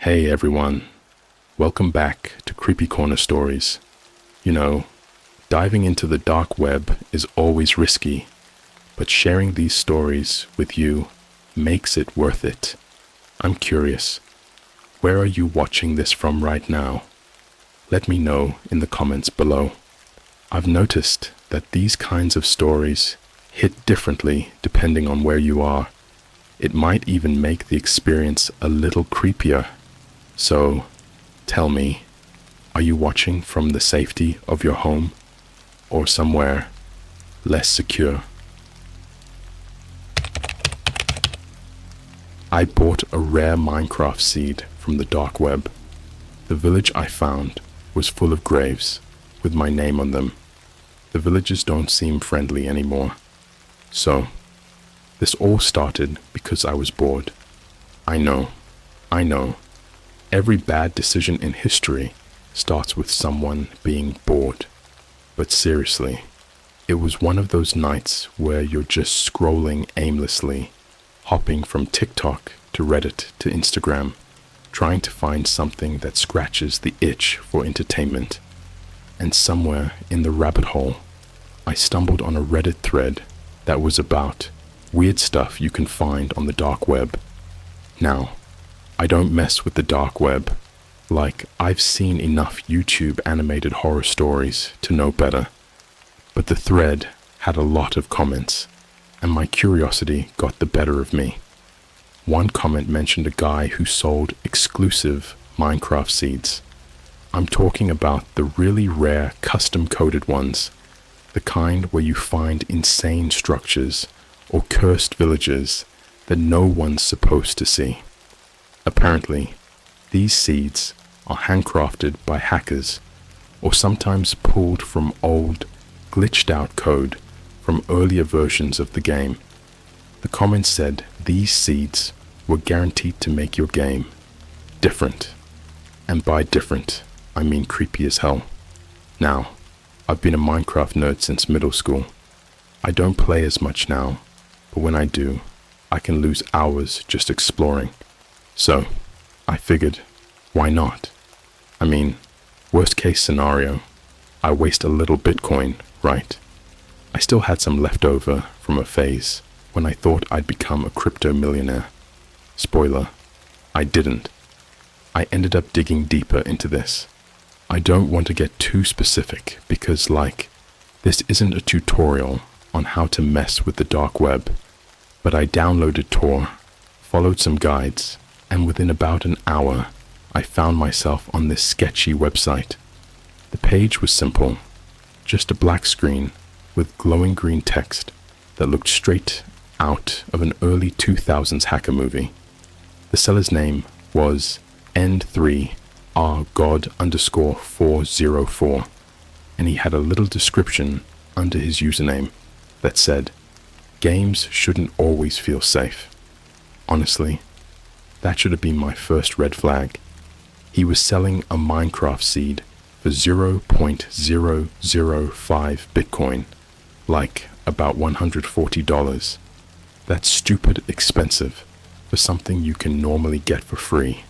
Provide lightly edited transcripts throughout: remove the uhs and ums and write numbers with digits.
Hey everyone, welcome back to CreepyCorner Stories. You know, diving into the dark web is always risky, but sharing these stories with you makes it worth it. I'm curious, where are you watching this from right now? Let me know in the comments below. I've noticed that these kinds of stories hit differently depending on where you are. It might even make the experience a little creepier. So, tell me, are you watching from the safety of your home or somewhere less secure? I bought a rare Minecraft seed from the dark web. The village I found was full of graves with my name on them. The villagers don't seem friendly anymore. So, this all started because I was bored. I know. Every bad decision in history starts with someone being bored. But seriously, it was one of those nights where you're just scrolling aimlessly, hopping from TikTok to Reddit to Instagram, trying to find something that scratches the itch for entertainment. And somewhere in the rabbit hole, I stumbled on a Reddit thread that was about weird stuff you can find on the dark web. Now, I don't mess with the dark web. Like, I've seen enough YouTube animated horror stories to know better. But the thread had a lot of comments, and my curiosity got the better of me. One comment mentioned a guy who sold exclusive Minecraft seeds. I'm talking about the really rare custom-coded ones, the kind where you find insane structures or cursed villages that no one's supposed to see. Apparently, these seeds are handcrafted by hackers or sometimes pulled from old, glitched-out code from earlier versions of the game. The comments said these seeds were guaranteed to make your game different. And by different, I mean creepy as hell. Now, I've been a Minecraft nerd since middle school. I don't play as much now, but when I do, I can lose hours just exploring. So, I figured, why not? I mean, worst case scenario, I waste a little Bitcoin, right? I still had some left over from a phase when I thought I'd become a crypto millionaire. Spoiler, I didn't. I ended up digging deeper into this. I don't want to get too specific because, this isn't a tutorial on how to mess with the dark web, but I downloaded Tor, followed some guides, and within about an hour, I found myself on this sketchy website. The page was simple, just a black screen with glowing green text that looked straight out of an early 2000s hacker movie. The seller's name was N3RGod_404, and he had a little description under his username that said, "Games shouldn't always feel safe." Honestly, that should have been my first red flag. He was selling a Minecraft seed for 0.005 Bitcoin, like about $140. That's stupid expensive for something you can normally get for free.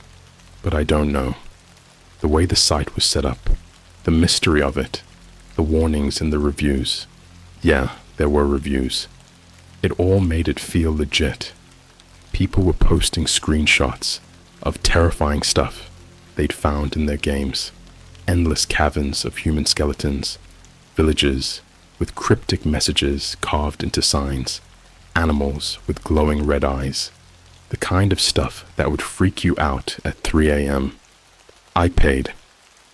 But I don't know. The way the site was set up, the mystery of it, the warnings in the reviews. Yeah, there were reviews. It all made it feel legit. People were posting screenshots of terrifying stuff they'd found in their games. Endless caverns of human skeletons, villages with cryptic messages carved into signs, animals with glowing red eyes, the kind of stuff that would freak you out at 3 a.m. I paid.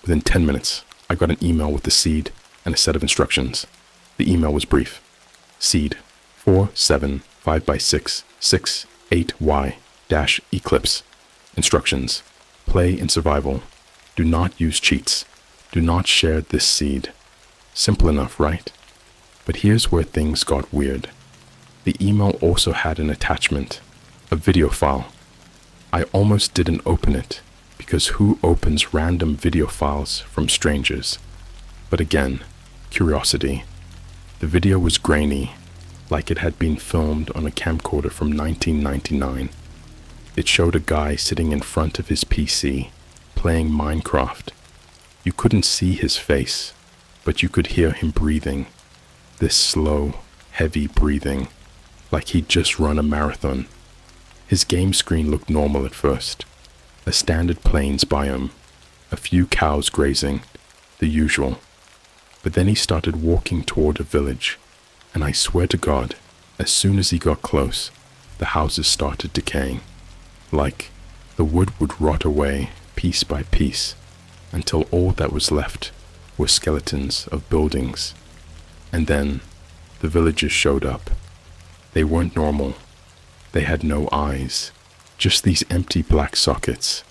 Within 10 minutes, I got an email with the seed and a set of instructions. The email was brief. Seed 4755668Y-Eclipse. Instructions. Play in survival. Do not use cheats. Do not share this seed. Simple enough, right? But here's where things got weird. The email also had an attachment, a video file. I almost didn't open it, because who opens random video files from strangers? But again, curiosity. The video was grainy, like it had been filmed on a camcorder from 1999. It showed a guy sitting in front of his PC, playing Minecraft. You couldn't see his face, but you could hear him breathing. This slow, heavy breathing, like he'd just run a marathon. His game screen looked normal at first. A standard plains biome, a few cows grazing, the usual. But then he started walking toward a village, and I swear to God, as soon as he got close, the houses started decaying. Like the wood would rot away piece by piece until all that was left were skeletons of buildings. And then the villagers showed up. They weren't normal. They had no eyes, just these empty black sockets,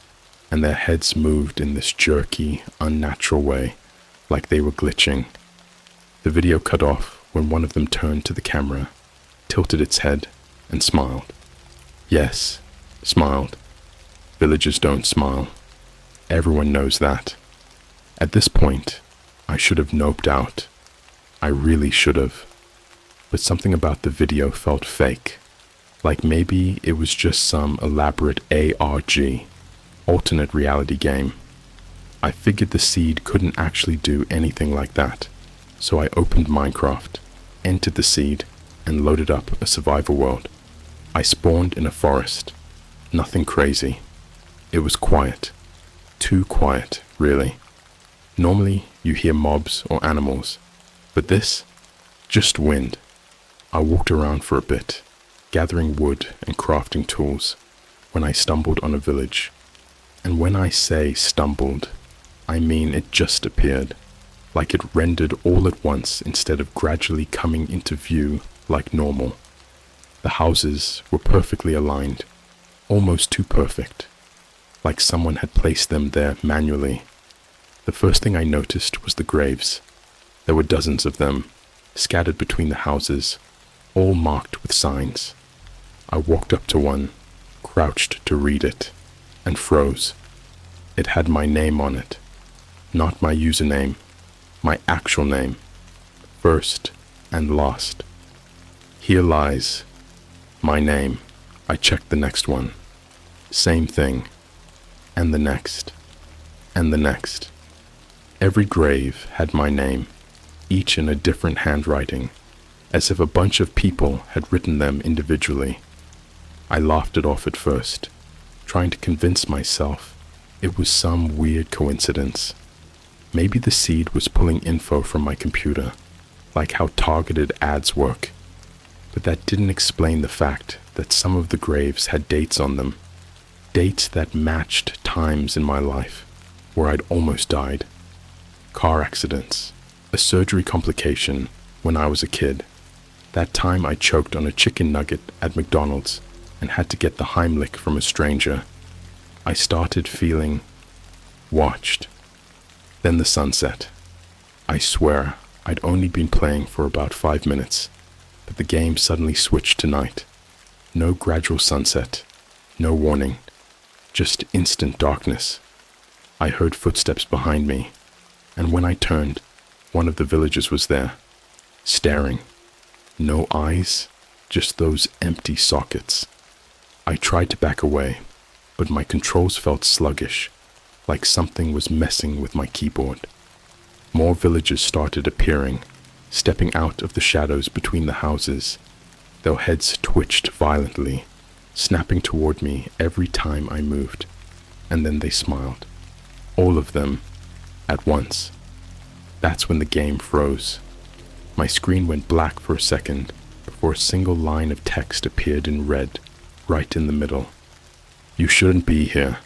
and their heads moved in this jerky, unnatural way, like they were glitching. The video cut off when one of them turned to the camera, tilted its head, and smiled. Yes, smiled. Villagers don't smile. Everyone knows that. At this point, I should have noped out. I really should have. But something about the video felt fake. Like maybe it was just some elaborate ARG, alternate reality game. I figured the seed couldn't actually do anything like that. So I opened Minecraft, entered the seed, and loaded up a survival world. I spawned in a forest. Nothing crazy. It was quiet. Too quiet, really. Normally, you hear mobs or animals, but this, just wind. I walked around for a bit, gathering wood and crafting tools, when I stumbled on a village. And when I say stumbled, I mean it just appeared, like it rendered all at once instead of gradually coming into view like normal. The houses were perfectly aligned, almost too perfect, like someone had placed them there manually. The first thing I noticed was the graves. There were dozens of them, scattered between the houses, all marked with signs. I walked up to one, crouched to read it, and froze. It had my name on it. Not my username, my actual name. First and last. Here lies my name. I checked the next one. Same thing. And the next. And the next. Every grave had my name, each in a different handwriting, as if a bunch of people had written them individually. I laughed it off at first, trying to convince myself it was some weird coincidence. Maybe the seed was pulling info from my computer, like how targeted ads work. But that didn't explain the fact that some of the graves had dates on them, dates that matched times in my life where I'd almost died. Car accidents, a surgery complication when I was a kid, that time I choked on a chicken nugget at McDonald's and had to get the Heimlich from a stranger. I started feeling watched. Then the sunset. I swear I'd only been playing for about 5 minutes, but the game suddenly switched to night. No gradual sunset, no warning, just instant darkness. I heard footsteps behind me, and when I turned, one of the villagers was there, staring. No eyes, just those empty sockets. I tried to back away, but my controls felt sluggish, like something was messing with my keyboard. More villagers started appearing, stepping out of the shadows between the houses. Their heads twitched violently, snapping toward me every time I moved, and then they smiled. All of them, at once. That's when the game froze. My screen went black for a second before a single line of text appeared in red, right in the middle. You shouldn't be here.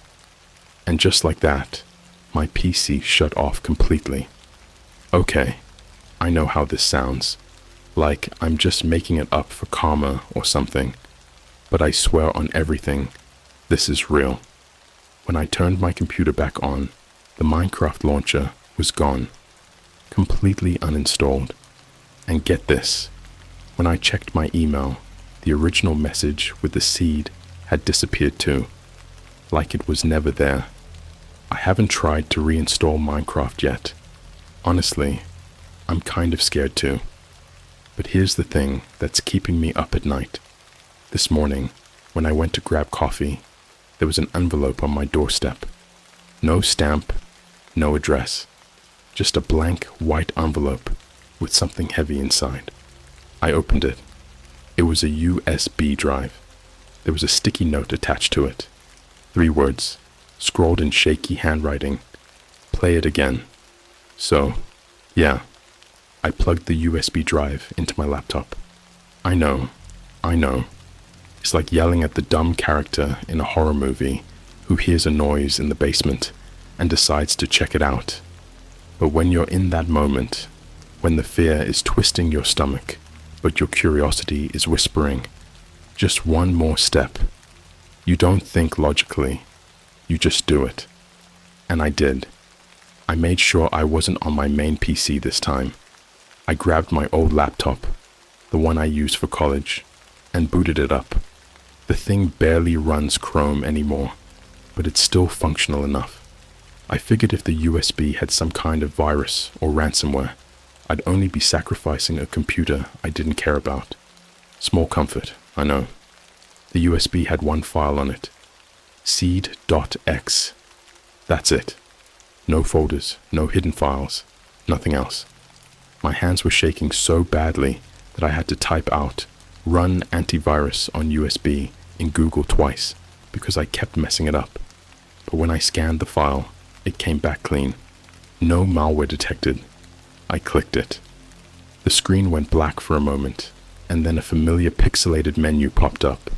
And just like that, my PC shut off completely. Okay, I know how this sounds. Like I'm just making it up for karma or something. But I swear on everything, this is real. When I turned my computer back on, the Minecraft launcher was gone. Completely uninstalled. And get this, when I checked my email, the original message with the seed had disappeared too, like it was never there. I haven't tried to reinstall Minecraft yet. Honestly, I'm kind of scared too. But here's the thing that's keeping me up at night. This morning, when I went to grab coffee, there was an envelope on my doorstep. No stamp, no address. Just a blank white envelope with something heavy inside. I opened it. It was a USB drive. There was a sticky note attached to it. 3 words, scrawled in shaky handwriting. Play it again. So, yeah, I plugged the USB drive into my laptop. I know. It's like yelling at the dumb character in a horror movie who hears a noise in the basement and decides to check it out. But when you're in that moment, when the fear is twisting your stomach, but your curiosity is whispering, just one more step, you don't think logically, you just do it. And I did. I made sure I wasn't on my main PC this time. I grabbed my old laptop, the one I used for college, and booted it up. The thing barely runs Chrome anymore, but it's still functional enough. I figured if the USB had some kind of virus or ransomware, I'd only be sacrificing a computer I didn't care about. Small comfort, I know. The USB had one file on it. seed.x. That's it. No folders, no hidden files, nothing else. My hands were shaking so badly that I had to type out "run antivirus on USB" in Google twice because I kept messing it up. But when I scanned the file, it came back clean. No malware detected. I clicked it. The screen went black for a moment, and then a familiar pixelated menu popped up.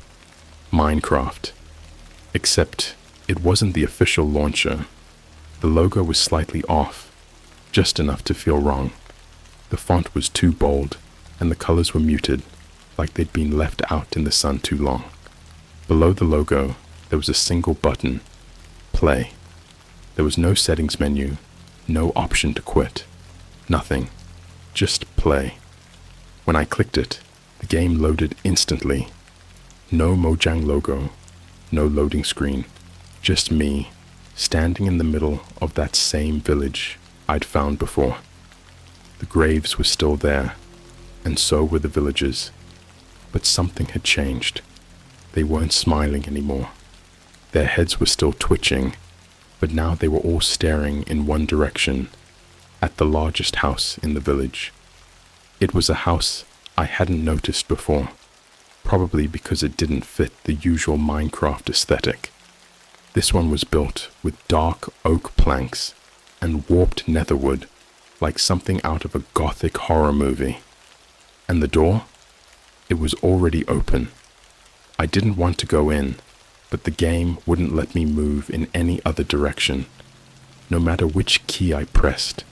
Minecraft. Except it wasn't the official launcher. The logo was slightly off, just enough to feel wrong. The font was too bold, and the colors were muted, like they'd been left out in the sun too long. Below the logo, there was a single button, play. There was no settings menu, no option to quit, nothing, just play. When I clicked it, the game loaded instantly. No Mojang logo, no loading screen, just me, standing in the middle of that same village I'd found before. The graves were still there, and so were the villagers. But something had changed. They weren't smiling anymore. Their heads were still twitching, but now they were all staring in one direction, at the largest house in the village. It was a house I hadn't noticed before, probably because it didn't fit the usual Minecraft aesthetic. This one was built with dark oak planks and warped netherwood, like something out of a gothic horror movie. And the door? It was already open. I didn't want to go in, but the game wouldn't let me move in any other direction. No matter which key I pressed,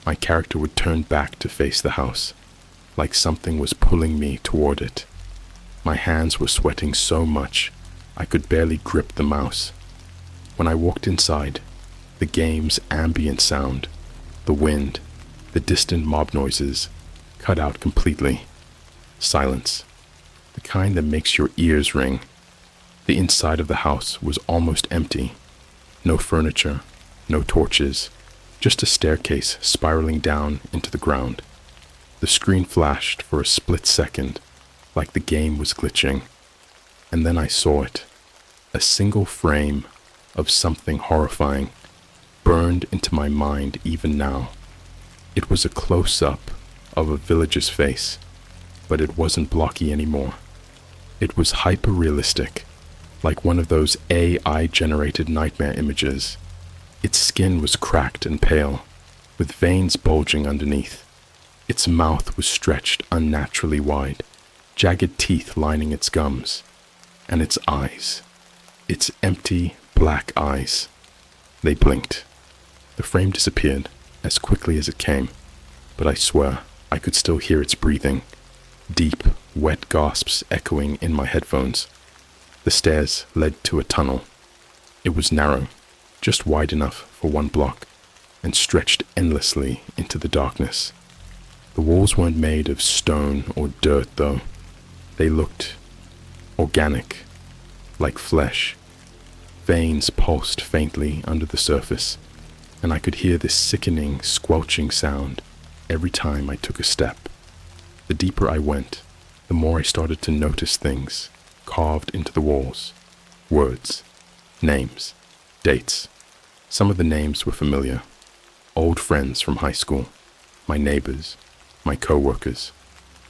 my character would turn back to face the house, like something was pulling me toward it. My hands were sweating so much, I could barely grip the mouse. When I walked inside, the game's ambient sound, the wind, the distant mob noises, cut out completely. Silence. The kind that makes your ears ring. The inside of the house was almost empty. No furniture, no torches, just a staircase spiraling down into the ground. The screen flashed for a split second, like the game was glitching. And then I saw it. A single frame of something horrifying, burned into my mind even now. It was a close-up of a villager's face, but it wasn't blocky anymore. It was hyper-realistic, like one of those AI-generated nightmare images. Its skin was cracked and pale, with veins bulging underneath. Its mouth was stretched unnaturally wide, jagged teeth lining its gums, and its eyes, its empty, black eyes. They blinked. The frame disappeared as quickly as it came, but I swear I could still hear its breathing, deep, wet gasps echoing in my headphones. The stairs led to a tunnel. It was narrow, just wide enough for one block, and stretched endlessly into the darkness. The walls weren't made of stone or dirt, though. They looked organic, like flesh. Veins pulsed faintly under the surface, and I could hear this sickening, squelching sound every time I took a step. The deeper I went, the more I started to notice things carved into the walls. Words. Names. Dates. Some of the names were familiar. Old friends from high school. My neighbors. My co-workers.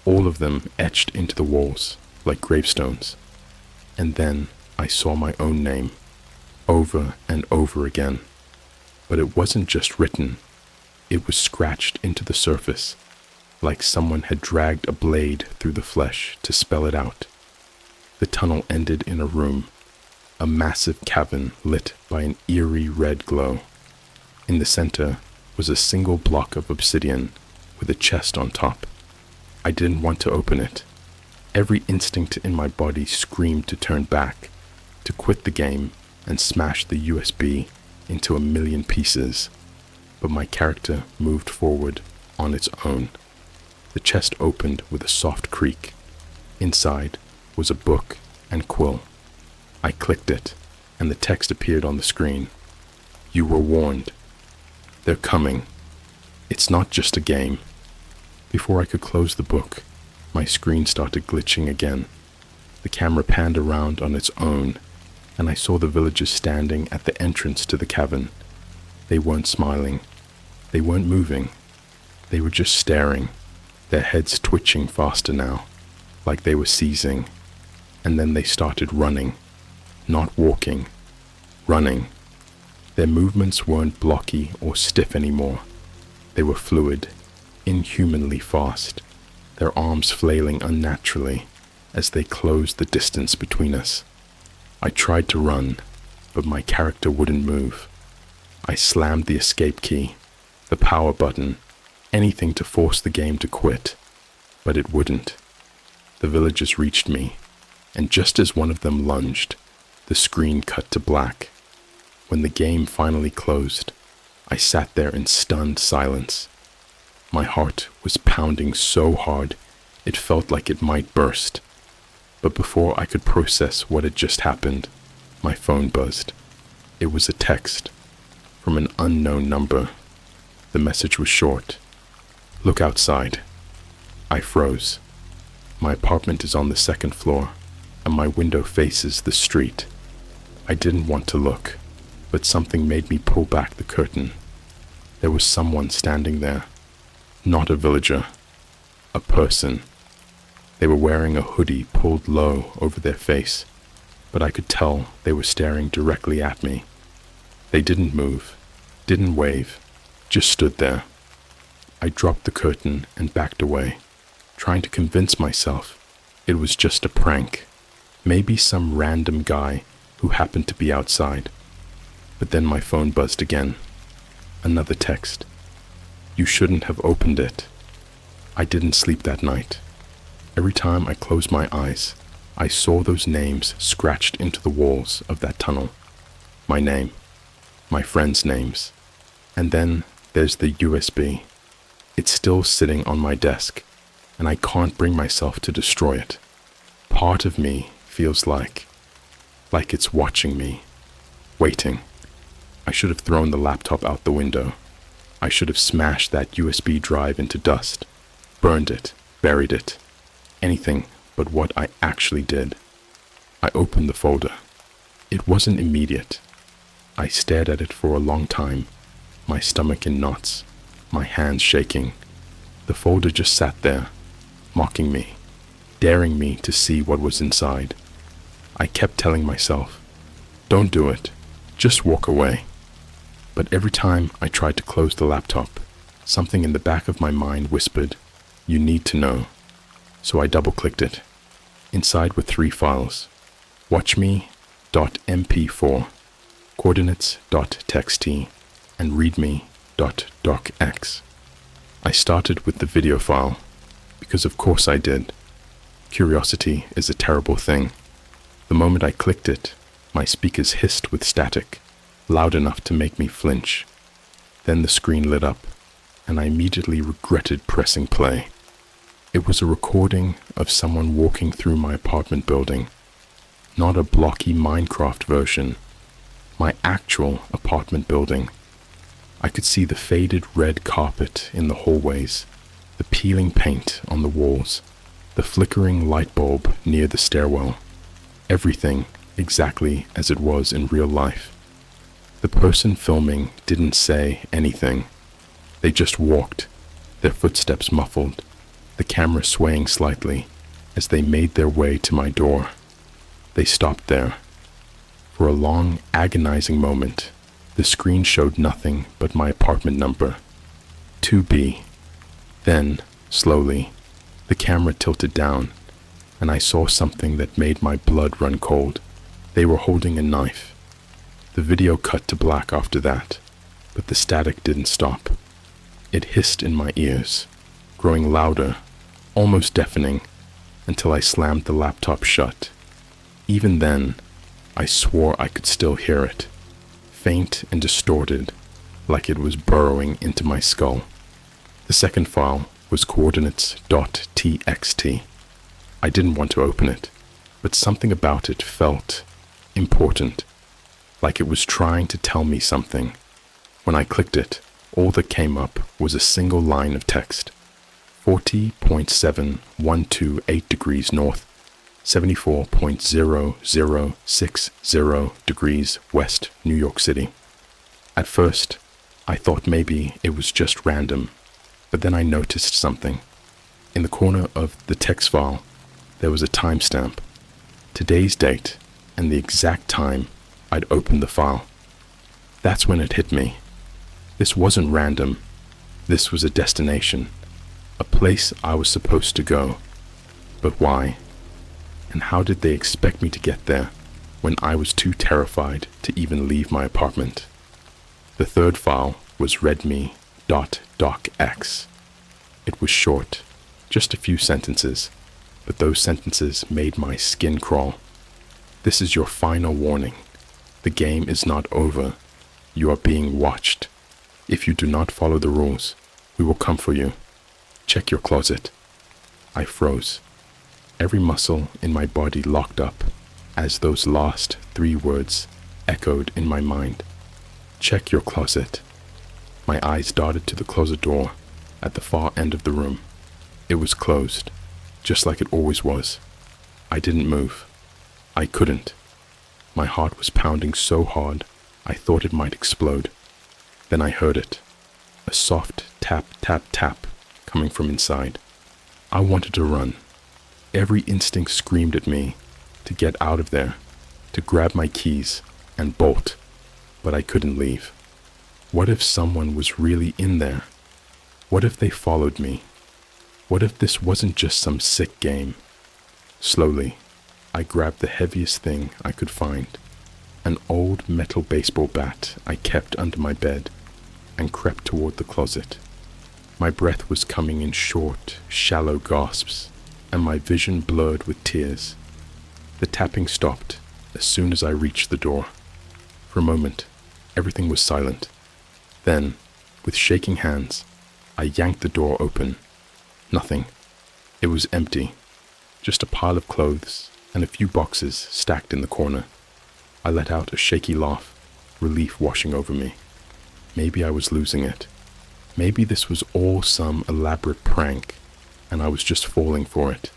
All of them etched into the walls like gravestones. And then I saw my own name over and over again. But it wasn't just written. It was scratched into the surface, like someone had dragged a blade through the flesh to spell it out. The tunnel ended in a room, a massive cavern lit by an eerie red glow. In the center was a single block of obsidian with a chest on top. I didn't want to open it. Every instinct in my body screamed to turn back, to quit the game and smash the USB into a million pieces. But my character moved forward on its own. The chest opened with a soft creak. Inside was a book and quill. I clicked it, and the text appeared on the screen. You were warned. They're coming. It's not just a game. Before I could close the book, my screen started glitching again. The camera panned around on its own, and I saw the villagers standing at the entrance to the cavern. They weren't smiling. They weren't moving. They were just staring, their heads twitching faster now, like they were seizing. And then they started running. Not walking. Running. Their movements weren't blocky or stiff anymore. They were fluid, inhumanly fast, their arms flailing unnaturally as they closed the distance between us. I tried to run, but my character wouldn't move. I slammed the escape key, the power button, anything to force the game to quit, but it wouldn't. The villagers reached me, and just as one of them lunged, the screen cut to black. When the game finally closed, I sat there in stunned silence. My heart was pounding so hard it felt like it might burst. But before I could process what had just happened, my phone buzzed. It was a text from an unknown number. The message was short. Look outside. I froze. My apartment is on the second floor, and my window faces the street. I didn't want to look, but something made me pull back the curtain. There was someone standing there. Not a villager. A person. They were wearing a hoodie pulled low over their face, but I could tell they were staring directly at me. They didn't move, didn't wave, just stood there. I dropped the curtain and backed away, trying to convince myself it was just a prank, maybe some random guy who happened to be outside. But then my phone buzzed again. Another text. You shouldn't have opened it. I didn't sleep that night. Every time I closed my eyes, I saw those names scratched into the walls of that tunnel. My name, my friends' names. And then there's the USB. It's still sitting on my desk, and I can't bring myself to destroy it. Part of me feels like it's watching me, waiting. I should have thrown the laptop out the window. I should have smashed that USB drive into dust, burned it, buried it. Anything but what I actually did. I opened the folder. It wasn't immediate. I stared at it for a long time, my stomach in knots, my hands shaking. The folder just sat there, mocking me, daring me to see what was inside. I kept telling myself, don't do it, just walk away. But every time I tried to close the laptop, something in the back of my mind whispered, you need to know. So I double-clicked it. Inside were 3 files. watchme.mp4, coordinates.txt, and readme.docx. I started with the video file, because of course I did. Curiosity is a terrible thing. The moment I clicked it, my speakers hissed with static, loud enough to make me flinch. Then the screen lit up, and I immediately regretted pressing play. It was a recording of someone walking through my apartment building, not a blocky Minecraft version, my actual apartment building. I could see the faded red carpet in the hallways, the peeling paint on the walls, the flickering light bulb near the stairwell. Everything exactly as it was in real life. The person filming didn't say anything. They just walked, their footsteps muffled, the camera swaying slightly as they made their way to my door. They stopped there. For a long, agonizing moment, the screen showed nothing but my apartment number, 2B. Then, slowly, the camera tilted down, and I saw something that made my blood run cold. They were holding a knife. The video cut to black after that, but the static didn't stop. It hissed in my ears, growing louder, almost deafening, until I slammed the laptop shut. Even then, I swore I could still hear it, faint and distorted, like it was burrowing into my skull. The second file was coordinates.txt. I didn't want to open it, but something about it felt important, like it was trying to tell me something. When I clicked it, all that came up was a single line of text. 40.7128 degrees north, 74.0060 degrees west, New York City. At first, I thought maybe it was just random, but then I noticed something. In the corner of the text file, there was a timestamp, today's date, and the exact time I'd opened the file. That's when it hit me. This wasn't random. This was a destination, a place I was supposed to go. But why? And how did they expect me to get there when I was too terrified to even leave my apartment? The third file was readme.docx. It was short, just a few sentences, but those sentences made my skin crawl. This is your final warning. The game is not over. You are being watched. If you do not follow the rules, we will come for you. Check your closet. I froze. Every muscle in my body locked up as those last 3 words echoed in my mind. Check your closet. My eyes darted to the closet door at the far end of the room. It was closed, just like it always was. I didn't move. I couldn't. My heart was pounding so hard I thought it might explode. Then I heard it. A soft tap, tap, tap coming from inside. I wanted to run. Every instinct screamed at me to get out of there, to grab my keys and bolt, but I couldn't leave. What if someone was really in there? What if they followed me? What if this wasn't just some sick game? Slowly, I grabbed the heaviest thing I could find, an old metal baseball bat I kept under my bed, and crept toward the closet. My breath was coming in short, shallow gasps, and my vision blurred with tears. The tapping stopped as soon as I reached the door. For a moment, everything was silent. Then, with shaking hands, I yanked the door open. Nothing. It was empty. Just a pile of clothes and a few boxes stacked in the corner. I let out a shaky laugh, relief washing over me. Maybe I was losing it. Maybe this was all some elaborate prank, and I was just falling for it.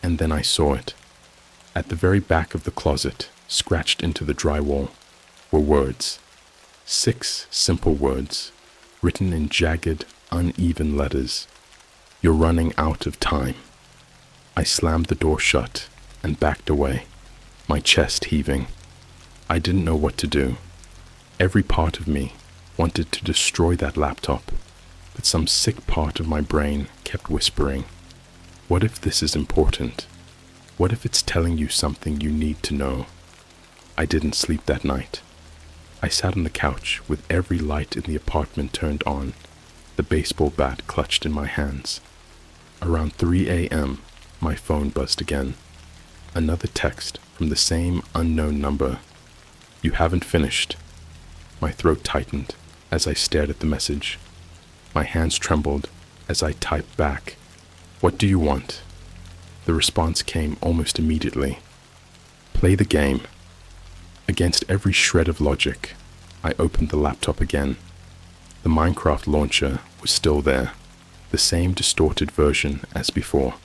And then I saw it. At the very back of the closet, scratched into the drywall, were words. 6 simple words, written in jagged, uneven letters. You're running out of time. I slammed the door shut and backed away, my chest heaving. I didn't know what to do. Every part of me wanted to destroy that laptop, but some sick part of my brain kept whispering, what if this is important? What if it's telling you something you need to know? I didn't sleep that night. I sat on the couch with every light in the apartment turned on, the baseball bat clutched in my hands. Around 3 a.m., my phone buzzed again. Another text from the same unknown number. You haven't finished. My throat tightened as I stared at the message. My hands trembled as I typed back, "What do you want?" The response came almost immediately. "Play the game." Against every shred of logic, I opened the laptop again. The Minecraft launcher was still there, the same distorted version as before.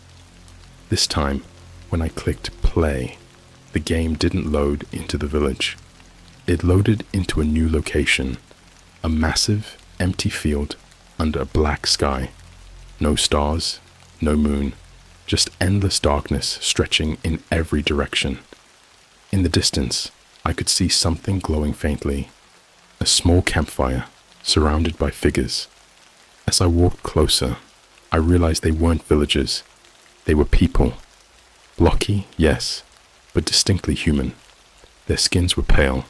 This time, when I clicked play, The game didn't load into the village. It loaded into a new location, a massive, empty field under a black sky. No stars, no moon, just endless darkness stretching in every direction. In the distance, I could see something glowing faintly, a small campfire surrounded by figures. As I walked closer, I realized they weren't villagers. They were people. Blocky, yes, but distinctly human. Their skins were pale,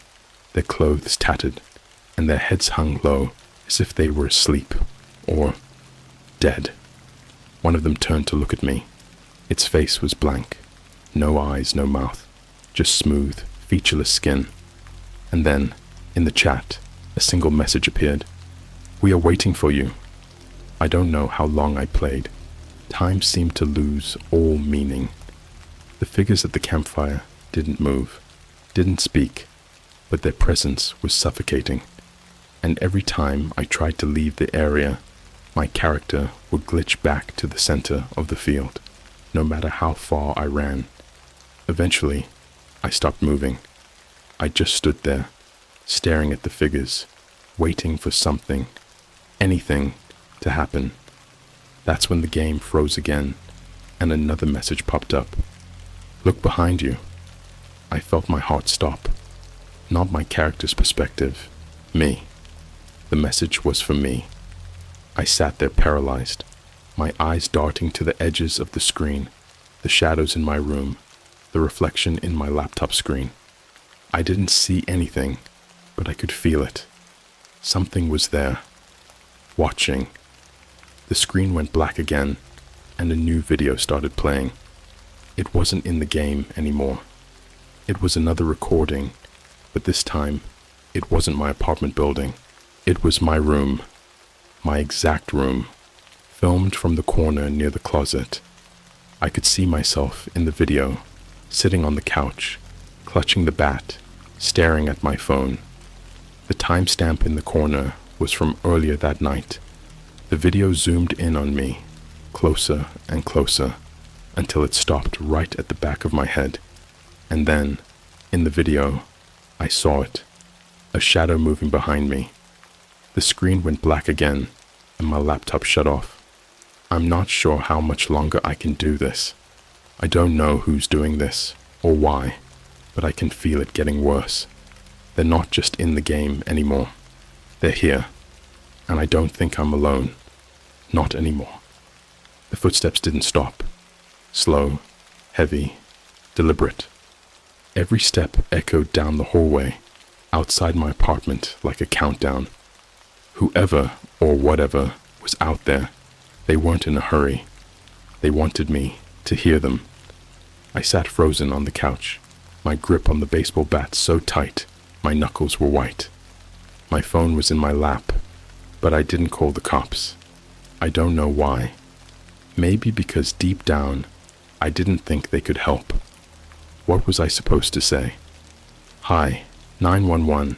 their clothes tattered, and their heads hung low as if they were asleep or dead. One of them turned to look at me. Its face was blank. No eyes, no mouth. Just smooth, featureless skin. And then, in the chat, a single message appeared. "We are waiting for you." I don't know how long I played. Time seemed to lose all meaning. The figures at the campfire didn't move, didn't speak, but their presence was suffocating. And every time I tried to leave the area, my character would glitch back to the center of the field, no matter how far I ran. Eventually, I stopped moving. I just stood there, staring at the figures, waiting for something, anything, to happen. That's when the game froze again, and another message popped up. "Look behind you." I felt my heart stop. Not my character's perspective. Me. The message was for me. I sat there paralyzed, my eyes darting to the edges of the screen, the shadows in my room, the reflection in my laptop screen. I didn't see anything, but I could feel it. Something was there, watching. The screen went black again, and a new video started playing. It wasn't in the game anymore. It was another recording, but this time, it wasn't my apartment building. It was my room, my exact room, filmed from the corner near the closet. I could see myself in the video, sitting on the couch, clutching the bat, staring at my phone. The timestamp in the corner was from earlier that night. The video zoomed in on me, closer and closer, until it stopped right at the back of my head. And then, in the video, I saw it, a shadow moving behind me. The screen went black again, and my laptop shut off. I'm not sure how much longer I can do this. I don't know who's doing this, or why, but I can feel it getting worse. They're not just in the game anymore. They're here, and I don't think I'm alone. Not anymore. The footsteps didn't stop. Slow, heavy, deliberate. Every step echoed down the hallway, outside my apartment like a countdown. Whoever or whatever was out there, they weren't in a hurry. They wanted me to hear them. I sat frozen on the couch, my grip on the baseball bat so tight, my knuckles were white. My phone was in my lap, but I didn't call the cops. I don't know why. Maybe because deep down, I didn't think they could help. What was I supposed to say? "Hi, 911.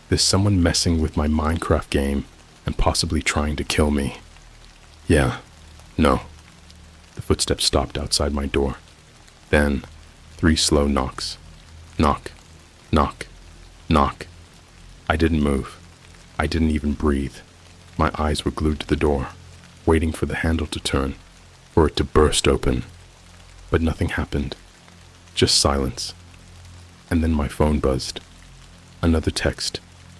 There's someone messing with my Minecraft game and possibly trying to kill me." Yeah. No. The footsteps stopped outside my door. Then, 3 slow knocks. Knock. Knock. Knock. I didn't move. I didn't even breathe. My eyes were glued to the door, waiting for the handle to turn, for it to burst open. But nothing happened. Just silence. And then my phone buzzed. Another text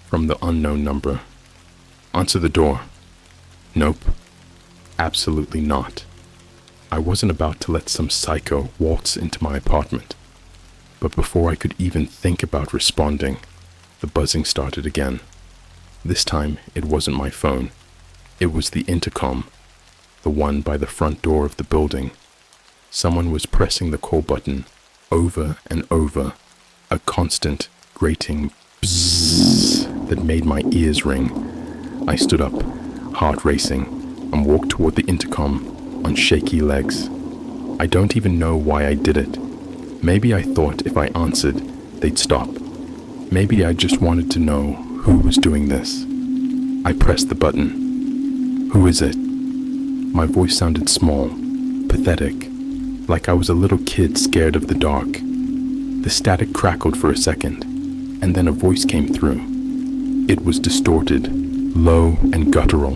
from the unknown number. "Answer the door." Nope. Absolutely not. I wasn't about to let some psycho waltz into my apartment. But before I could even think about responding, the buzzing started again. This time, it wasn't my phone. It was the intercom, the one by the front door of the building. Someone was pressing the call button over and over, a constant, grating bzzz that made my ears ring. I stood up, heart racing, and walked toward the intercom on shaky legs. I don't even know why I did it. Maybe I thought if I answered, they'd stop. Maybe I just wanted to know who was doing this. I pressed the button. "Who is it?" My voice sounded small, pathetic, like I was a little kid scared of the dark. The static crackled for a second, and then a voice came through. It was distorted, low and guttural,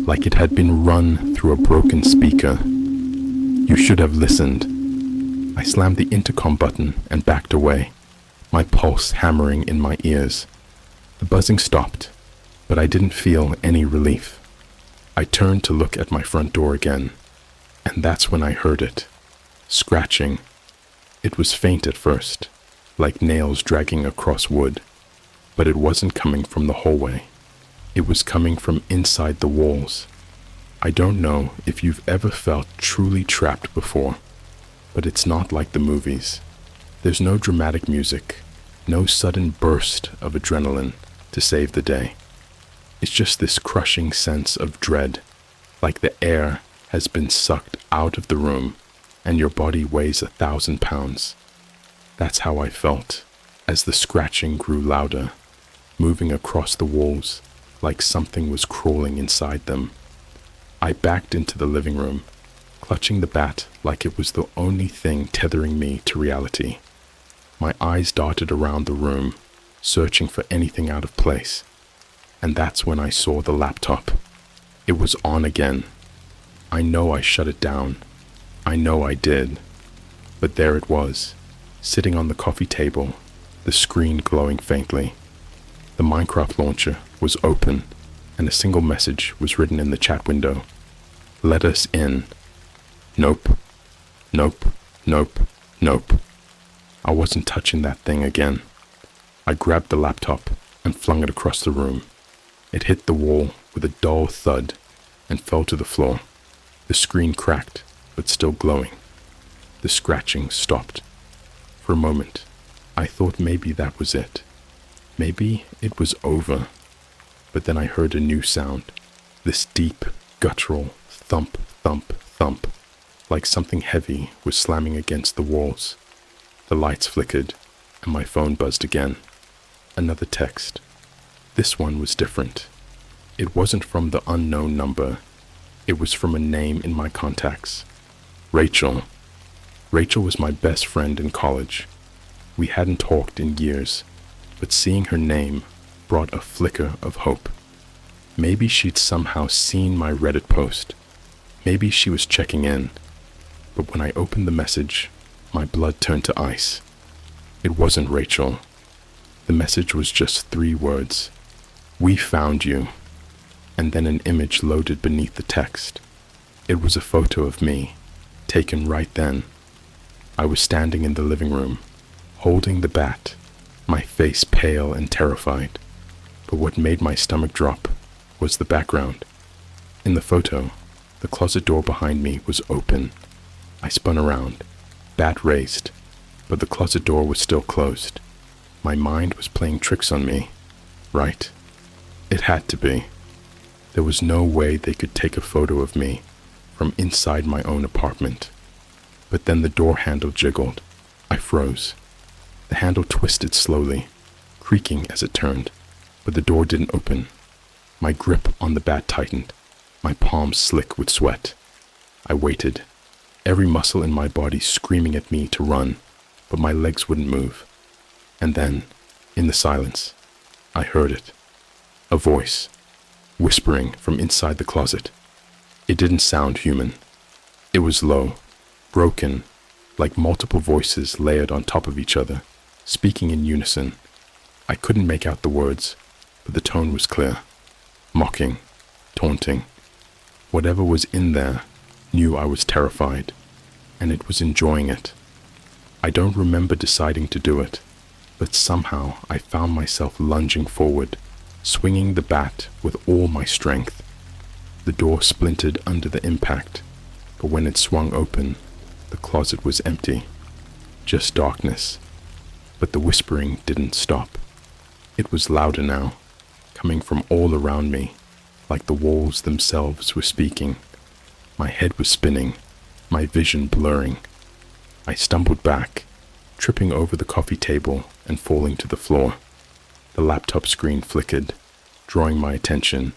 like it had been run through a broken speaker. "You should have listened." I slammed the intercom button and backed away, my pulse hammering in my ears. The buzzing stopped, but I didn't feel any relief. I turned to look at my front door again, and that's when I heard it, scratching. It was faint at first, like nails dragging across wood, but it wasn't coming from the hallway. It was coming from inside the walls. I don't know if you've ever felt truly trapped before, but it's not like the movies. There's no dramatic music, no sudden burst of adrenaline to save the day. It's just this crushing sense of dread, like the air has been sucked out of the room and your body weighs 1,000 pounds. That's how I felt as the scratching grew louder, moving across the walls like something was crawling inside them. I backed into the living room, clutching the bat like it was the only thing tethering me to reality. My eyes darted around the room, searching for anything out of place. And that's when I saw the laptop. It was on again. I know I shut it down. I know I did. But there it was, sitting on the coffee table, the screen glowing faintly. The Minecraft launcher was open, and a single message was written in the chat window. "Let us in." Nope. Nope. Nope. Nope. I wasn't touching that thing again. I grabbed the laptop and flung it across the room. It hit the wall with a dull thud and fell to the floor. The screen cracked, but still glowing. The scratching stopped. For a moment, I thought maybe that was it. Maybe it was over. But then I heard a new sound, this deep, guttural thump, thump, thump, like something heavy was slamming against the walls. The lights flickered, and my phone buzzed again. Another text. This one was different. It wasn't from the unknown number. It was from a name in my contacts. Rachel. Rachel was my best friend in college. We hadn't talked in years, but seeing her name brought a flicker of hope. Maybe she'd somehow seen my Reddit post. Maybe she was checking in. But when I opened the message, my blood turned to ice. It wasn't Rachel. The message was just 3 words. "We found you." And then an image loaded beneath the text. It was a photo of me, taken right then. I was standing in the living room, holding the bat, my face pale and terrified. But what made my stomach drop was the background. In the photo, the closet door behind me was open. I spun around, bat raised, but the closet door was still closed. My mind was playing tricks on me, right? It had to be. There was no way they could take a photo of me from inside my own apartment. But then the door handle jiggled. I froze. The handle twisted slowly, creaking as it turned, but the door didn't open. My grip on the bat tightened, my palms slick with sweat. I waited, every muscle in my body screaming at me to run, but my legs wouldn't move. And then, in the silence, I heard it. A voice, whispering from inside the closet. It didn't sound human. It was low, broken, like multiple voices layered on top of each other, speaking in unison. I couldn't make out the words, but the tone was clear. Mocking, taunting. Whatever was in there knew I was terrified, and it was enjoying it. I don't remember deciding to do it, but somehow I found myself lunging forward, swinging the bat with all my strength. The door splintered under the impact, but when it swung open, the closet was empty. Just darkness. But the whispering didn't stop. It was louder now, coming from all around me, like the walls themselves were speaking. My head was spinning, my vision blurring. I stumbled back, tripping over the coffee table and falling to the floor. The laptop screen flickered, drawing my attention,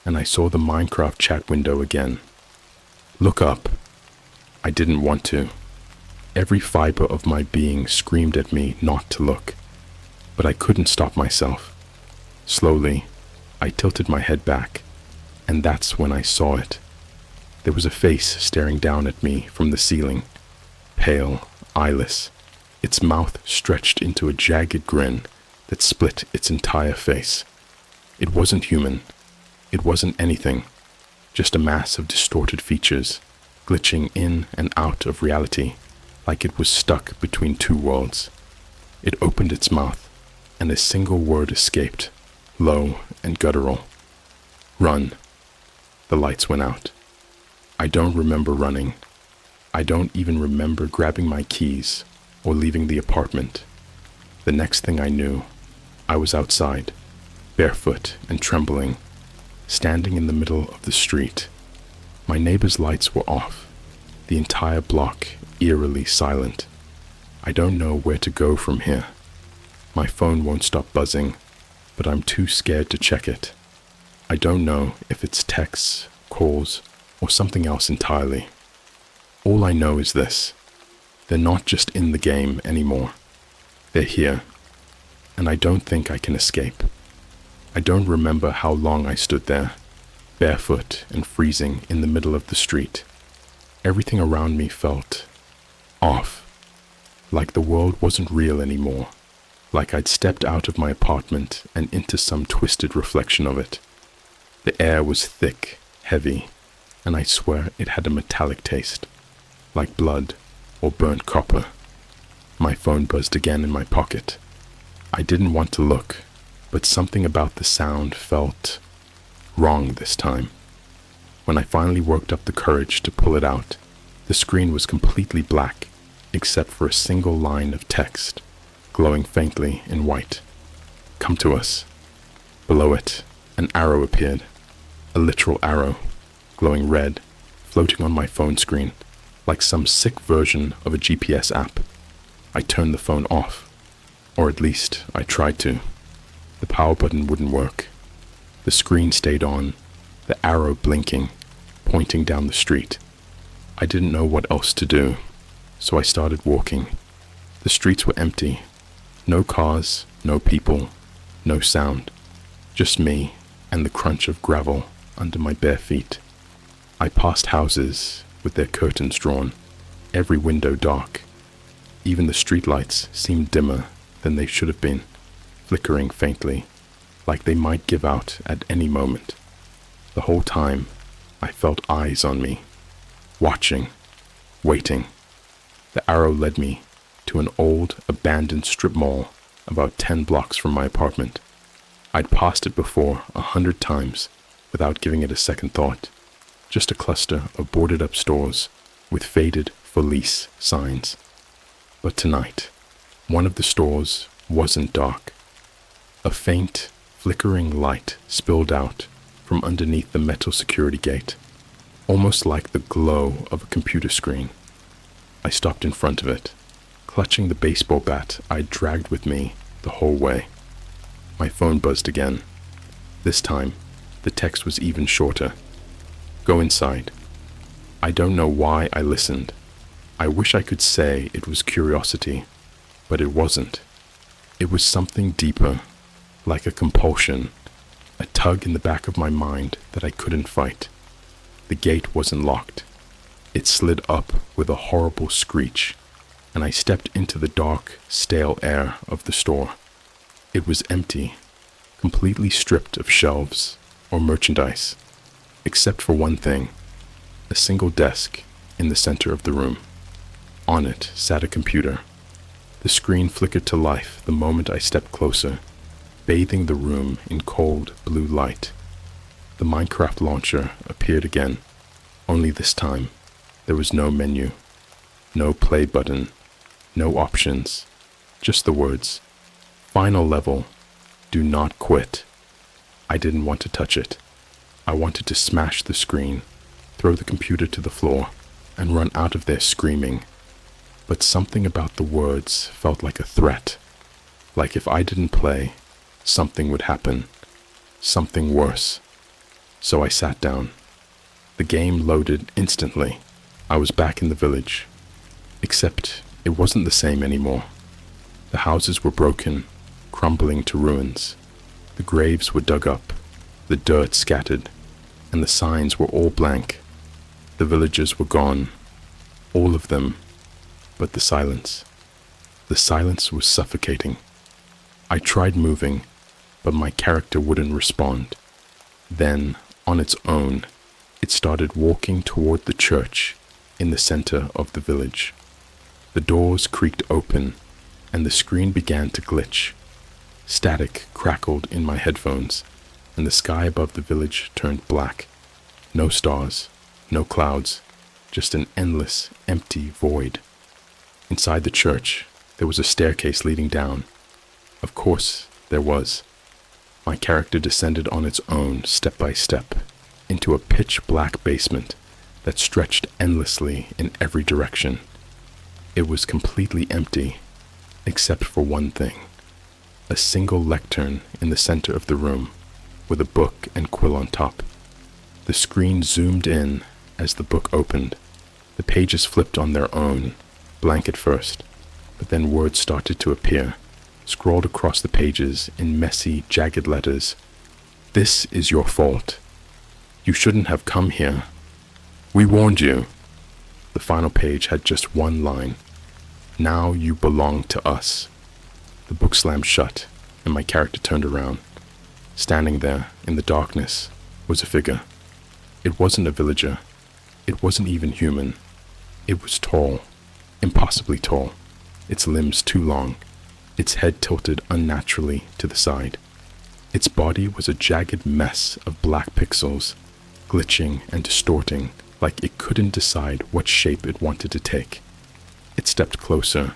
and I saw the Minecraft chat window again. Look up. I didn't want to. Every fiber of my being screamed at me not to look, but I couldn't stop myself. Slowly, I tilted my head back, and that's when I saw it. There was a face staring down at me from the ceiling, pale, eyeless, its mouth stretched into a jagged grin that split its entire face. It wasn't human. It wasn't anything, just a mass of distorted features, glitching in and out of reality, like it was stuck between two worlds. It opened its mouth, and a single word escaped, low and guttural. Run. The lights went out. I don't remember running. I don't even remember grabbing my keys or leaving the apartment. The next thing I knew, I was outside, barefoot and trembling, standing in the middle of the street. My neighbor's lights were off, the entire block eerily silent. I don't know where to go from here. My phone won't stop buzzing, but I'm too scared to check it. I don't know if it's texts, calls, or something else entirely. All I know is this: they're not just in the game anymore. They're here, and I don't think I can escape. I don't remember how long I stood there, barefoot and freezing in the middle of the street. Everything around me felt off, like the world wasn't real anymore, like I'd stepped out of my apartment and into some twisted reflection of it. The air was thick, heavy, and I swear it had a metallic taste, like blood or burnt copper. My phone buzzed again in my pocket. I didn't want to look, but something about the sound felt wrong this time. When I finally worked up the courage to pull it out, the screen was completely black, except for a single line of text, glowing faintly in white. Come to us. Below it, an arrow appeared, a literal arrow, glowing red, floating on my phone screen, like some sick version of a GPS app. I turned the phone off, or at least I tried to. The power button wouldn't work. The screen stayed on, the arrow blinking, pointing down the street. I didn't know what else to do, so I started walking. The streets were empty. No cars, no people, no sound. Just me and the crunch of gravel under my bare feet. I passed houses with their curtains drawn, every window dark. Even the streetlights seemed dimmer than they should have been, flickering faintly, like they might give out at any moment. The whole time, I felt eyes on me, watching, waiting. The arrow led me to an old, abandoned strip mall about 10 blocks from my apartment. I'd passed it before 100 times without giving it a second thought. Just a cluster of boarded-up stores with faded for lease signs. But tonight, one of the stores wasn't dark. A faint, flickering light spilled out from underneath the metal security gate, almost like the glow of a computer screen. I stopped in front of it, clutching the baseball bat I'd dragged with me the whole way. My phone buzzed again. This time, the text was even shorter. Go inside. I don't know why I listened. I wish I could say it was curiosity, but it wasn't. It was something deeper, like a compulsion, a tug in the back of my mind that I couldn't fight. The gate wasn't locked. It slid up with a horrible screech, and I stepped into the dark, stale air of the store. It was empty, completely stripped of shelves or merchandise, except for one thing, a single desk in the center of the room. On it sat a computer. The screen flickered to life the moment I stepped closer, bathing the room in cold blue light. The Minecraft launcher appeared again, only this time there was no menu, no play button, no options, just the words, "Final level, do not quit." I didn't want to touch it. I wanted to smash the screen, throw the computer to the floor, and run out of there screaming. But something about the words felt like a threat, like if I didn't play, something would happen, something worse. So I sat down. The game loaded instantly. I was back in the village, except It wasn't the same anymore. The houses were broken, crumbling to ruins. The graves were dug up, the dirt scattered, and the signs were all blank. The villagers were gone, all of them, but the silence. The silence was suffocating. I tried moving, but my character wouldn't respond. Then, on its own, it started walking toward the church in the center of the village. The doors creaked open, and the screen began to glitch. Static crackled in my headphones, and the sky above the village turned black. No stars, no clouds, just an endless, empty void. Inside the church, there was a staircase leading down. Of course, there was. My character descended on its own, step by step, into a pitch-black basement that stretched endlessly in every direction. It was completely empty, except for one thing. A single lectern in the center of the room, with a book and quill on top. The screen zoomed in as the book opened. The pages flipped on their own, blank at first, but then words started to appear, scrawled across the pages in messy, jagged letters. "This is your fault. You shouldn't have come here. We warned you." The final page had just one line. "Now you belong to us." The book slammed shut, and my character turned around. Standing there, in the darkness, was a figure. It wasn't a villager. It wasn't even human. It was tall, impossibly tall, its limbs too long, its head tilted unnaturally to the side. Its body was a jagged mess of black pixels, glitching and distorting like it couldn't decide what shape it wanted to take. It stepped closer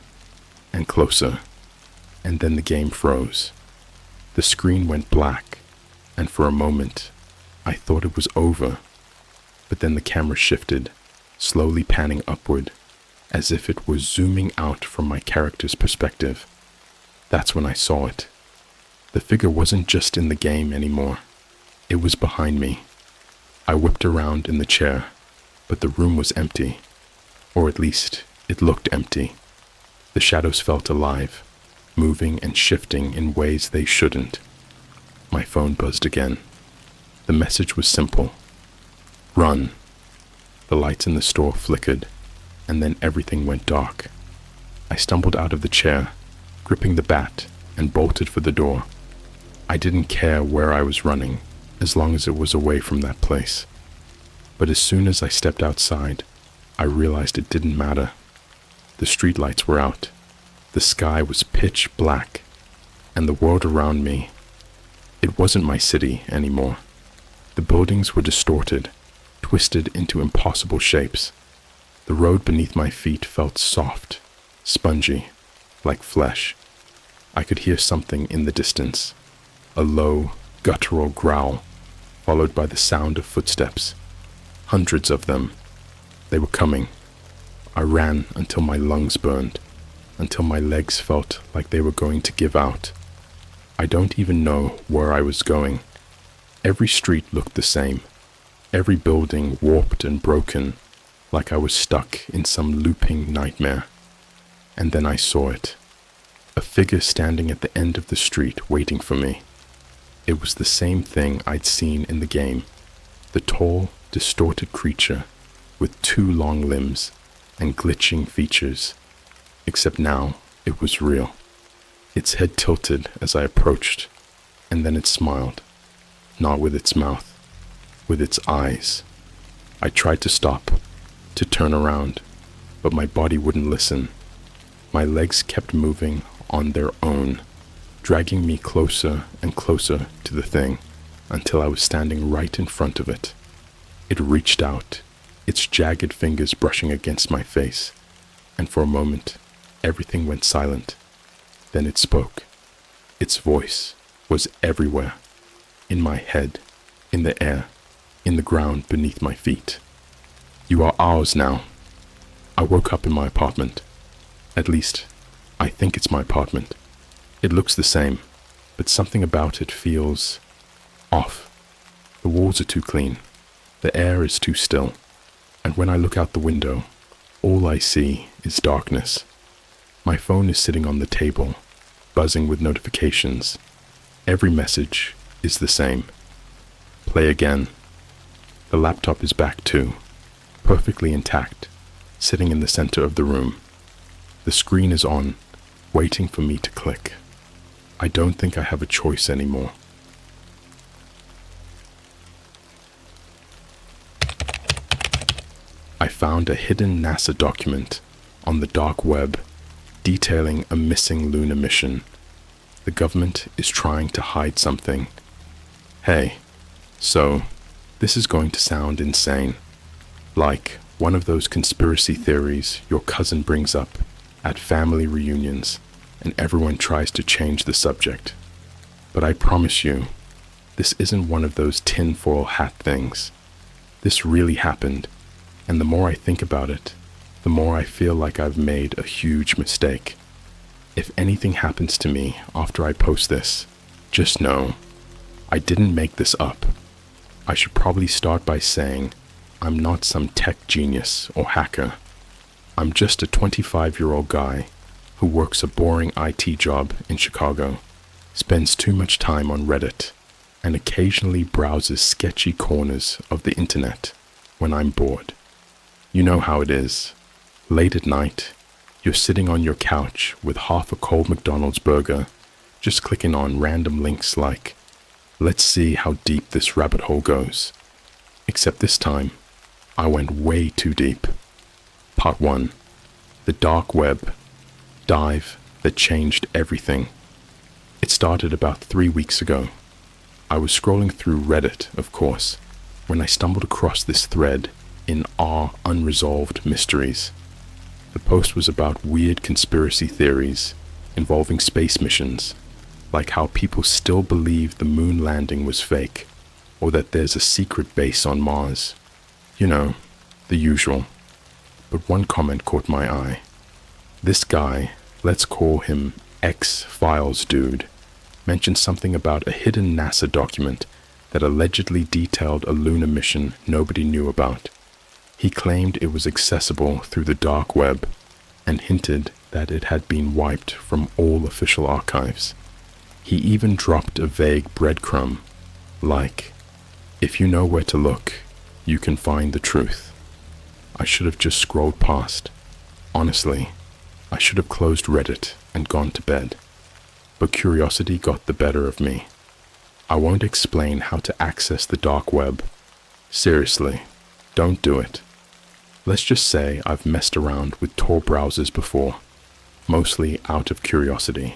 and closer, and then the game froze. The screen went black, and for a moment, I thought it was over. But then the camera shifted, slowly panning upward, as if it was zooming out from my character's perspective. That's when I saw it. The figure wasn't just in the game anymore. It was behind me. I whipped around in the chair, but the room was empty. Or at least, it looked empty. The shadows felt alive, moving and shifting in ways they shouldn't. My phone buzzed again. The message was simple. Run. The lights in the store flickered, and then everything went dark. I stumbled out of the chair, gripping the bat, and bolted for the door. I didn't care where I was running, as long as it was away from that place. But as soon as I stepped outside, I realized it didn't matter. The streetlights were out. The sky was pitch black, and the world around me, it wasn't my city anymore. The buildings were distorted, twisted into impossible shapes. The road beneath my feet felt soft, spongy, like flesh. I could hear something in the distance, a low, guttural growl, followed by the sound of footsteps. Hundreds of them. They were coming. I ran until my lungs burned, until my legs felt like they were going to give out. I don't even know where I was going. Every street looked the same. Every building warped and broken, like I was stuck in some looping nightmare. And then I saw it. A figure standing at the end of the street waiting for me. It was the same thing I'd seen in the game. The tall, distorted creature with 2 long limbs and glitching features. Except now, it was real. Its head tilted as I approached, and then it smiled. Not with its mouth, with its eyes. I tried to stop, to turn around, but my body wouldn't listen. My legs kept moving on their own, dragging me closer and closer to the thing, until I was standing right in front of it. It reached out, its jagged fingers brushing against my face, and for a moment, everything went silent. Then it spoke. Its voice was everywhere, in my head, in the air, in the ground beneath my feet. "You are ours now." I woke up in my apartment. At least, I think it's my apartment. It looks the same, but something about it feels off. The walls are too clean. The air is too still. And when I look out the window, all I see is darkness. My phone is sitting on the table, buzzing with notifications. Every message is the same. Play again. The laptop is back too, perfectly intact, sitting in the center of the room. The screen is on, waiting for me to click. I don't think I have a choice anymore. I found a hidden NASA document on the dark web detailing a missing lunar mission. The government is trying to hide something. Hey, so this is going to sound insane, like one of those conspiracy theories your cousin brings up at family reunions and everyone tries to change the subject. But I promise you, this isn't one of those tinfoil hat things. This really happened, and the more I think about it, the more I feel like I've made a huge mistake. If anything happens to me after I post this, just know I didn't make this up. I should probably start by saying I'm not some tech genius or hacker. I'm just a 25-year-old guy who works a boring IT job in Chicago, spends too much time on Reddit, and occasionally browses sketchy corners of the internet when I'm bored. You know how it is. Late at night, you're sitting on your couch with half a cold McDonald's burger, just clicking on random links like, let's see how deep this rabbit hole goes. Except this time, I went way too deep. Part 1. The Dark Web. Dive that changed everything. It started about 3 weeks ago. I was scrolling through Reddit, of course, when I stumbled across this thread in Our Unresolved Mysteries. The post was about weird conspiracy theories involving space missions, like how people still believe the moon landing was fake, or that there's a secret base on Mars. You know, the usual. But one comment caught my eye. This guy, let's call him X-Files dude, mentioned something about a hidden NASA document that allegedly detailed a lunar mission nobody knew about. He claimed it was accessible through the dark web and hinted that it had been wiped from all official archives. He even dropped a vague breadcrumb, like, if you know where to look, you can find the truth. I should have just scrolled past. Honestly, I should have closed Reddit and gone to bed. But curiosity got the better of me. I won't explain how to access the dark web. Seriously, don't do it. Let's just say I've messed around with Tor browsers before, mostly out of curiosity.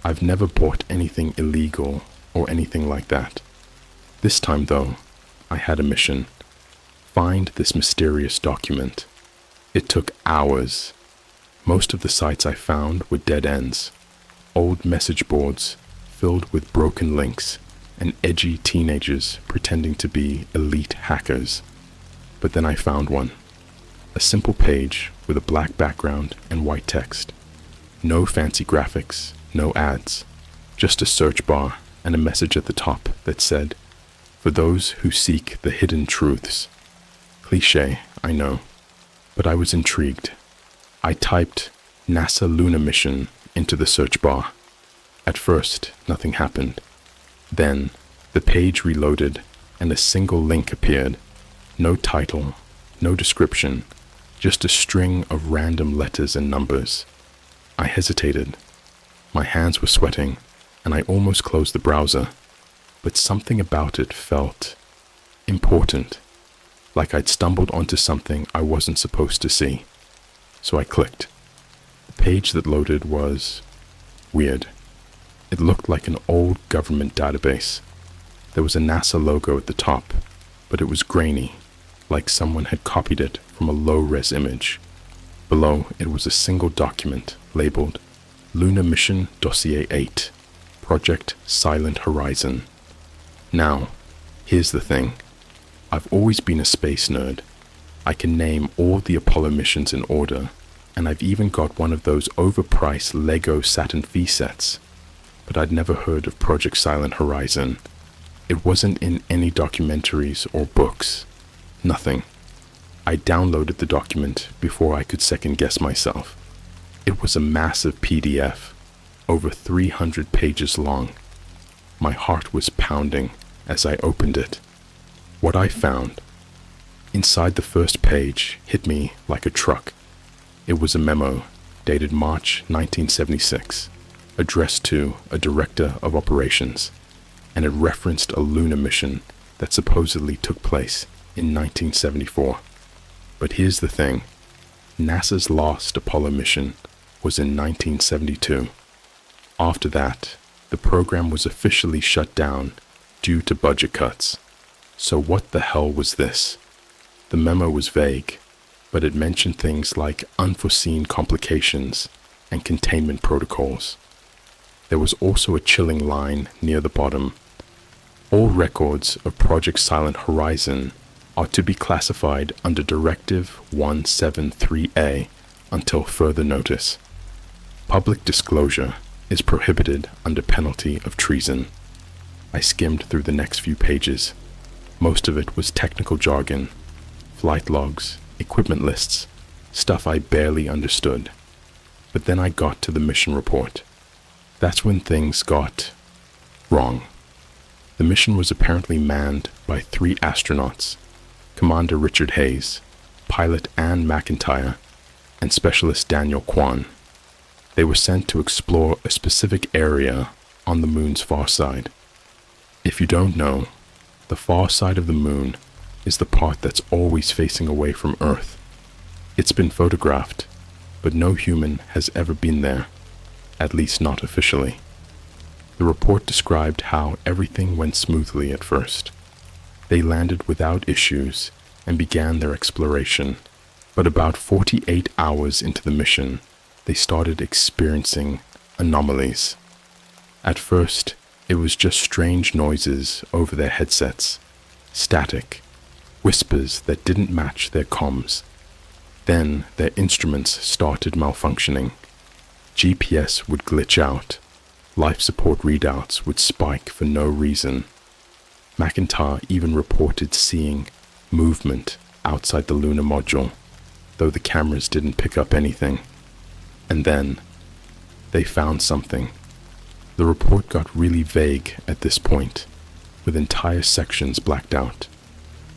I've never bought anything illegal or anything like that. This time though, I had a mission. Find this mysterious document. It took hours. Most of the sites I found were dead ends. Old message boards filled with broken links and edgy teenagers pretending to be elite hackers. But then I found one. A simple page with a black background and white text. No fancy graphics, no ads, just a search bar and a message at the top that said, "For those who seek the hidden truths." Cliché, I know, but I was intrigued. I typed NASA lunar mission into the search bar. At first, nothing happened. Then, the page reloaded and a single link appeared. No title, no description, just a string of random letters and numbers. I hesitated. My hands were sweating, and I almost closed the browser, but something about it felt important, like I'd stumbled onto something I wasn't supposed to see. So I clicked. The page that loaded was weird. It looked like an old government database. There was a NASA logo at the top, but it was grainy, like someone had copied it from a low-res image. Below, it was a single document labeled Lunar Mission Dossier 8, Project Silent Horizon. Now, here's the thing. I've always been a space nerd. I can name all the Apollo missions in order, and I've even got one of those overpriced Lego Saturn V sets. But I'd never heard of Project Silent Horizon. It wasn't in any documentaries or books. Nothing. I downloaded the document before I could second guess myself. It was a massive PDF, over 300 pages long. My heart was pounding as I opened it. What I found inside the first page hit me like a truck. It was a memo dated March 1976, addressed to a director of operations, and it referenced a lunar mission that supposedly took place in 1974. But here's the thing. NASA's last Apollo mission was in 1972. After that, the program was officially shut down due to budget cuts. So what the hell was this? The memo was vague, but it mentioned things like unforeseen complications and containment protocols. There was also a chilling line near the bottom. All records of Project Silent Horizon are to be classified under Directive 173A until further notice. Public disclosure is prohibited under penalty of treason. I skimmed through the next few pages. Most of it was technical jargon, flight logs, equipment lists, stuff I barely understood. But then I got to the mission report. That's when things got wrong. The mission was apparently manned by 3 astronauts, Commander Richard Hayes, pilot Ann McIntyre, and specialist Daniel Kwan. They were sent to explore a specific area on the moon's far side. If you don't know, the far side of the moon is the part that's always facing away from Earth. It's been photographed, but no human has ever been there, at least not officially. The report described how everything went smoothly at first. They landed without issues and began their exploration, but about 48 hours into the mission, they started experiencing anomalies. At first, it was just strange noises over their headsets, static, whispers that didn't match their comms. Then their instruments started malfunctioning. GPS would glitch out. Life support readouts would spike for no reason. McIntyre even reported seeing movement outside the lunar module, though the cameras didn't pick up anything. And then, they found something. The report got really vague at this point, with entire sections blacked out.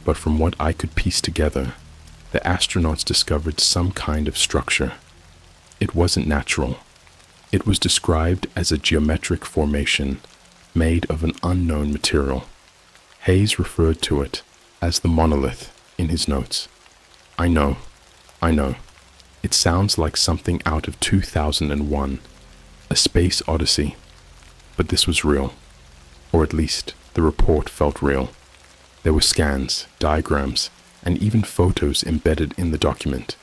But from what I could piece together, the astronauts discovered some kind of structure. It wasn't natural. It was described as a geometric formation made of an unknown material. Hayes referred to it as the monolith in his notes. I know. It sounds like something out of 2001, A Space Odyssey. But this was real, or at least the report felt real. There were scans, diagrams, and even photos embedded in the document.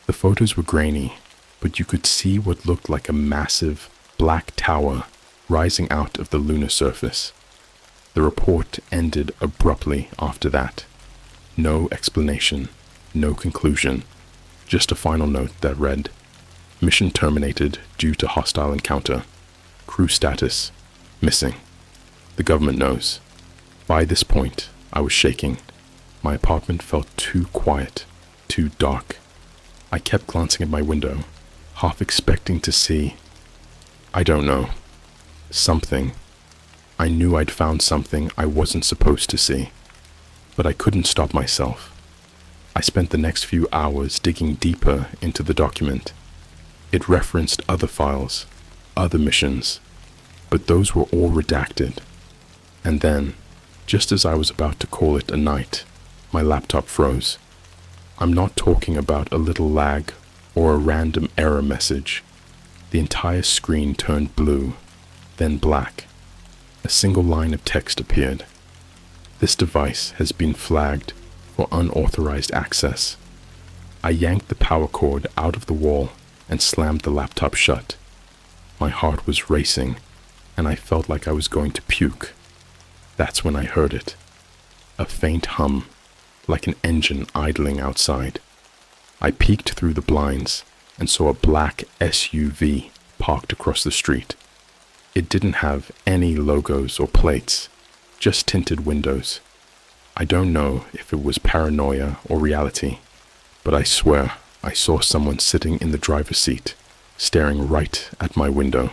The photos were grainy, but you could see what looked like a massive black tower rising out of the lunar surface. The report ended abruptly after that. No explanation, no conclusion, just a final note that read, "Mission terminated due to hostile encounter. Crew status, missing. The government knows." By this point, I was shaking. My apartment felt too quiet, too dark. I kept glancing at my window, half expecting to see, I don't know, something. I knew I'd found something I wasn't supposed to see, but I couldn't stop myself. I spent the next few hours digging deeper into the document. It referenced other files, other missions, but those were all redacted. And then, just as I was about to call it a night, my laptop froze. I'm not talking about a little lag or a random error message. The entire screen turned blue, then black. A single line of text appeared. "This device has been flagged for unauthorized access." I yanked the power cord out of the wall and slammed the laptop shut. My heart was racing, and I felt like I was going to puke. That's when I heard it. A faint hum, like an engine idling outside. I peeked through the blinds and saw a black SUV parked across the street. It didn't have any logos or plates, just tinted windows. I don't know if it was paranoia or reality, but I swear I saw someone sitting in the driver's seat, staring right at my window.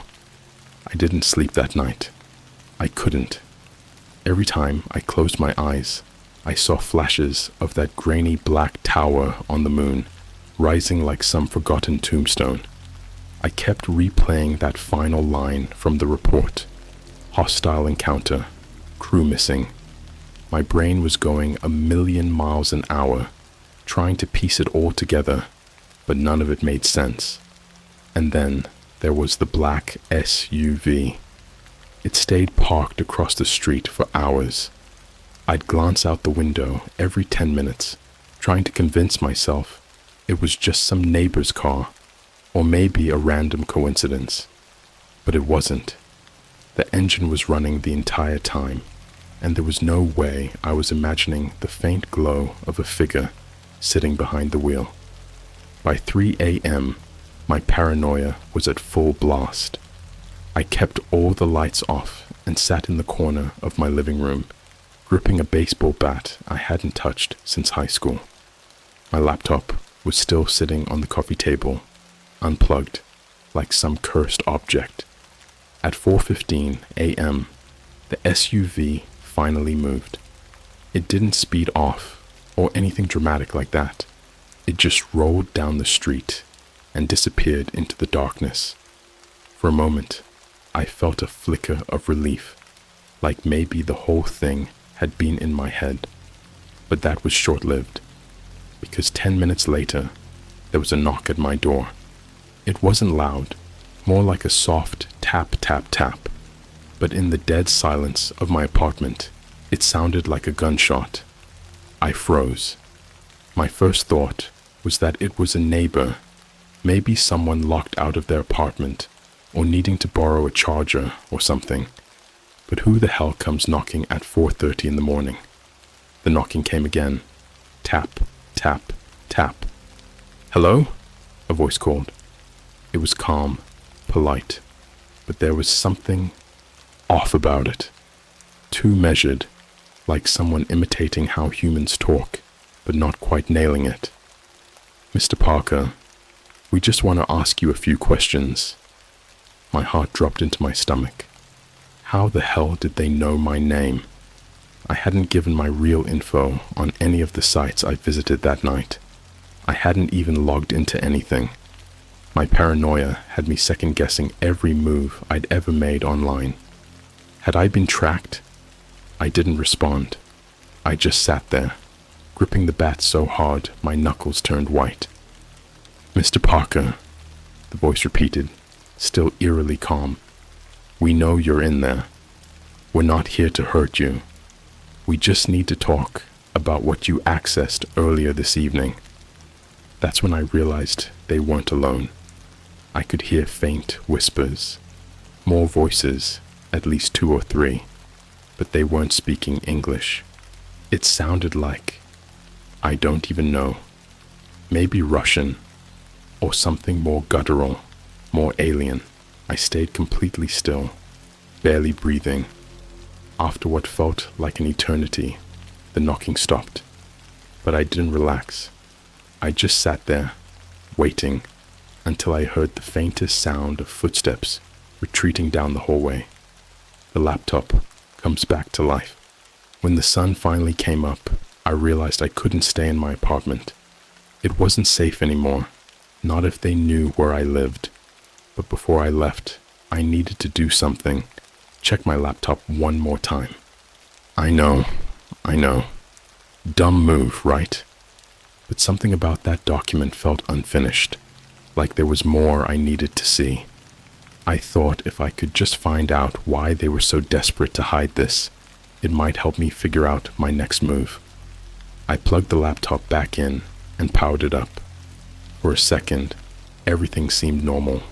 I didn't sleep that night. I couldn't. Every time I closed my eyes, I saw flashes of that grainy black tower on the moon, rising like some forgotten tombstone. I kept replaying that final line from the report. Hostile encounter. Crew missing. My brain was going 1,000,000 miles an hour, trying to piece it all together, but none of it made sense. And then there was the black SUV. It stayed parked across the street for hours. I'd glance out the window every 10 minutes, trying to convince myself it was just some neighbor's car, or maybe a random coincidence. But it wasn't. The engine was running the entire time, and there was no way I was imagining the faint glow of a figure sitting behind the wheel. By 3 a.m., my paranoia was at full blast. I kept all the lights off and sat in the corner of my living room, gripping a baseball bat I hadn't touched since high school. My laptop was still sitting on the coffee table, unplugged, like some cursed object. At 4:15 a.m., the SUV finally moved. It didn't speed off or anything dramatic like that. It just rolled down the street and disappeared into the darkness. For a moment, I felt a flicker of relief, like maybe the whole thing had been in my head. But that was short-lived, because 10 minutes later, there was a knock at my door. It wasn't loud, more like a soft tap, tap, tap. But in the dead silence of my apartment, it sounded like a gunshot. I froze. My first thought was that it was a neighbor, maybe someone locked out of their apartment, or needing to borrow a charger or something. But who the hell comes knocking at 4:30 in the morning? The knocking came again. Tap, tap, tap. "Hello?" a voice called. It was calm, polite, but there was something off about it. Too measured, like someone imitating how humans talk, but not quite nailing it. "Mr. Parker, we just want to ask you a few questions." My heart dropped into my stomach. How the hell did they know my name? I hadn't given my real info on any of the sites I visited that night. I hadn't even logged into anything. My paranoia had me second-guessing every move I'd ever made online. Had I been tracked? I didn't respond. I just sat there, gripping the bat so hard my knuckles turned white. "Mr. Parker," the voice repeated, still eerily calm. "We know you're in there. We're not here to hurt you. We just need to talk about what you accessed earlier this evening." That's when I realized they weren't alone. I could hear faint whispers, more voices, at least 2 or 3, but they weren't speaking English. It sounded like, I don't even know, maybe Russian, or something more guttural, more alien. I stayed completely still, barely breathing. After what felt like an eternity, the knocking stopped. But I didn't relax. I just sat there, waiting, until I heard the faintest sound of footsteps retreating down the hallway. The laptop comes back to life. When the sun finally came up, I realized I couldn't stay in my apartment. It wasn't safe anymore, not if they knew where I lived. But before I left, I needed to do something. Check my laptop one more time. I know. Dumb move, right? But something about that document felt unfinished, like there was more I needed to see. I thought if I could just find out why they were so desperate to hide this, it might help me figure out my next move. I plugged the laptop back in and powered it up. For a second, everything seemed normal.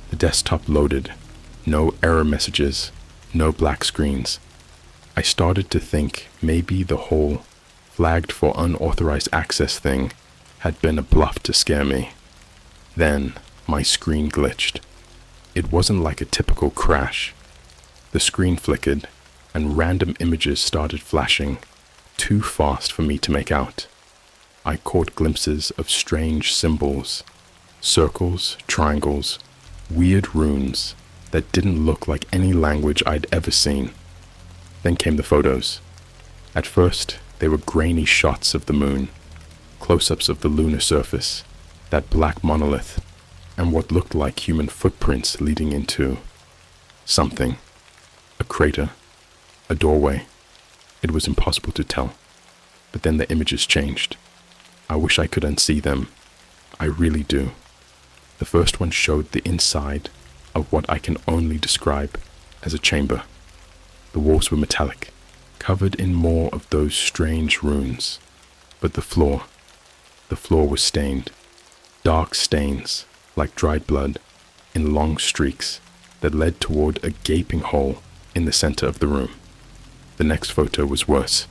The desktop loaded, no error messages, no black screens. I started to think maybe the whole flagged for unauthorized access thing had been a bluff to scare me. Then my screen glitched. It wasn't like a typical crash. The screen flickered and random images started flashing, too fast for me to make out. I caught glimpses of strange symbols, Circles, triangles, weird runes that didn't look like any language I'd ever seen. Then came the photos. At first, they were grainy shots of the moon, close-ups of the lunar surface, that black monolith, and what looked like human footprints leading into something. A crater, a doorway. It was impossible to tell. But then the images changed. I wish I could unsee them. I really do. The first one showed the inside of what I can only describe as a chamber. The walls were metallic, covered in more of those strange runes. But the floor was stained. Dark stains, like dried blood, in long streaks that led toward a gaping hole in the center of the room. The next photo was worse.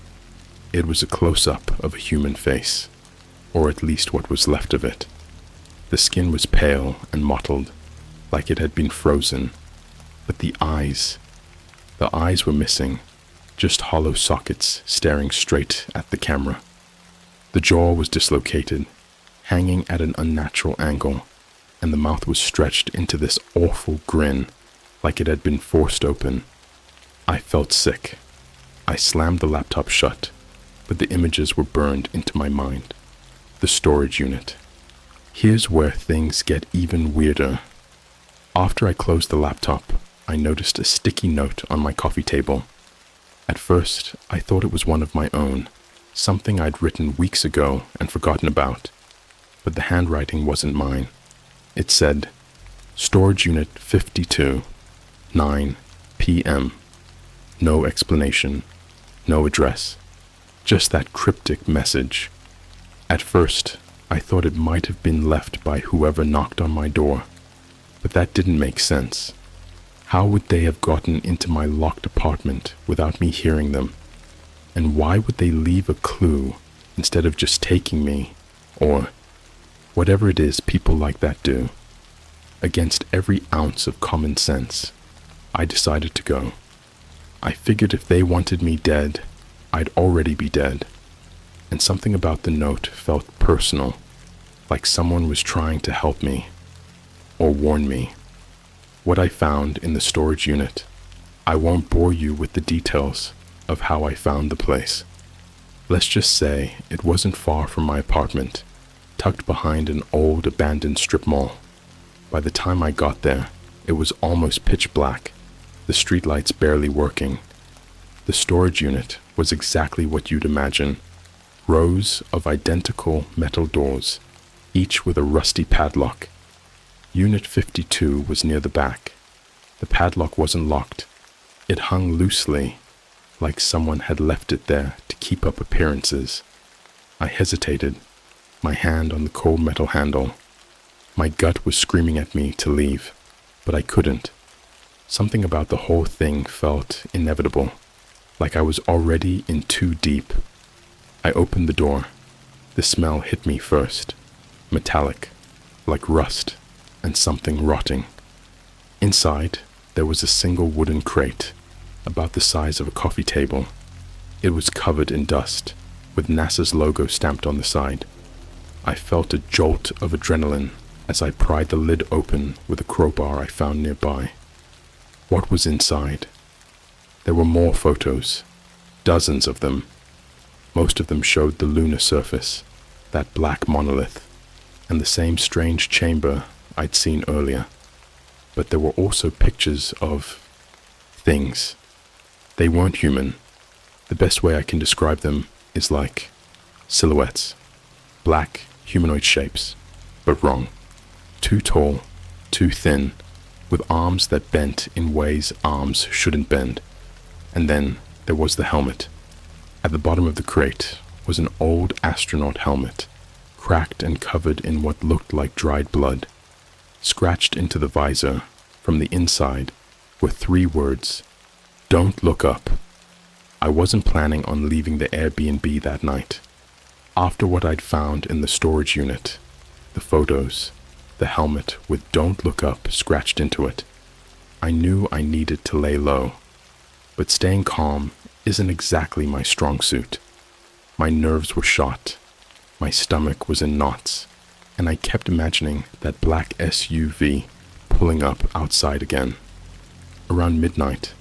It was a close-up of a human face, or at least what was left of it. The skin was pale and mottled, like it had been frozen, but the eyes were missing, just hollow sockets staring straight at the camera. The jaw was dislocated, hanging at an unnatural angle, and the mouth was stretched into this awful grin, like it had been forced open. I felt sick. I slammed the laptop shut, but the images were burned into my mind. The storage unit. Here's where things get even weirder. After I closed the laptop, I noticed a sticky note on my coffee table. At first, I thought it was one of my own, something I'd written weeks ago and forgotten about. But the handwriting wasn't mine. It said, Storage Unit 52, 9 p.m. No explanation, no address, just that cryptic message. At first, I thought it might have been left by whoever knocked on my door, but that didn't make sense. How would they have gotten into my locked apartment without me hearing them? And why would they leave a clue instead of just taking me, or whatever it is people like that do? Against every ounce of common sense, I decided to go. I figured if they wanted me dead, I'd already be dead. And something about the note felt personal, like someone was trying to help me, or warn me. What I found in the storage unit, I won't bore you with the details of how I found the place. Let's just say it wasn't far from my apartment, tucked behind an old abandoned strip mall. By the time I got there, it was almost pitch black, the streetlights barely working. The storage unit was exactly what you'd imagine. Rows of identical metal doors, each with a rusty padlock. Unit 52 was near the back. The padlock wasn't locked. It hung loosely, like someone had left it there to keep up appearances. I hesitated, my hand on the cold metal handle. My gut was screaming at me to leave, but I couldn't. Something about the whole thing felt inevitable, like I was already in too deep. I opened the door. The smell hit me first, metallic, like rust and something rotting. Inside, there was a single wooden crate, about the size of a coffee table. It was covered in dust, with NASA's logo stamped on the side. I felt a jolt of adrenaline as I pried the lid open with a crowbar I found nearby. What was inside? There were more photos, dozens of them. Most of them showed the lunar surface, that black monolith, and the same strange chamber I'd seen earlier. But there were also pictures of things. They weren't human. The best way I can describe them is like silhouettes, black humanoid shapes, but wrong. Too tall, too thin, with arms that bent in ways arms shouldn't bend. And then there was the helmet. At the bottom of the crate was an old astronaut helmet, cracked and covered in what looked like dried blood. Scratched into the visor, from the inside, were 3 words, "Don't look up." I wasn't planning on leaving the Airbnb that night. After what I'd found in the storage unit, the photos, the helmet with "Don't look up" scratched into it, I knew I needed to lay low. But staying calm isn't exactly my strong suit. My nerves were shot. My stomach was in knots. and I kept imagining that black SUV pulling up outside again. Around midnight,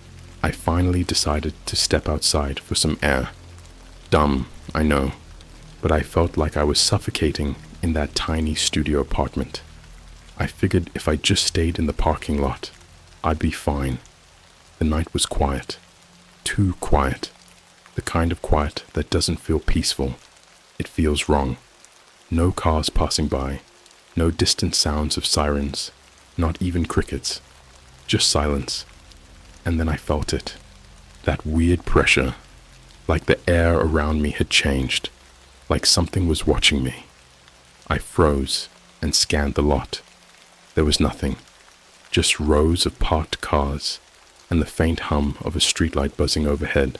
I finally decided to step outside for some air. Dumb, I know, but I felt like I was suffocating in that tiny studio apartment. I figured if I just stayed in the parking lot, I'd be fine. The night was quiet. Too quiet. The kind of quiet that doesn't feel peaceful. It feels wrong. No cars passing by. No distant sounds of sirens. Not even crickets. Just silence. And then I felt it. That weird pressure. Like the air around me had changed. Like something was watching me. I froze and scanned the lot. There was nothing. Just rows of parked cars and the faint hum of a streetlight buzzing overhead.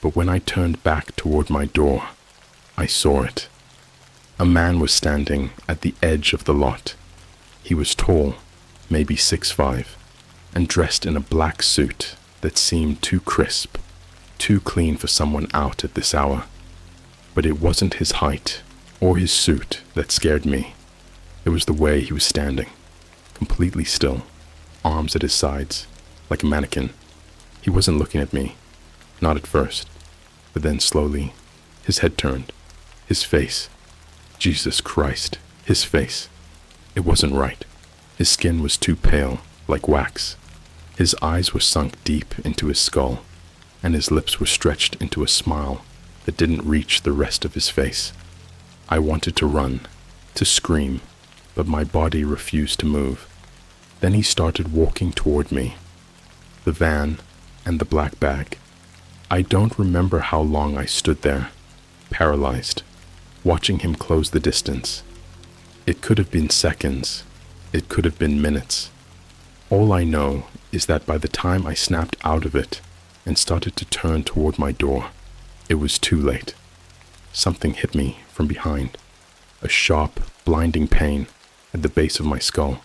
But when I turned back toward my door, I saw it. A man was standing at the edge of the lot. He was tall, maybe 6'5", and dressed in a black suit that seemed too crisp, too clean for someone out at this hour. But it wasn't his height or his suit that scared me. It was the way he was standing, completely still, arms at his sides, like a mannequin. He wasn't looking at me, not at first, but then slowly, his head turned, his face. Jesus Christ, his face. It wasn't right. His skin was too pale, like wax. His eyes were sunk deep into his skull, and his lips were stretched into a smile that didn't reach the rest of his face. I wanted to run, to scream, but my body refused to move. Then he started walking toward me. The van and the black bag. I don't remember how long I stood there, paralyzed, watching him close the distance. It could have been seconds. It could have been minutes. All I know is that by the time I snapped out of it and started to turn toward my door, it was too late. Something hit me from behind, a sharp, blinding pain at the base of my skull,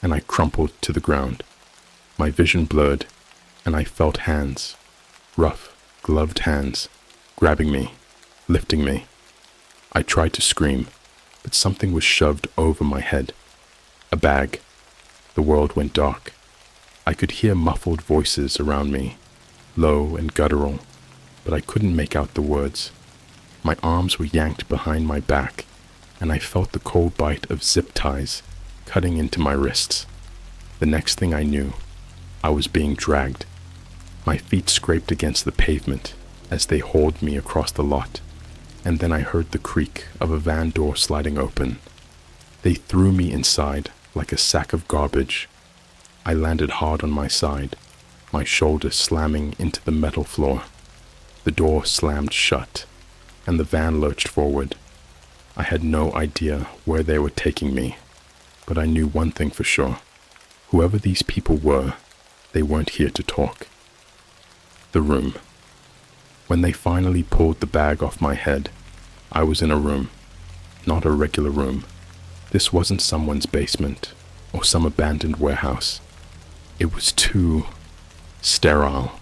and I crumpled to the ground. My vision blurred, and I felt hands, rough, gloved hands, grabbing me, lifting me. I tried to scream, but something was shoved over my head. A bag. The world went dark. I could hear muffled voices around me, low and guttural, but I couldn't make out the words. My arms were yanked behind my back, and I felt the cold bite of zip ties cutting into my wrists. The next thing I knew, I was being dragged. My feet scraped against the pavement as they hauled me across the lot, and then I heard the creak of a van door sliding open. They threw me inside like a sack of garbage. I landed hard on my side, my shoulder slamming into the metal floor. The door slammed shut, and the van lurched forward. I had no idea where they were taking me, but I knew one thing for sure. Whoever these people were, they weren't here to talk. The room. When they finally pulled the bag off my head, I was in a room, not a regular room. This wasn't someone's basement or some abandoned warehouse. It was too sterile.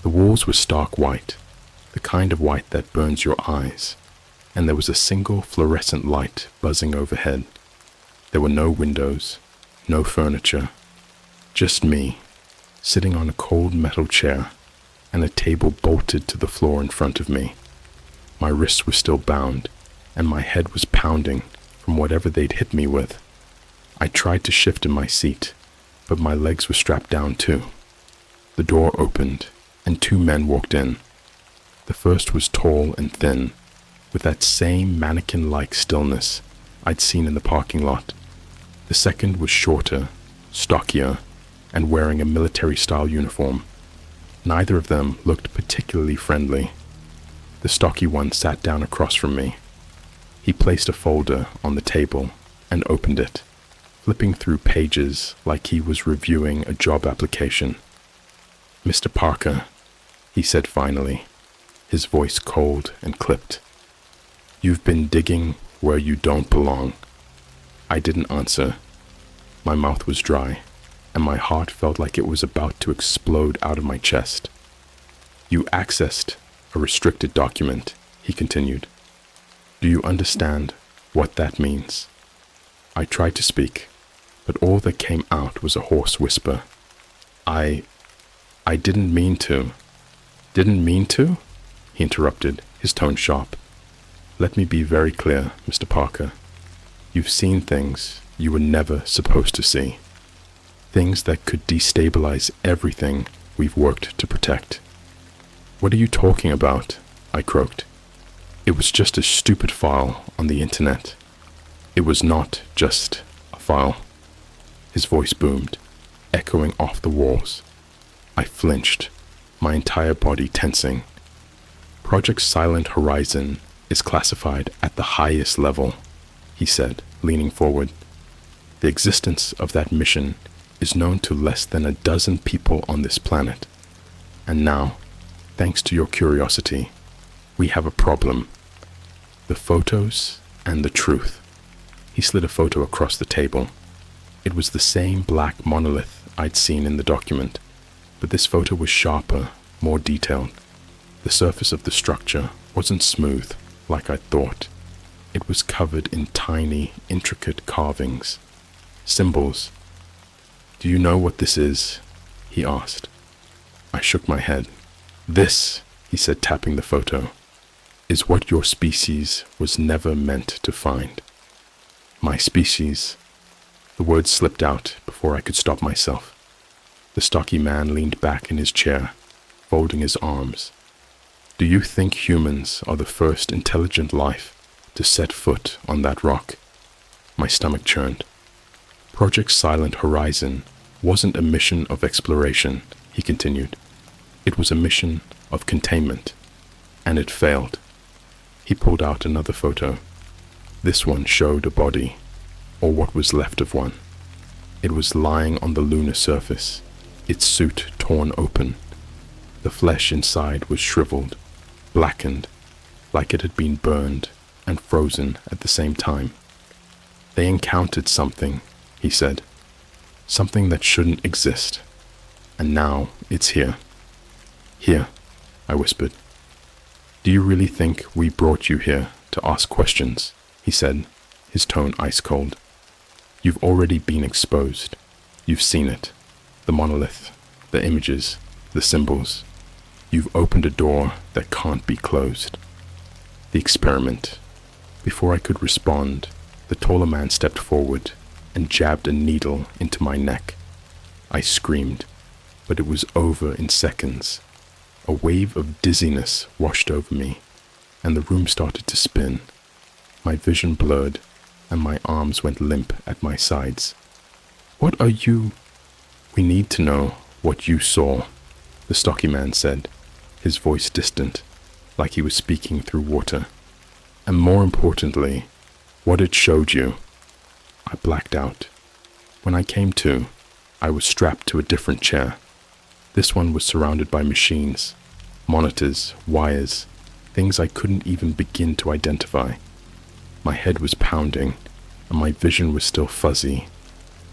The walls were stark white, the kind of white that burns your eyes, and there was a single fluorescent light buzzing overhead. There were no windows, no furniture, just me, sitting on a cold metal chair and a table bolted to the floor in front of me. My wrists were still bound, and my head was pounding from whatever they'd hit me with. I tried to shift in my seat, but my legs were strapped down too. The door opened, and two men walked in. The first was tall and thin, with that same mannequin-like stillness I'd seen in the parking lot. The second was shorter, stockier, and wearing a military-style uniform. Neither of them looked particularly friendly. The stocky one sat down across from me. He placed a folder on the table and opened it, flipping through pages like he was reviewing a job application. "Mr. Parker," he said finally, his voice cold and clipped. "You've been digging where you don't belong." I didn't answer. My mouth was dry, and my heart felt like it was about to explode out of my chest. "You accessed a restricted document," he continued. "Do you understand what that means?" I tried to speak, but all that came out was a hoarse whisper. I didn't mean to. Didn't mean to? He interrupted, his tone sharp. Let me be very clear, Mr. Parker. You've seen things you were never supposed to see. Things that could destabilize everything we've worked to protect. What are you talking about? I croaked. It was just a stupid file on the internet. It was not just a file. His voice boomed, echoing off the walls. I flinched, my entire body tensing. Project Silent Horizon is classified at the highest level, he said, leaning forward. The existence of that mission is known to less than a dozen people on this planet. And now, thanks to your curiosity, we have a problem. The photos and the truth. He slid a photo across the table. It was the same black monolith I'd seen in the document, but this photo was sharper, more detailed. The surface of the structure wasn't smooth, like I'd thought. It was covered in tiny, intricate carvings. Symbols. Do you know what this is? He asked. I shook my head. This, he said, tapping the photo, is what your species was never meant to find. My species. The words slipped out before I could stop myself. The stocky man leaned back in his chair, folding his arms. Do you think humans are the first intelligent life to set foot on that rock? My stomach churned. Project Silent Horizon wasn't a mission of exploration, he continued. It was a mission of containment, and it failed. He pulled out another photo. This one showed a body, or what was left of one. It was lying on the lunar surface, its suit torn open. The flesh inside was shriveled, blackened, like it had been burned and frozen at the same time. They encountered something, he said. Something that shouldn't exist. And now it's here. Here, I whispered. Do you really think we brought you here to ask questions? He said, his tone ice cold. You've already been exposed. You've seen it. The monolith, the images, the symbols. You've opened a door that can't be closed. The experiment. Before I could respond, the taller man stepped forward and jabbed a needle into my neck. I screamed, but it was over in seconds. A wave of dizziness washed over me, and the room started to spin. My vision blurred, and my arms went limp at my sides. What are you? We need to know what you saw, the stocky man said, his voice distant, like he was speaking through water. And more importantly, what it showed you. I blacked out. When I came to, I was strapped to a different chair. This one was surrounded by machines, monitors, wires, things I couldn't even begin to identify. My head was pounding, and my vision was still fuzzy,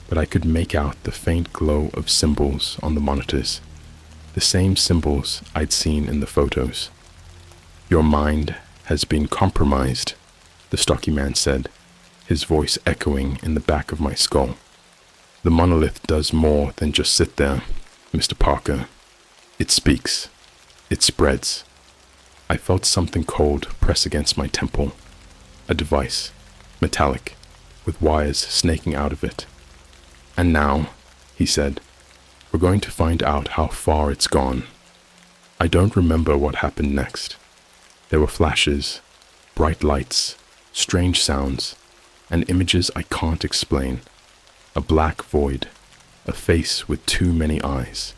but I could make out the faint glow of symbols on the monitors, the same symbols I'd seen in the photos. Your mind has been compromised, the stocky man said, his voice echoing in the back of my skull. The monolith does more than just sit there, Mr. Parker. It speaks. It spreads. I felt something cold press against my temple. A device, metallic, with wires snaking out of it. And now, he said, we're going to find out how far it's gone. I don't remember what happened next. There were flashes, bright lights, strange sounds, and images I can't explain. A black void, a face with too many eyes,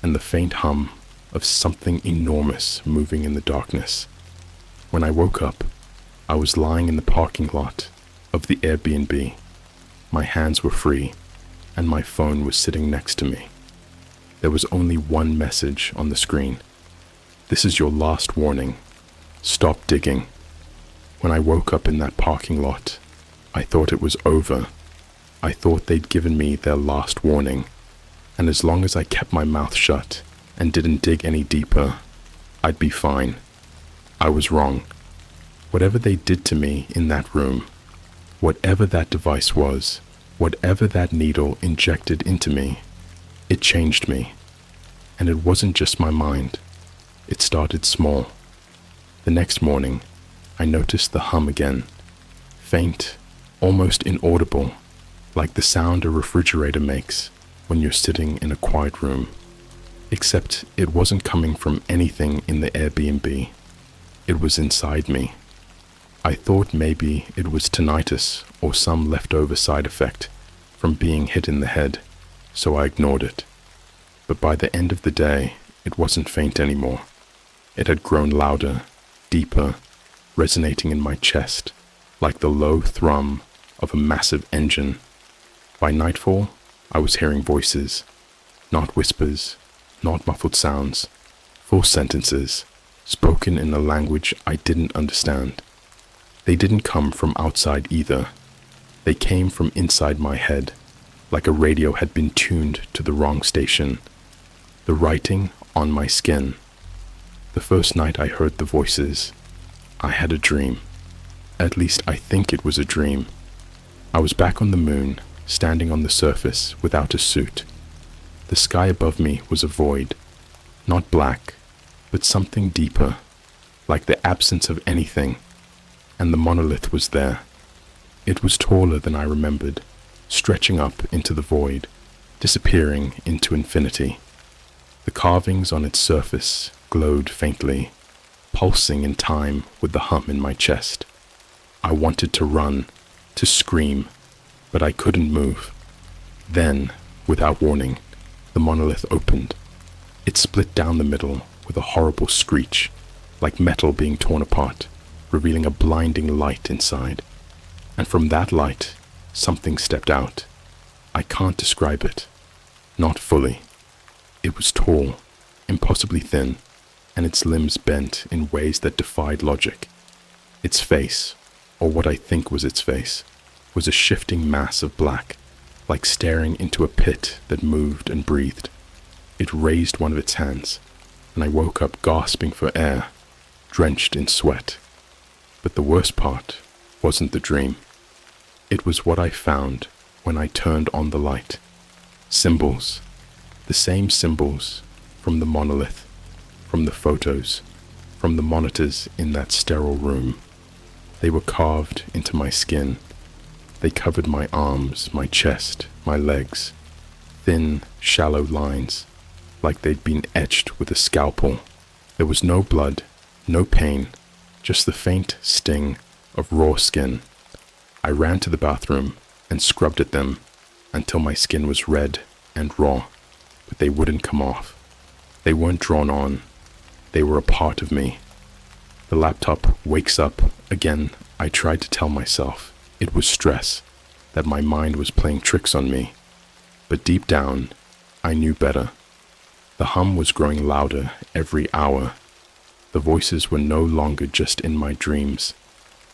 and the faint hum of something enormous moving in the darkness. When I woke up, I was lying in the parking lot of the Airbnb. My hands were free, and my phone was sitting next to me. There was only one message on the screen. This is your last warning. Stop digging. When I woke up in that parking lot, I thought it was over. I thought they'd given me their last warning, and as long as I kept my mouth shut and didn't dig any deeper, I'd be fine. I was wrong. Whatever they did to me in that room, Whatever that device was, whatever that needle injected into me, it changed me. And it wasn't just my mind. It started small. The next morning, I noticed the hum again. Faint, almost inaudible, like the sound a refrigerator makes when you're sitting in a quiet room. Except it wasn't coming from anything in the Airbnb. It was inside me. I thought maybe it was tinnitus or some leftover side effect from being hit in the head, so I ignored it. But by the end of the day, it wasn't faint anymore. It had grown louder, deeper, resonating in my chest, like the low thrum of a massive engine. By nightfall, I was hearing voices, not whispers, not muffled sounds, full sentences, spoken in a language I didn't understand. They didn't come from outside either. They came from inside my head, like a radio had been tuned to the wrong station. The writing on my skin. The first night I heard the voices, I had a dream. At least I think it was a dream. I was back on the moon, standing on the surface without a suit. The sky above me was a void, not black, but something deeper, like the absence of anything. And the monolith was there. It was taller than I remembered, stretching up into the void, disappearing into infinity. The carvings on its surface glowed faintly, pulsing in time with the hum in my chest. I wanted to run, to scream, but I couldn't move. Then, without warning, the monolith opened. It split down the middle with a horrible screech, like metal being torn apart, revealing a blinding light inside. And from that light, something stepped out. I can't describe it. Not fully. It was tall, impossibly thin, and its limbs bent in ways that defied logic. Its face, or what I think was its face, was a shifting mass of black, like staring into a pit that moved and breathed. It raised one of its hands, and I woke up gasping for air, drenched in sweat. But the worst part wasn't the dream. It was what I found when I turned on the light. Symbols. The same symbols from the monolith, from the photos, from the monitors in that sterile room. They were carved into my skin. They covered my arms, my chest, my legs. Thin, shallow lines, like they'd been etched with a scalpel. There was no blood, no pain, just the faint sting of raw skin. I ran to the bathroom and scrubbed at them until my skin was red and raw, but they wouldn't come off. They weren't drawn on. They were a part of me. The laptop wakes up again. I tried to tell myself it was stress, that my mind was playing tricks on me. But deep down, I knew better. The hum was growing louder every hour. The voices were no longer just in my dreams.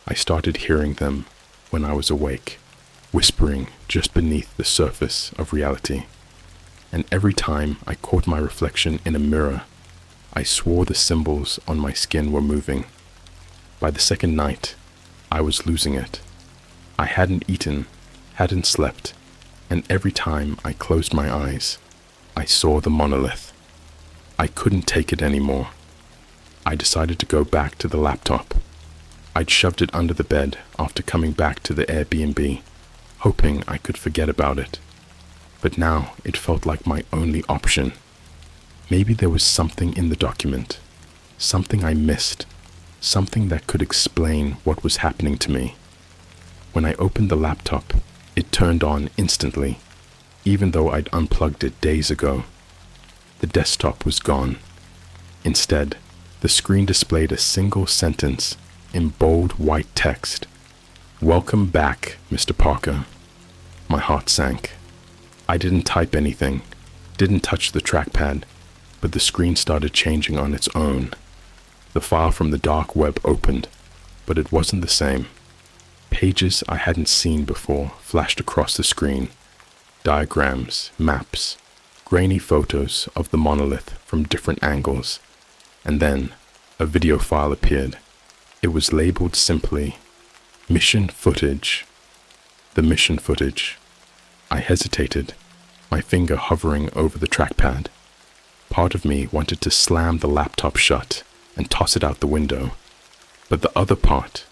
I started hearing them when I was awake, whispering just beneath the surface of reality. And every time I caught my reflection in a mirror, I swore the symbols on my skin were moving. By the second night, I was losing it. I hadn't eaten, hadn't slept, and every time I closed my eyes, I saw the monolith. I couldn't take it anymore. I decided to go back to the laptop. I'd shoved it under the bed after coming back to the Airbnb, hoping I could forget about it. But now it felt like my only option. Maybe there was something in the document, something I missed, something that could explain what was happening to me. When I opened the laptop, it turned on instantly, even though I'd unplugged it days ago. The desktop was gone. Instead, the screen displayed a single sentence in bold white text. "Welcome back, Mr. Parker." My heart sank. I didn't type anything, didn't touch the trackpad, but the screen started changing on its own. The file from the dark web opened, but it wasn't the same. Pages I hadn't seen before flashed across the screen. Diagrams, maps, grainy photos of the monolith from different angles. And then a video file appeared. It was labeled simply, "Mission Footage." The mission footage. I hesitated, my finger hovering over the trackpad. Part of me wanted to slam the laptop shut and toss it out the window. But the other part,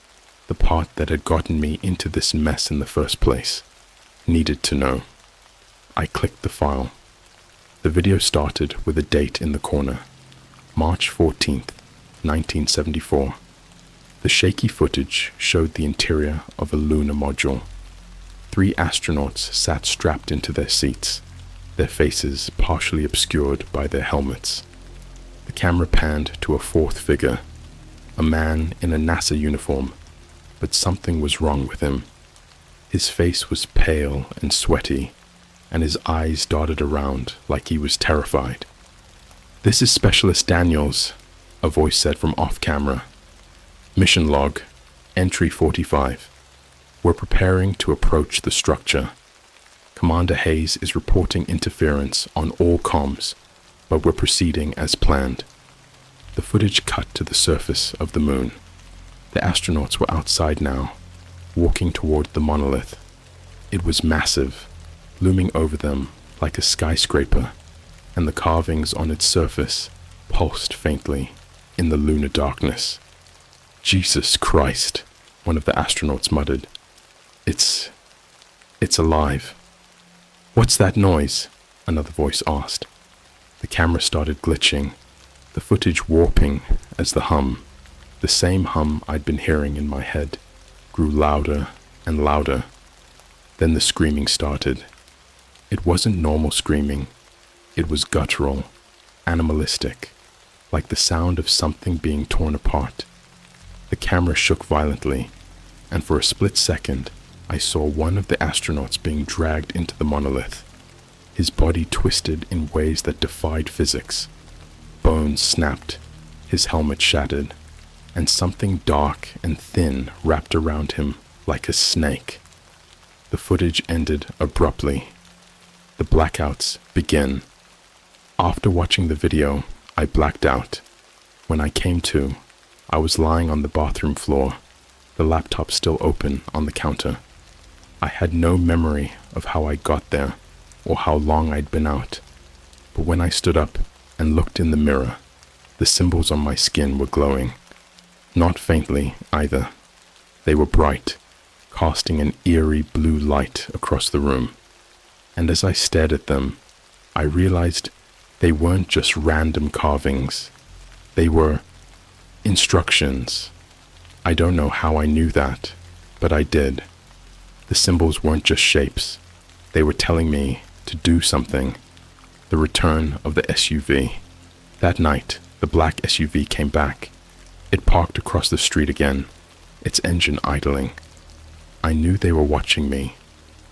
the part that had gotten me into this mess in the first place, needed to know. I clicked the file. The video started with a date in the corner, March 14th, 1974. The shaky footage showed the interior of a lunar module. 3 astronauts sat strapped into their seats, their faces partially obscured by their helmets. The camera panned to a 4th figure, a man in a NASA uniform, but something was wrong with him. His face was pale and sweaty, and his eyes darted around like he was terrified. "This is Specialist Daniels," a voice said from off-camera. "Mission log, entry 45. We're preparing to approach the structure. Commander Hayes is reporting interference on all comms, but we're proceeding as planned." The footage cut to the surface of the moon. The astronauts were outside now, walking toward the monolith. It was massive, looming over them like a skyscraper, and the carvings on its surface pulsed faintly in the lunar darkness. "Jesus Christ," one of the astronauts muttered. It's alive." "What's that noise?" another voice asked. The camera started glitching, the footage warping as the hum, the same hum I'd been hearing in my head, grew louder and louder. Then the screaming started. It wasn't normal screaming. It was guttural, animalistic, like the sound of something being torn apart. The camera shook violently, and for a split second, I saw one of the astronauts being dragged into the monolith. His body twisted in ways that defied physics. Bones snapped, his helmet shattered, and something dark and thin wrapped around him like a snake. The footage ended abruptly. The blackouts began. After watching the video, I blacked out. When I came to, I was lying on the bathroom floor, the laptop still open on the counter. I had no memory of how I got there or how long I'd been out. But when I stood up and looked in the mirror, the symbols on my skin were glowing. Not faintly, either. They were bright, casting an eerie blue light across the room. And as I stared at them, I realized they weren't just random carvings. They were instructions. I don't know how I knew that, but I did. The symbols weren't just shapes. They were telling me to do something. The return of the SUV. That night, the black SUV came back. It parked across the street again, its engine idling. I knew they were watching me,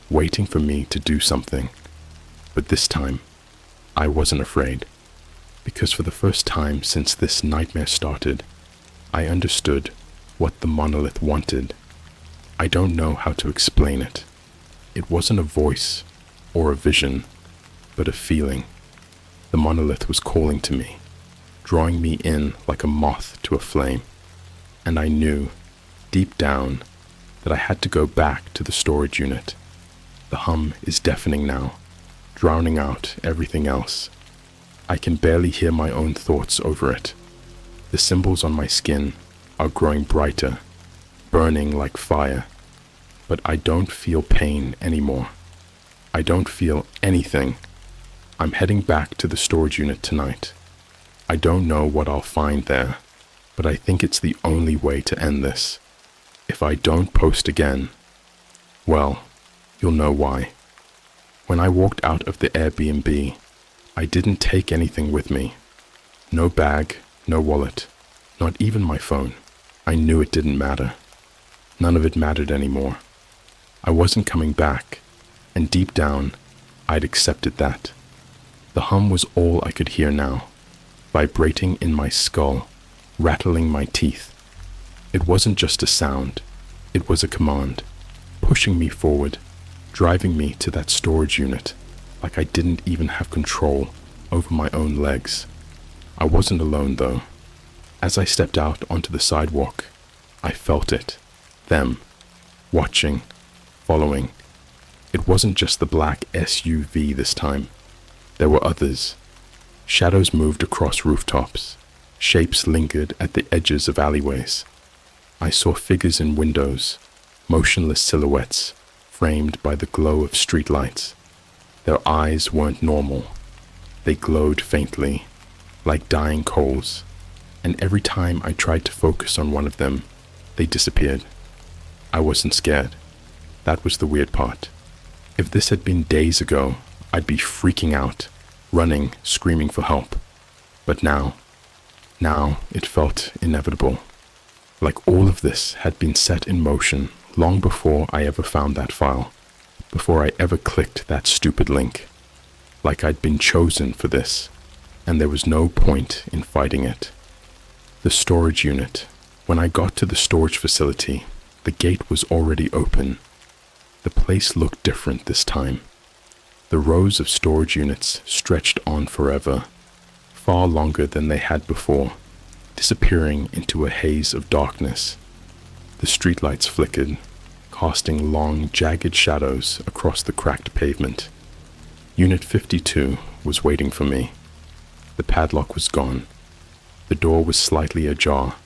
waiting for me to do something. But this time, I wasn't afraid. Because for the first time since this nightmare started, I understood what the monolith wanted. I don't know how to explain it. It wasn't a voice or a vision, but a feeling. The monolith was calling to me, drawing me in like a moth to a flame. And I knew, deep down, that I had to go back to the storage unit. The hum is deafening now, drowning out everything else. I can barely hear my own thoughts over it. The symbols on my skin are growing brighter, burning like fire. But I don't feel pain anymore. I don't feel anything. I'm heading back to the storage unit tonight. I don't know what I'll find there, but I think it's the only way to end this. If I don't post again, well, you'll know why. When I walked out of the Airbnb, I didn't take anything with me. No bag, no wallet, not even my phone. I knew it didn't matter. None of it mattered anymore. I wasn't coming back, and deep down, I'd accepted that. The hum was all I could hear now, vibrating in my skull, rattling my teeth. It wasn't just a sound, it was a command, pushing me forward, driving me to that storage unit, like I didn't even have control over my own legs. I wasn't alone though. As I stepped out onto the sidewalk, I felt it, them, watching, following, It wasn't just the black SUV this time. There were others. Shadows moved across rooftops. Shapes lingered at the edges of alleyways. I saw figures in windows, motionless silhouettes framed by the glow of streetlights. Their eyes weren't normal. They glowed faintly, like dying coals, and every time I tried to focus on one of them, they disappeared. I wasn't scared. That was the weird part. If this had been days ago, I'd be freaking out, running, screaming for help. But now it felt inevitable. Like all of this had been set in motion long before I ever found that file, before I ever clicked that stupid link. Like I'd been chosen for this, and there was no point in fighting it. The storage unit. When I got to the storage facility, the gate was already open. The place looked different this time. The rows of storage units stretched on forever, far longer than they had before, disappearing into a haze of darkness. The streetlights flickered, casting long, jagged shadows across the cracked pavement. Unit 52 was waiting for me. The padlock was gone. The door was slightly ajar,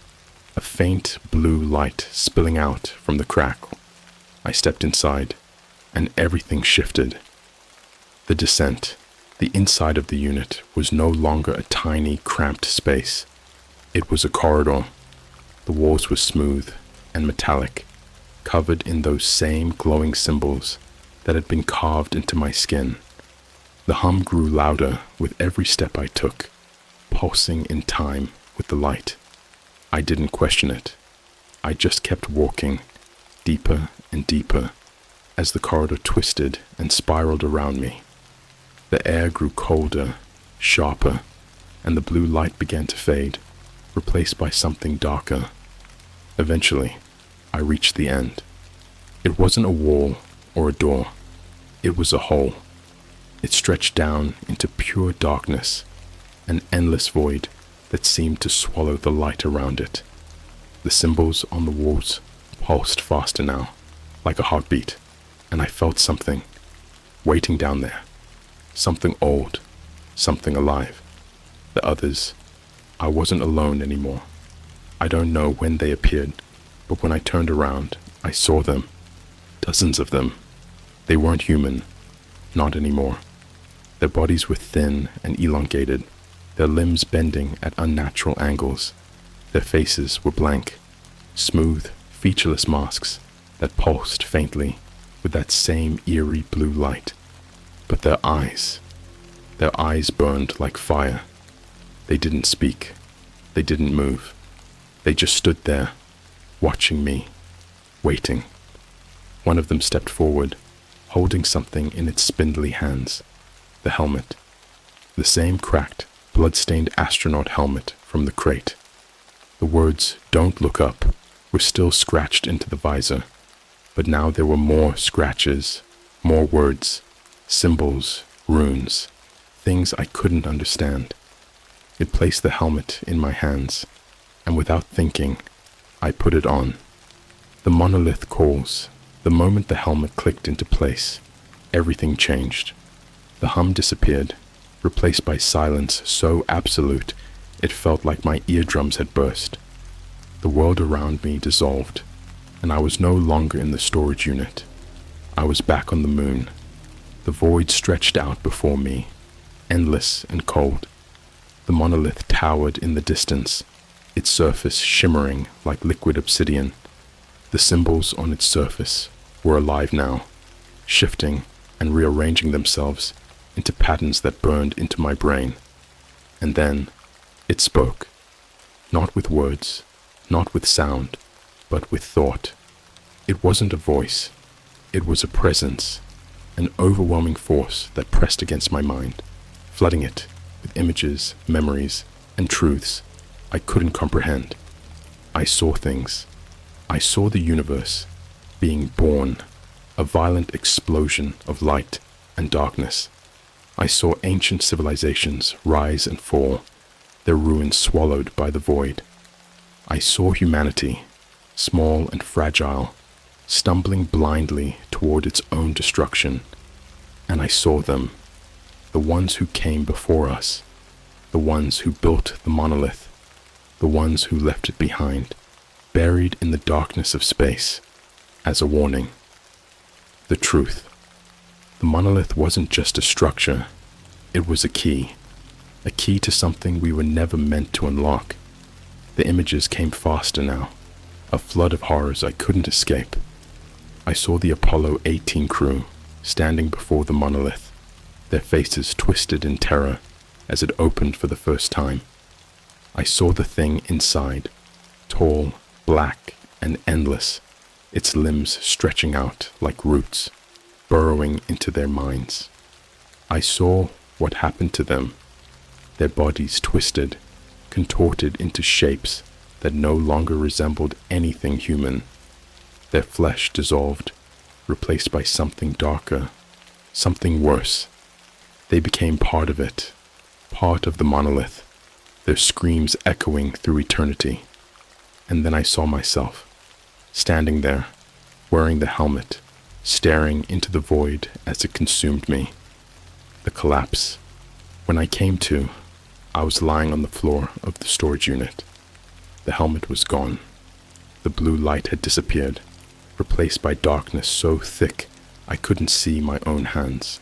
a faint blue light spilling out from the crack. I stepped inside, and everything shifted. The descent, the inside of the unit, was no longer a tiny, cramped space. It was a corridor. The walls were smooth and metallic, covered in those same glowing symbols that had been carved into my skin. The hum grew louder with every step I took, pulsing in time with the light. I didn't question it. I just kept walking, deeper and deeper, as the corridor twisted and spiraled around me. The air grew colder, sharper, and the blue light began to fade, replaced by something darker. Eventually, I reached the end. It wasn't a wall or a door. It was a hole. It stretched down into pure darkness, an endless void that seemed to swallow the light around it. The symbols on the walls pulsed faster now, like a heartbeat, and I felt something waiting down there. Something old, something alive. The others, I wasn't alone anymore. I don't know when they appeared, but when I turned around, I saw them. Dozens of them. They weren't human. Not anymore. Their bodies were thin and elongated, their limbs bending at unnatural angles. Their faces were blank, smooth, featureless masks that pulsed faintly with that same eerie blue light. But their eyes burned like fire. They didn't speak. They didn't move. They just stood there, watching me, waiting. One of them stepped forward, holding something in its spindly hands. The helmet. The same cracked, blood-stained astronaut helmet from the crate. The words, "Don't look up," were still scratched into the visor, but now there were more scratches, more words, symbols, runes, things I couldn't understand. It placed the helmet in my hands, and without thinking, I put it on. The monolith calls. The moment the helmet clicked into place, everything changed. The hum disappeared, replaced by silence so absolute it felt like my eardrums had burst. The world around me dissolved, and I was no longer in the storage unit. I was back on the moon. The void stretched out before me, endless and cold. The monolith towered in the distance, its surface shimmering like liquid obsidian. The symbols on its surface were alive now, shifting and rearranging themselves into patterns that burned into my brain. And then it spoke, not with words, not with sound, but with thought. It wasn't a voice. It was a presence, an overwhelming force that pressed against my mind, flooding it with images, memories, and truths I couldn't comprehend. I saw things. I saw the universe being born, a violent explosion of light and darkness. I saw ancient civilizations rise and fall, their ruins swallowed by the void. I saw humanity, small and fragile, stumbling blindly toward its own destruction. And I saw them, the ones who came before us, the ones who built the monolith, the ones who left it behind, buried in the darkness of space, as a warning. The truth. The monolith wasn't just a structure, it was a key to something we were never meant to unlock. The images came faster now, a flood of horrors I couldn't escape. I saw the Apollo 18 crew standing before the monolith, their faces twisted in terror as it opened for the first time. I saw the thing inside, tall, black, and endless, its limbs stretching out like roots, burrowing into their minds. I saw what happened to them, their bodies twisted, contorted into shapes that no longer resembled anything human. Their flesh dissolved, replaced by something darker, something worse. They became part of it, part of the monolith, their screams echoing through eternity. And then I saw myself, standing there, wearing the helmet, staring into the void as it consumed me. The collapse. When I came to, I was lying on the floor of the storage unit. The helmet was gone. The blue light had disappeared, replaced by darkness so thick I couldn't see my own hands.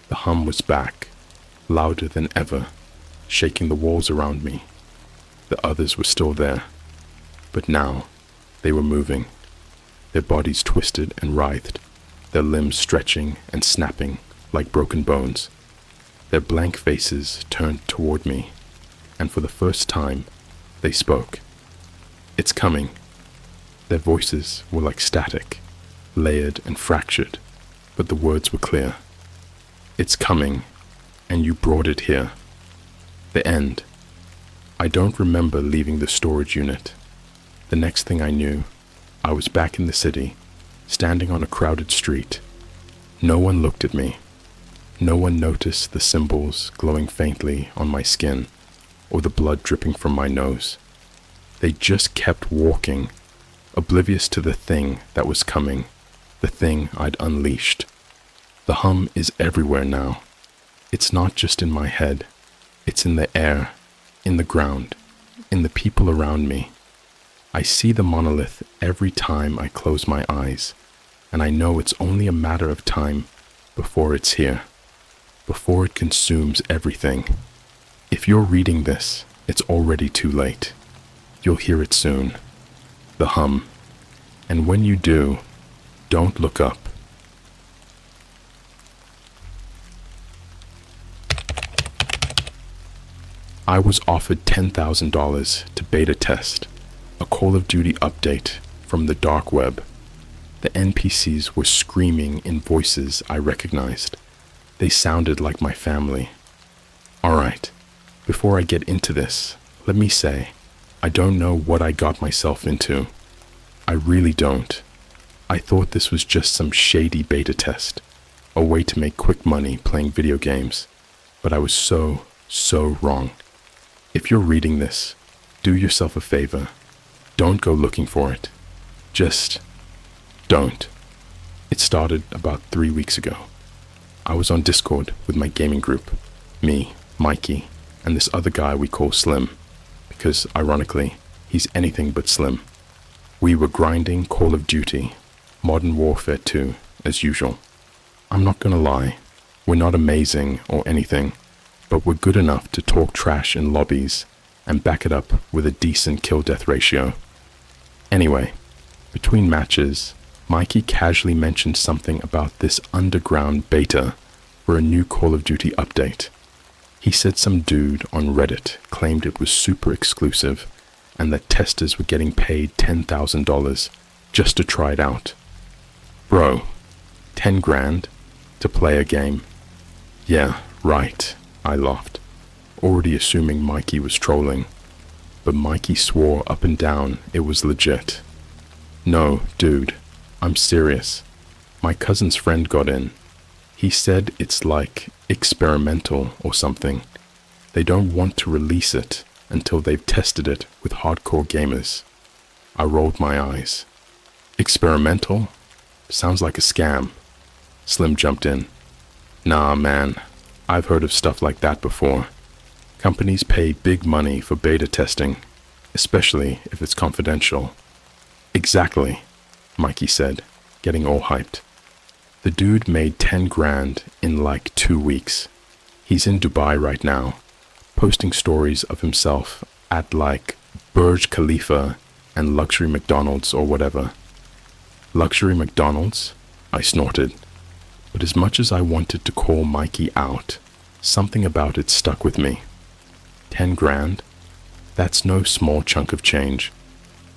The hum was back, louder than ever, shaking the walls around me. The others were still there, but now they were moving, their bodies twisted and writhed, their limbs stretching and snapping like broken bones. Their blank faces turned toward me, and for the first time, they spoke. "It's coming." Their voices were like static, layered and fractured, but the words were clear. "It's coming, and you brought it here." The end. I don't remember leaving the storage unit. The next thing I knew, I was back in the city, standing on a crowded street. No one looked at me. No one noticed the symbols glowing faintly on my skin, or the blood dripping from my nose. They just kept walking, oblivious to the thing that was coming, the thing I'd unleashed. The hum is everywhere now. It's not just in my head. It's in the air, in the ground, in the people around me. I see the monolith every time I close my eyes, and I know it's only a matter of time before it's here, before it consumes everything. If you're reading this, it's already too late. You'll hear it soon. The hum. And when you do, don't look up. I was offered $10,000 to beta test a Call of Duty update from the dark web. The NPCs were screaming in voices I recognized. They sounded like my family. Alright, before I get into this, let me say, I don't know what I got myself into. I really don't. I thought this was just some shady beta test, a way to make quick money playing video games, but I was so wrong. If you're reading this, do yourself a favor. Don't go looking for it. Just don't. It started about 3 weeks ago. I was on Discord with my gaming group, me, Mikey, and this other guy we call Slim, because ironically, he's anything but slim. We were grinding Call of Duty, Modern Warfare 2, as usual. I'm not gonna lie, we're not amazing or anything, but we're good enough to talk trash in lobbies and back it up with a decent kill-death ratio. Anyway, between matches, Mikey casually mentioned something about this underground beta for a new Call of Duty update. He said some dude on Reddit claimed it was super exclusive and that testers were getting paid $10,000 just to try it out. Bro, 10 grand to play a game? Yeah, right, I laughed, already assuming Mikey was trolling. But Mikey swore up and down it was legit. No, dude, I'm serious. My cousin's friend got in. He said it's like experimental or something. They don't want to release it until they've tested it with hardcore gamers. I rolled my eyes. Experimental? Sounds like a scam. Slim jumped in. Nah, man. I've heard of stuff like that before. Companies pay big money for beta testing, especially if it's confidential. Exactly, Mikey said, getting all hyped. The dude made 10 grand in like 2 weeks. He's in Dubai right now, posting stories of himself at like Burj Khalifa and luxury McDonald's or whatever. Luxury McDonald's? I snorted. But as much as I wanted to call Mikey out, something about it stuck with me. 10 grand? That's no small chunk of change.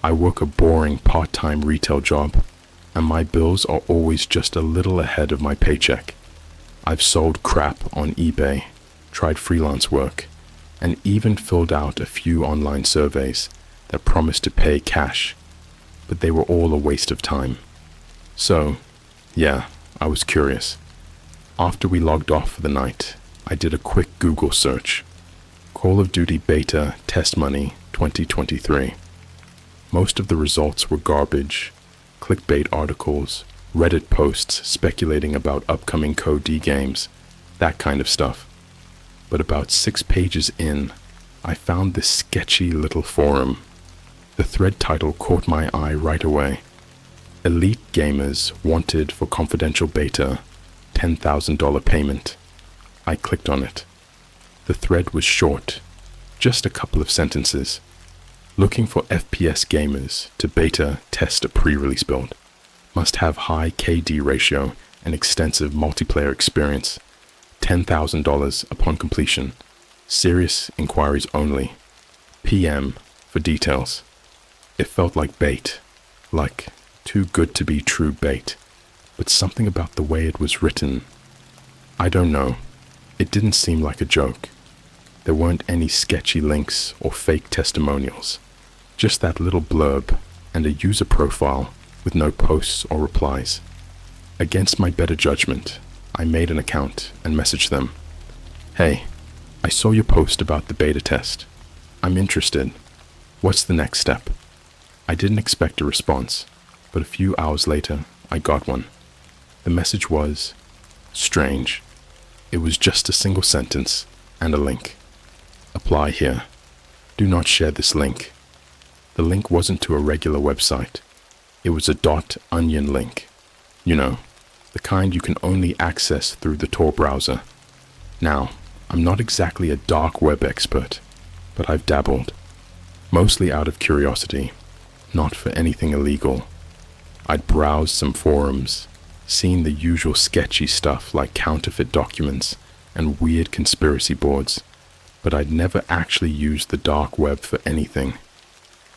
I work a boring part-time retail job, and my bills are always just a little ahead of my paycheck. I've sold crap on eBay, tried freelance work, and even filled out a few online surveys that promised to pay cash, but they were all a waste of time. So, yeah, I was curious. After we logged off for the night, I did a quick Google search. Call of Duty Beta Test Money 2023. Most of the results were garbage, clickbait articles, Reddit posts speculating about upcoming COD games, that kind of stuff. But about 6 pages in, I found this sketchy little forum. The thread title caught my eye right away. Elite gamers wanted for confidential beta, $10,000 payment. I clicked on it. The thread was short, just a couple of sentences. Looking for FPS gamers to beta test a pre-release build. Must have high KD ratio and extensive multiplayer experience. $10,000 upon completion. Serious inquiries only. PM for details. It felt like bait. Like too good to be true bait. But something about the way it was written. I don't know. It didn't seem like a joke. There weren't any sketchy links or fake testimonials. Just that little blurb and a user profile with no posts or replies. Against my better judgment, I made an account and messaged them. Hey, I saw your post about the beta test. I'm interested. What's the next step? I didn't expect a response, but a few hours later, I got one. The message was strange. It was just a single sentence and a link. Apply here. Do not share this link. The link wasn't to a regular website. It was a .onion link. You know, the kind you can only access through the Tor browser. Now, I'm not exactly a dark web expert, but I've dabbled. Mostly out of curiosity, not for anything illegal. I'd browsed some forums, seen the usual sketchy stuff like counterfeit documents and weird conspiracy boards, but I'd never actually used the dark web for anything.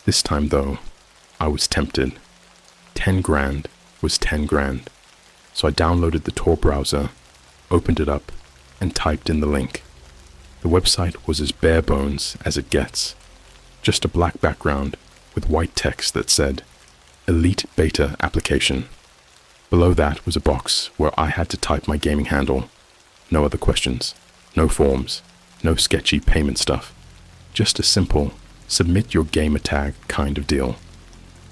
This time though, I was tempted. 10 grand was 10 grand. So I downloaded the Tor browser, opened it up, and typed in the link. The website was as bare bones as it gets. Just a black background with white text that said, Elite Beta Application. Below that was a box where I had to type my gaming handle. No other questions, no forms, no sketchy payment stuff. Just a simple, submit your gamer tag kind of deal.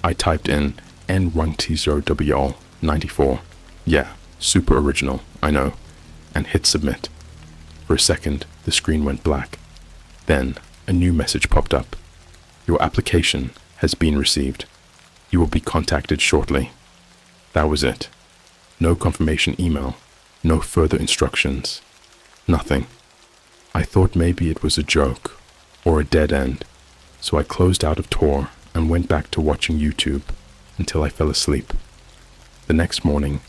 I typed in N1T0WL94. Yeah, super original, I know. And hit submit. For a second, the screen went black. Then, a new message popped up. Your application has been received. You will be contacted shortly. That was it. No confirmation email, no further instructions. Nothing. I thought maybe it was a joke, or a dead end, so I closed out of Tor and went back to watching YouTube until I fell asleep. The next morning,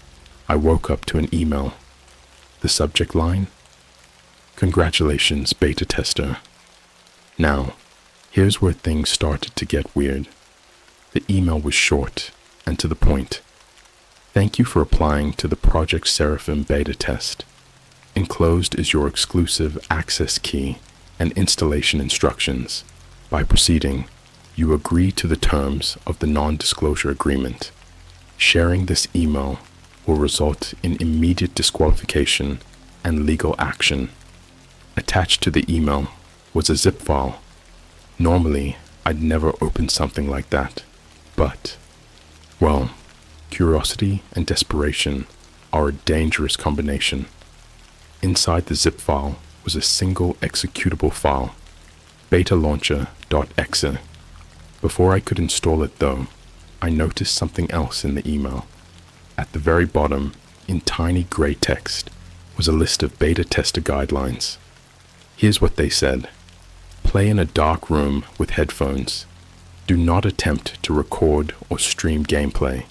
I woke up to an email. The subject line? Congratulations, beta tester. Now, here's where things started to get weird. The email was short and to the point. Thank you for applying to the Project Seraphim beta test. Enclosed is your exclusive access key and installation instructions. By proceeding, you agree to the terms of the non-disclosure agreement. Sharing this email will result in immediate disqualification and legal action. Attached to the email was a zip file. Normally, I'd never open something like that, but, well, Curiosity and desperation are a dangerous combination. Inside the zip file was a single executable file, betalauncher.exe. Before I could install it though, I noticed something else in the email. At the very bottom, in tiny gray text, was a list of beta tester guidelines. Here's what they said. Play in a dark room with headphones. Do not attempt to record or stream gameplay.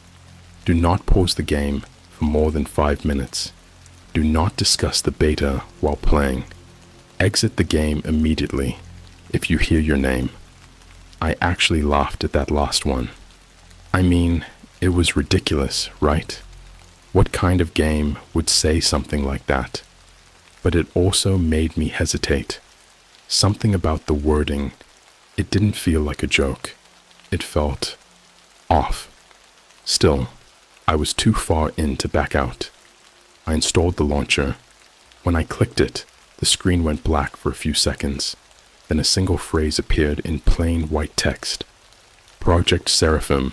Do not pause the game for more than 5 minutes. Do not discuss the beta while playing. Exit the game immediately if you hear your name. I actually laughed at that last one. I mean, it was ridiculous, right? What kind of game would say something like that? But it also made me hesitate. Something about the wording, it didn't feel like a joke. It felt off. Still, I was too far in to back out. I installed the launcher. When I clicked it, the screen went black for a few seconds. Then a single phrase appeared in plain white text. Project Seraphim,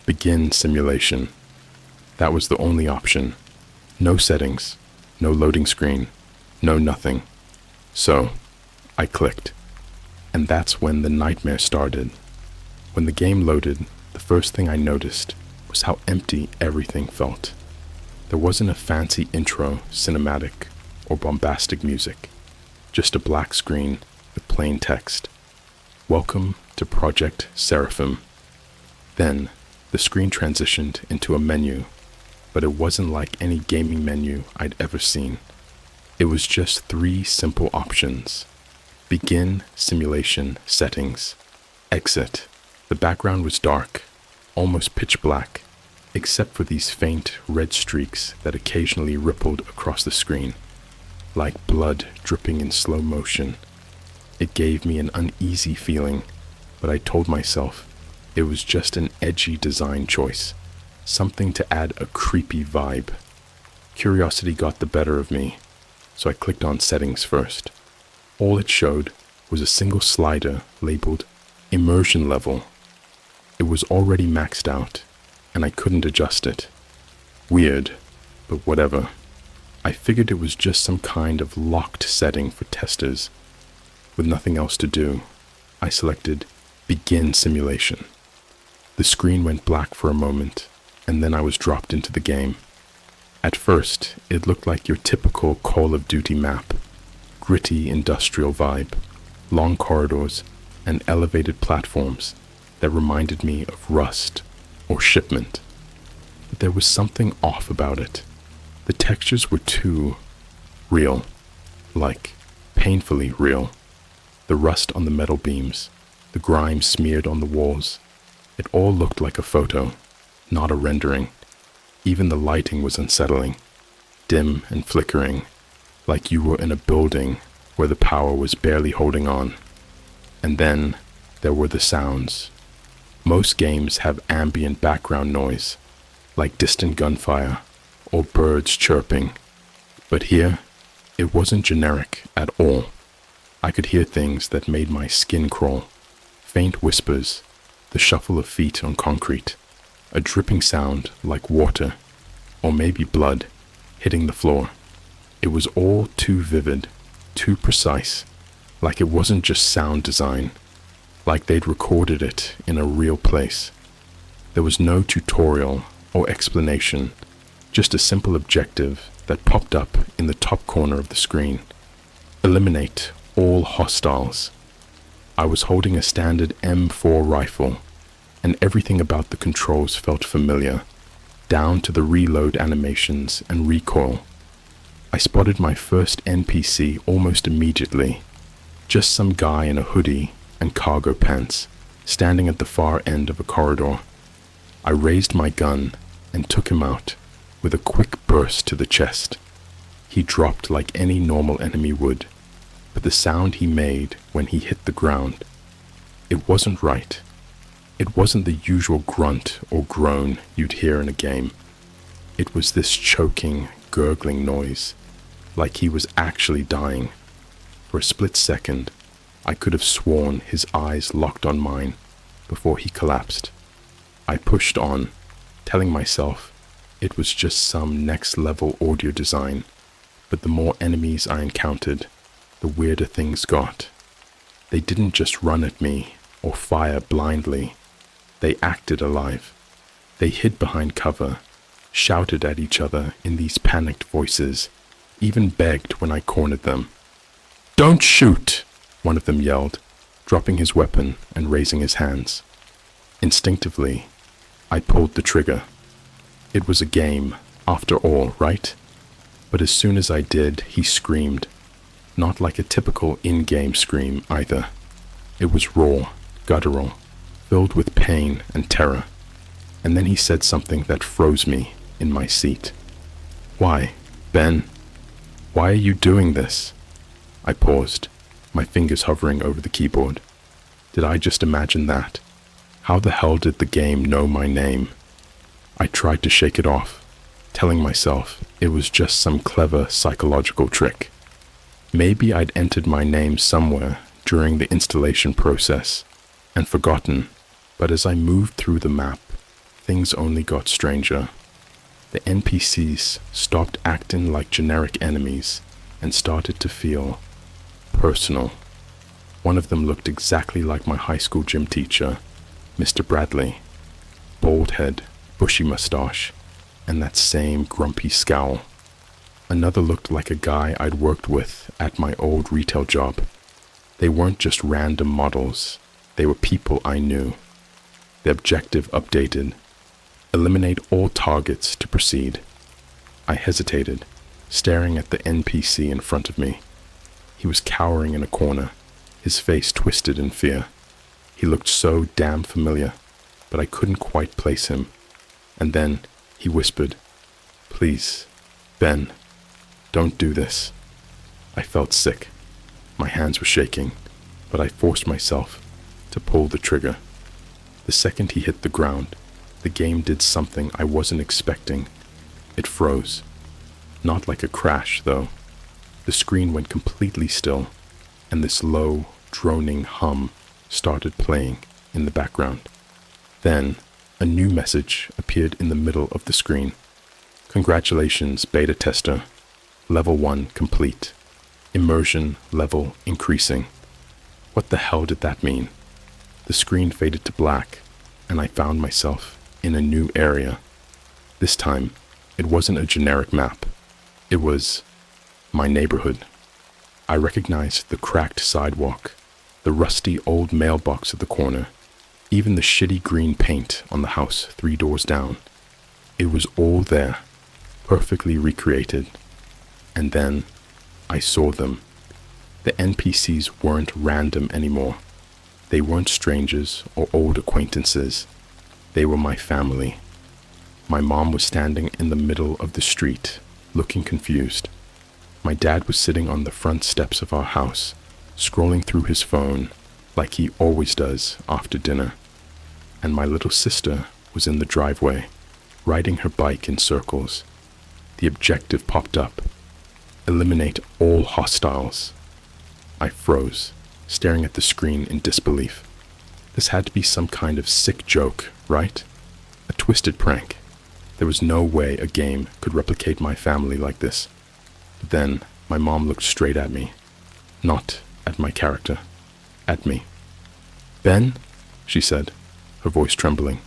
begin simulation. That was the only option. No settings, no loading screen, no nothing. So, I clicked. And that's when the nightmare started. When the game loaded, the first thing I noticed was how empty everything felt. There wasn't a fancy intro, cinematic, or bombastic music. Just a black screen with plain text. Welcome to Project Seraphim. Then, the screen transitioned into a menu, but it wasn't like any gaming menu I'd ever seen. It was just 3 simple options. Begin simulation settings. Exit. The background was dark, almost pitch black, except for these faint red streaks that occasionally rippled across the screen, like blood dripping in slow motion. It gave me an uneasy feeling, but I told myself it was just an edgy design choice, something to add a creepy vibe. Curiosity got the better of me, so I clicked on settings first. All it showed was a single slider labeled immersion level. It was already maxed out, and I couldn't adjust it. Weird, but whatever. I figured it was just some kind of locked setting for testers. With nothing else to do, I selected Begin Simulation. The screen went black for a moment, and then I was dropped into the game. At first, it looked like your typical Call of Duty map. Gritty industrial vibe, long corridors, and elevated platforms that reminded me of Rust or Shipment. But there was something off about it. The textures were too real, like painfully real. The rust on the metal beams, the grime smeared on the walls. It all looked like a photo, not a rendering. Even the lighting was unsettling, dim and flickering, like you were in a building where the power was barely holding on. And then there were the sounds. Most games have ambient background noise, like distant gunfire or birds chirping. But here, it wasn't generic at all. I could hear things that made my skin crawl. Faint whispers, the shuffle of feet on concrete, a dripping sound like water, or maybe blood, hitting the floor. It was all too vivid, too precise, like it wasn't just sound design, like they'd recorded it in a real place. There was no tutorial or explanation, just a simple objective that popped up in the top corner of the screen. Eliminate all hostiles. I was holding a standard M4 rifle, and everything about the controls felt familiar, down to the reload animations and recoil. I spotted my first NPC almost immediately, just some guy in a hoodie and cargo pants, standing at the far end of a corridor. I raised my gun and took him out with a quick burst to the chest. He dropped like any normal enemy would, but the sound he made when he hit the ground, it wasn't right. It wasn't the usual grunt or groan you'd hear in a game. It was this choking, gurgling noise, like he was actually dying. For a split second, I could have sworn his eyes locked on mine before he collapsed. I pushed on, telling myself it was just some next-level audio design, but the more enemies I encountered, the weirder things got. They didn't just run at me or fire blindly. They acted alive. They hid behind cover, shouted at each other in these panicked voices, even begged when I cornered them. "Don't shoot!" one of them yelled, dropping his weapon and raising his hands. Instinctively, I pulled the trigger. It was a game, after all, right? But as soon as I did, he screamed. Not like a typical in-game scream either. It was raw, guttural, filled with pain and terror. And then he said something that froze me in my seat. "Why, Ben? Why are you doing this?" I paused, my fingers hovering over the keyboard. Did I just imagine that? How the hell did the game know my name? I tried to shake it off, telling myself it was just some clever psychological trick. Maybe I'd entered my name somewhere during the installation process and forgotten, but as I moved through the map, things only got stranger. The NPCs stopped acting like generic enemies and started to feel personal. One of them looked exactly like my high school gym teacher, Mr. Bradley. Bald head, bushy mustache, and that same grumpy scowl. Another looked like a guy I'd worked with at my old retail job. They weren't just random models, they were people I knew. The objective updated. Eliminate all targets to proceed. I hesitated, staring at the NPC in front of me. He was cowering in a corner, his face twisted in fear. He looked so damn familiar, but I couldn't quite place him. And then he whispered, "Please, Ben, don't do this." I felt sick. My hands were shaking, but I forced myself to pull the trigger. The second he hit the ground, the game did something I wasn't expecting. It froze. Not like a crash, though. The screen went completely still, and this low, droning hum started playing in the background. Then, a new message appeared in the middle of the screen. "Congratulations, beta tester. Level 1 complete. Immersion level increasing." What the hell did that mean? The screen faded to black, and I found myself in a new area. This time, it wasn't a generic map. It was my neighborhood. I recognized the cracked sidewalk, the rusty old mailbox at the corner, even the shitty green paint on the house 3 doors down. It was all there, perfectly recreated. And then I saw them. The NPCs weren't random anymore. They weren't strangers or old acquaintances. They were my family. My mom was standing in the middle of the street, looking confused. My dad was sitting on the front steps of our house, scrolling through his phone like he always does after dinner. And my little sister was in the driveway, riding her bike in circles. The objective popped up. Eliminate all hostiles. I froze, staring at the screen in disbelief. This had to be some kind of sick joke, right? A twisted prank. There was no way a game could replicate my family like this. But then my mom looked straight at me. Not at my character. At me. "Ben?" she said, her voice trembling.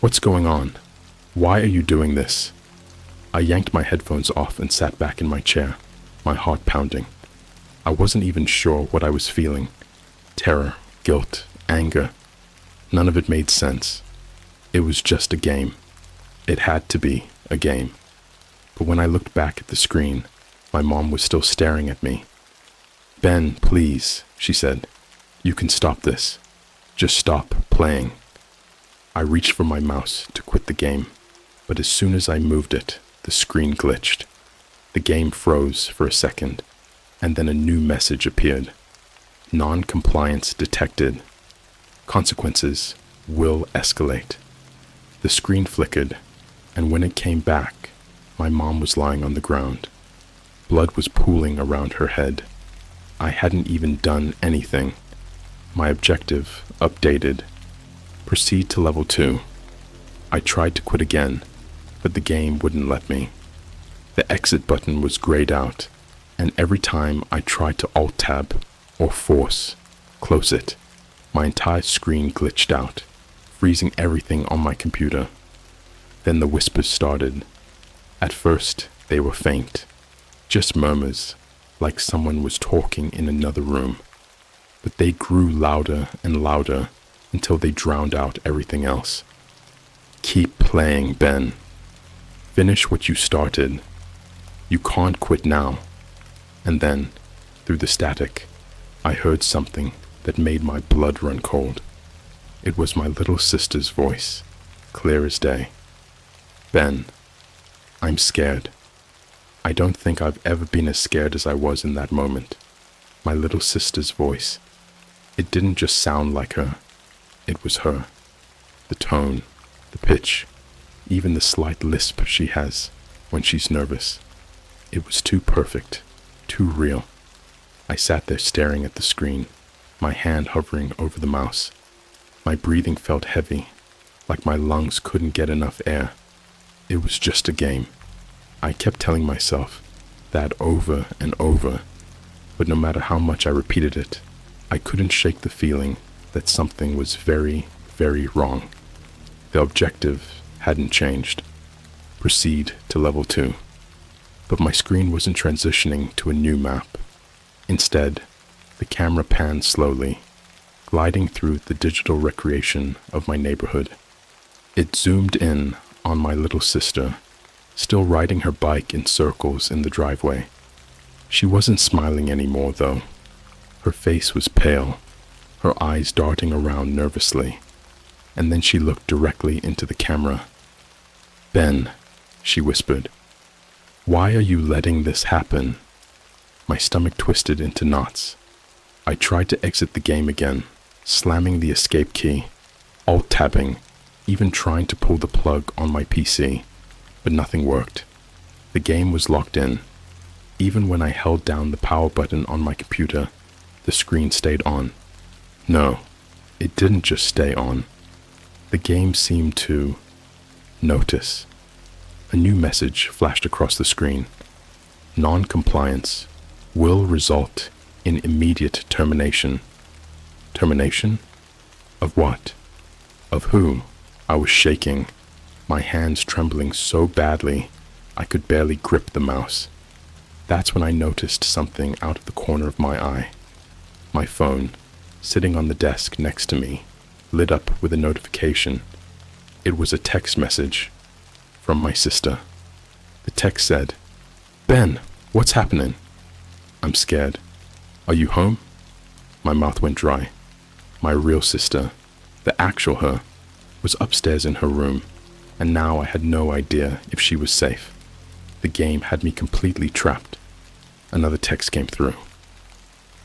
"What's going on? Why are you doing this?" I yanked my headphones off and sat back in my chair, my heart pounding. I wasn't even sure what I was feeling. Terror, guilt, anger. None of it made sense. It was just a game. It had to be a game. But when I looked back at the screen, my mom was still staring at me. "Ben, please," she said. "You can stop this. Just stop playing." I reached for my mouse to quit the game, but as soon as I moved it, the screen glitched. The game froze for a second, and then a new message appeared. Non-compliance detected. Consequences will escalate. The screen flickered, and when it came back, my mom was lying on the ground. Blood was pooling around her head. I hadn't even done anything. My objective updated. Proceed to level 2. I tried to quit again, but the game wouldn't let me. The exit button was grayed out, and every time I tried to Alt-Tab or Force close it, my entire screen glitched out, freezing everything on my computer. Then the whispers started. At first, they were faint, just murmurs, like someone was talking in another room. But they grew louder and louder until they drowned out everything else. Keep playing, Ben. Finish what you started. You can't quit now. And then, through the static, I heard something that made my blood run cold. It was my little sister's voice, clear as day. Ben, I'm scared. I don't think I've ever been as scared as I was in that moment. My little sister's voice. It didn't just sound like her. It was her. The tone, the pitch, even the slight lisp she has when she's nervous. It was too perfect, too real. I sat there staring at the screen, my hand hovering over the mouse. My breathing felt heavy, like my lungs couldn't get enough air. It was just a game. I kept telling myself that over and over, but no matter how much I repeated it, I couldn't shake the feeling that something was very, very wrong. The objective hadn't changed. Proceed to level 2. But my screen wasn't transitioning to a new map. Instead, the camera panned slowly, gliding through the digital recreation of my neighborhood. It zoomed in on my little sister, still riding her bike in circles in the driveway. She wasn't smiling anymore, though. Her face was pale, her eyes darting around nervously, and then she looked directly into the camera. Ben, she whispered, why are you letting this happen? My stomach twisted into knots. I tried to exit the game again, slamming the escape key, Alt-Tabbing, even trying to pull the plug on my PC, but nothing worked. The game was locked in. Even when I held down the power button on my computer, the screen stayed on. No, it didn't just stay on. The game seemed to notice. A new message flashed across the screen. Non-compliance will result in immediate termination. Termination? Of what? Of who? I was shaking, my hands trembling so badly I could barely grip the mouse. That's when I noticed something out of the corner of my eye. My phone, sitting on the desk next to me, lit up with a notification. It was a text message from my sister. The text said, Ben, what's happening? I'm scared. Are you home? My mouth went dry. My real sister, the actual her, was upstairs in her room, and now I had no idea if she was safe. The game had me completely trapped. Another text came through.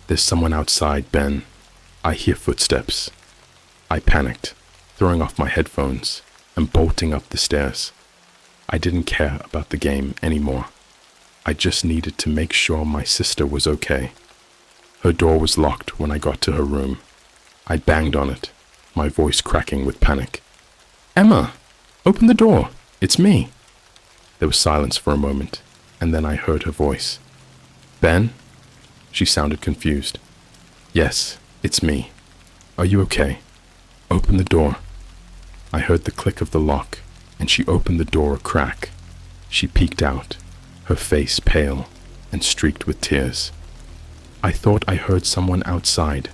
There's someone outside, Ben. I hear footsteps. I panicked, throwing off my headphones and bolting up the stairs. I didn't care about the game anymore. I just needed to make sure my sister was okay. Her door was locked when I got to her room. I banged on it, my voice cracking with panic. Emma, open the door. It's me. There was silence for a moment, and then I heard her voice. Ben? She sounded confused. Yes, it's me. Are you okay? Open the door. I heard the click of the lock, and she opened the door a crack. She peeked out, her face pale and streaked with tears. I thought I heard someone outside,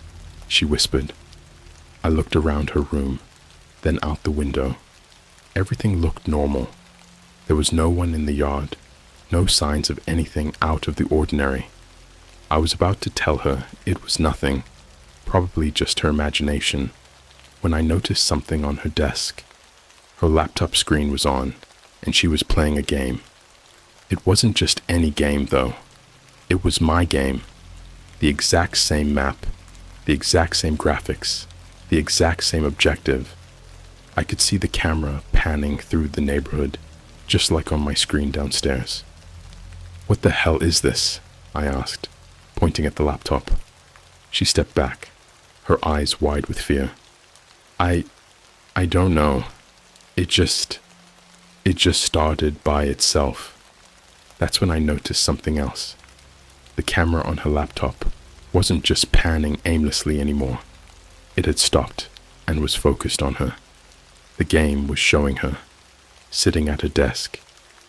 she whispered. I looked around her room, then out the window. Everything looked normal. There was no one in the yard, no signs of anything out of the ordinary. I was about to tell her it was nothing, probably just her imagination, when I noticed something on her desk. Her laptop screen was on, and she was playing a game. It wasn't just any game, though. It was my game. The exact same map, the exact same graphics, the exact same objective. I could see the camera panning through the neighborhood, just like on my screen downstairs. What the hell is this? I asked, pointing at the laptop. She stepped back, her eyes wide with fear. I don't know. It It just started by itself. That's when I noticed something else. The camera on her laptop wasn't just panning aimlessly anymore. It had stopped and was focused on her. The game was showing her, sitting at her desk,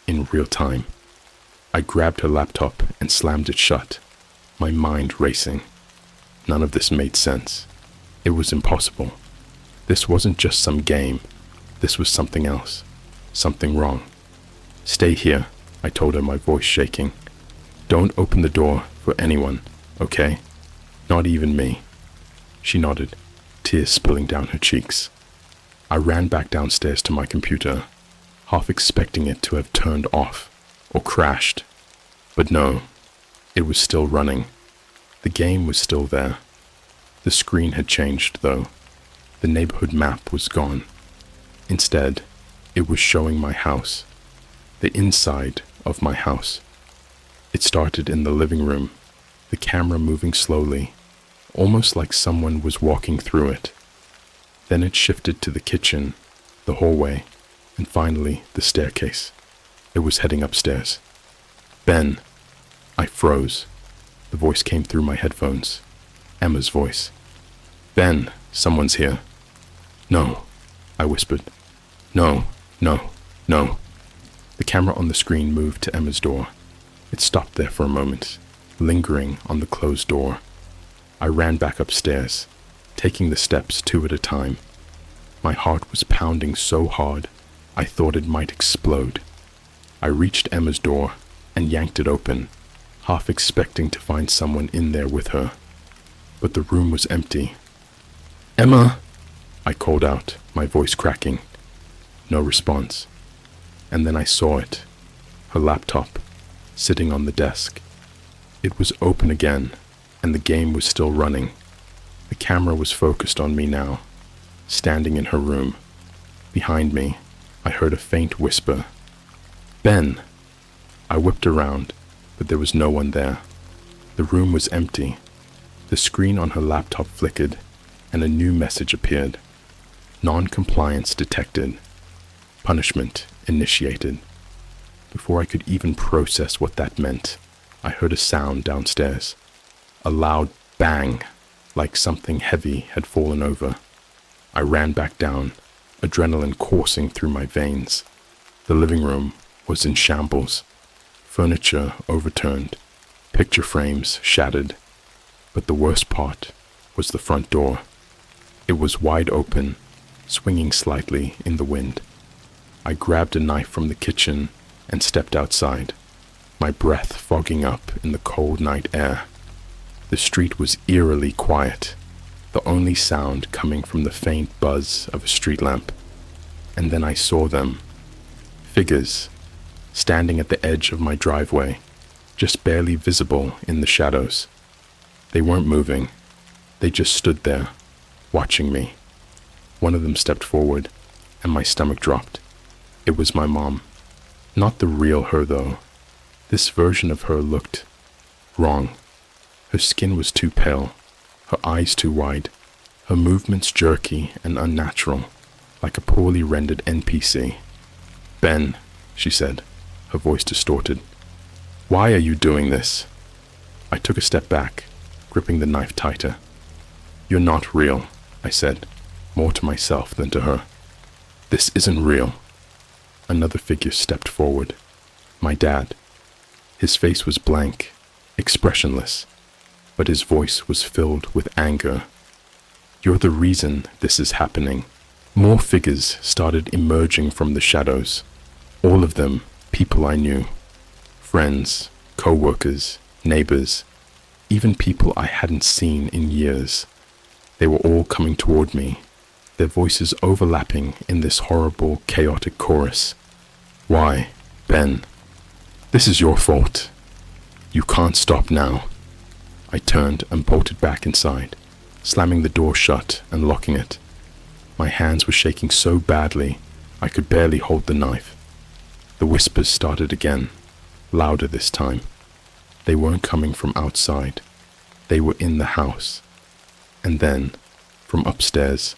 in real time. I grabbed her laptop and slammed it shut, my mind racing. None of this made sense. It was impossible. This wasn't just some game. This was something else. Something wrong. "Stay here," I told her, my voice shaking. "Don't open the door for anyone, okay? Not even me." She nodded, tears spilling down her cheeks. I ran back downstairs to my computer, half expecting it to have turned off or crashed. But no, it was still running. The game was still there. The screen had changed, though. The neighborhood map was gone. Instead, it was showing my house, the inside of my house. It started in the living room, the camera moving slowly, almost like someone was walking through it. Then it shifted to the kitchen, the hallway, and finally the staircase. It was heading upstairs. "Ben." I froze. The voice came through my headphones. Emma's voice. "Ben, someone's here." "No," I whispered. "No, no, no." The camera on the screen moved to Emma's door. It stopped there for a moment, lingering on the closed door. I ran back upstairs, taking the steps 2 at a time. My heart was pounding so hard, I thought it might explode. I reached Emma's door and yanked it open, half expecting to find someone in there with her. But the room was empty. "Emma!" I called out, my voice cracking. No response. And then I saw it, her laptop, sitting on the desk. It was open again, and the game was still running. The camera was focused on me now, standing in her room. Behind me, I heard a faint whisper. "Ben!" I whipped around, but there was no one there. The room was empty. The screen on her laptop flickered, and a new message appeared. Non-compliance detected. Punishment initiated. Before I could even process what that meant, I heard a sound downstairs. A loud bang, like something heavy had fallen over. I ran back down, adrenaline coursing through my veins. The living room was in shambles. Furniture overturned, picture frames shattered. But the worst part was the front door. It was wide open, swinging slightly in the wind. I grabbed a knife from the kitchen and stepped outside, my breath fogging up in the cold night air. The street was eerily quiet, the only sound coming from the faint buzz of a street lamp. And then I saw them. Figures, standing at the edge of my driveway, just barely visible in the shadows. They weren't moving. They just stood there, watching me. One of them stepped forward, and my stomach dropped. It was my mom. Not the real her, though. This version of her looked wrong. Her skin was too pale, her eyes too wide, her movements jerky and unnatural, like a poorly rendered NPC. "Ben," she said, her voice distorted. "Why are you doing this?" I took a step back, gripping the knife tighter. "You're not real," I said, more to myself than to her. "This isn't real." Another figure stepped forward. My dad. His face was blank, expressionless, but his voice was filled with anger. "You're the reason this is happening." More figures started emerging from the shadows. All of them people I knew. Friends, co-workers, neighbors, even people I hadn't seen in years. They were all coming toward me, their voices overlapping in this horrible, chaotic chorus. "Why, Ben? This is your fault. You can't stop now." I turned and bolted back inside, slamming the door shut and locking it. My hands were shaking so badly, I could barely hold the knife. The whispers started again, louder this time. They weren't coming from outside. They were in the house. And then, from upstairs,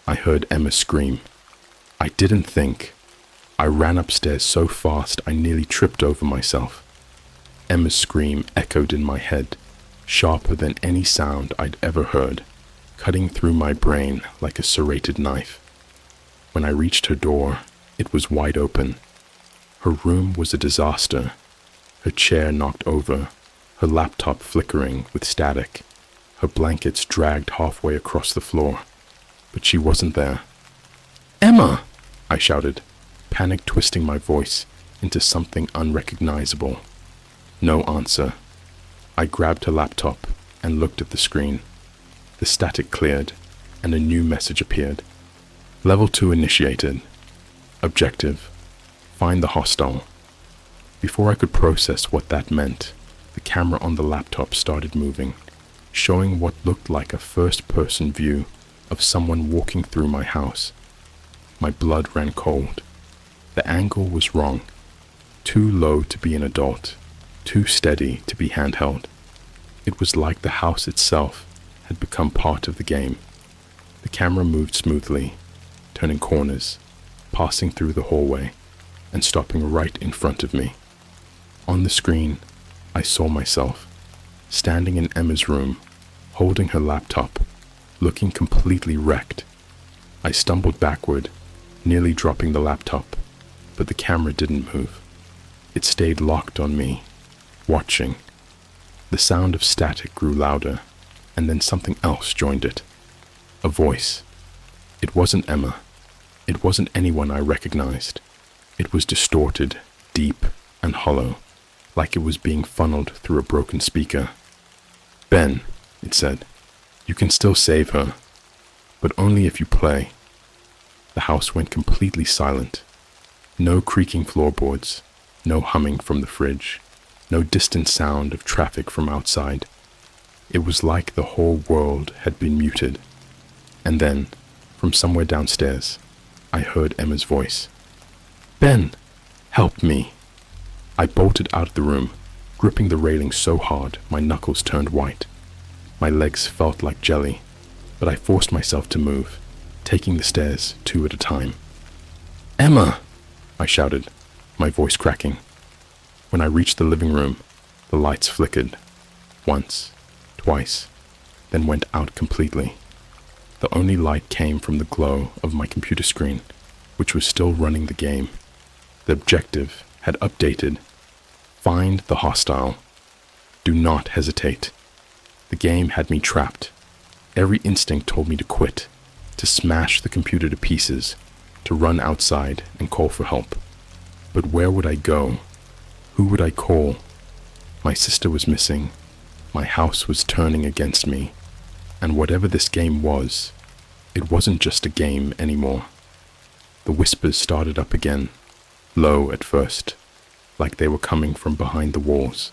I heard Emma scream. I didn't think. I ran upstairs so fast I nearly tripped over myself. Emma's scream echoed in my head, sharper than any sound I'd ever heard, cutting through my brain like a serrated knife. When I reached her door, it was wide open. Her room was a disaster. Her chair knocked over, her laptop flickering with static, her blankets dragged halfway across the floor. But she wasn't there. "Emma!" I shouted, panic twisting my voice into something unrecognizable. No answer. I grabbed her laptop and looked at the screen. The static cleared, and a new message appeared. Level 2 initiated. Objective: find the hostile. Before I could process what that meant, the camera on the laptop started moving, showing what looked like a first-person view of someone walking through my house. My blood ran cold. The angle was wrong. Too low to be an adult, too steady to be handheld. It was like the house itself had become part of the game. The camera moved smoothly, turning corners, passing through the hallway, and stopping right in front of me. On the screen, I saw myself, standing in Emma's room, holding her laptop, looking completely wrecked. I stumbled backward, nearly dropping the laptop, but the camera didn't move. It stayed locked on me, watching. The sound of static grew louder, and then something else joined it. A voice. It wasn't Emma. It wasn't anyone I recognized. It was distorted, deep, and hollow, like it was being funneled through a broken speaker. "Ben," it said, "you can still save her, but only if you play." The house went completely silent. No creaking floorboards, no humming from the fridge, no distant sound of traffic from outside. It was like the whole world had been muted. And then, from somewhere downstairs, I heard Emma's voice. "Ben, help me." I bolted out of the room, gripping the railing so hard my knuckles turned white. My legs felt like jelly, but I forced myself to move, taking the stairs 2 at a time. "Emma!" I shouted, my voice cracking. When I reached the living room, the lights flickered. Once, twice, then went out completely. The only light came from the glow of my computer screen, which was still running the game. The objective had updated. Find the hostile. Do not hesitate. The game had me trapped. Every instinct told me to quit, to smash the computer to pieces, to run outside and call for help. But where would I go? Who would I call? My sister was missing. My house was turning against me. And whatever this game was, it wasn't just a game anymore. The whispers started up again, low at first, like they were coming from behind the walls.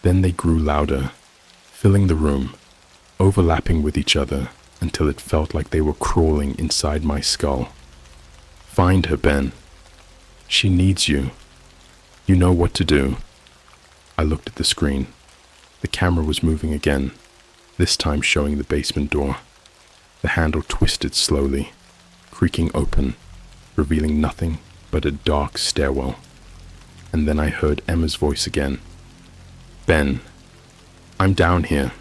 Then they grew louder, filling the room, overlapping with each other until it felt like they were crawling inside my skull. Find her, Ben. She needs you. You know what to do. I looked at the screen. The camera was moving again, this time showing the basement door. The handle twisted slowly, creaking open, revealing nothing but a dark stairwell. And then I heard Emma's voice again. "Ben, I'm down here."